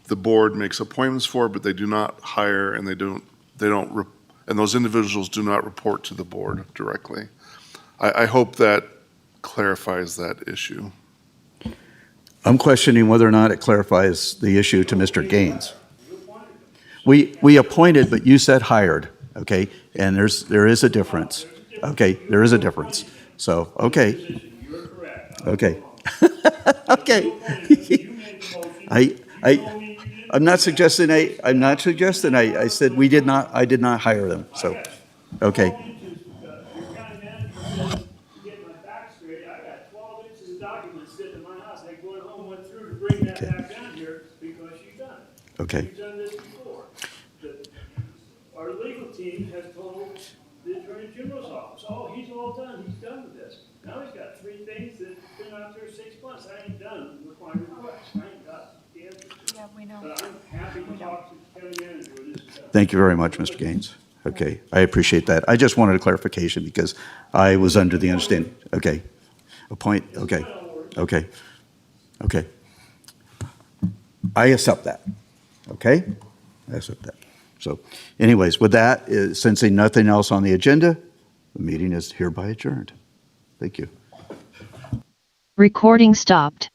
the board makes appointments for, but they do not hire, and and those individuals do not report to the board directly. I hope that clarifies that issue. I'm questioning whether or not it clarifies the issue to Mr. Gaines. We appointed, but you said hired, okay? And there is a difference, okay? There is a difference. So, okay. Okay. Okay. I'm not suggesting I said I did not hire them. So, okay. Okay. We've done this before. Our legal team has told the Attorney General's office, oh, he's all done, he's done with this. Now he's got 3 things that have been out there 6 months. I ain't done with my request. I ain't got the answer. Yeah, we know. But I'm happy to talk to the county manager with this. Thank you very much, Mr. Gaines. Okay, I appreciate that. I just wanted a clarification because I was under the understanding. Okay, okay, okay, okay. I accept that. Okay, I accept that. So, anyways, with that, sensing nothing else on the agenda, the meeting is hereby adjourned. Thank you. Recording stopped.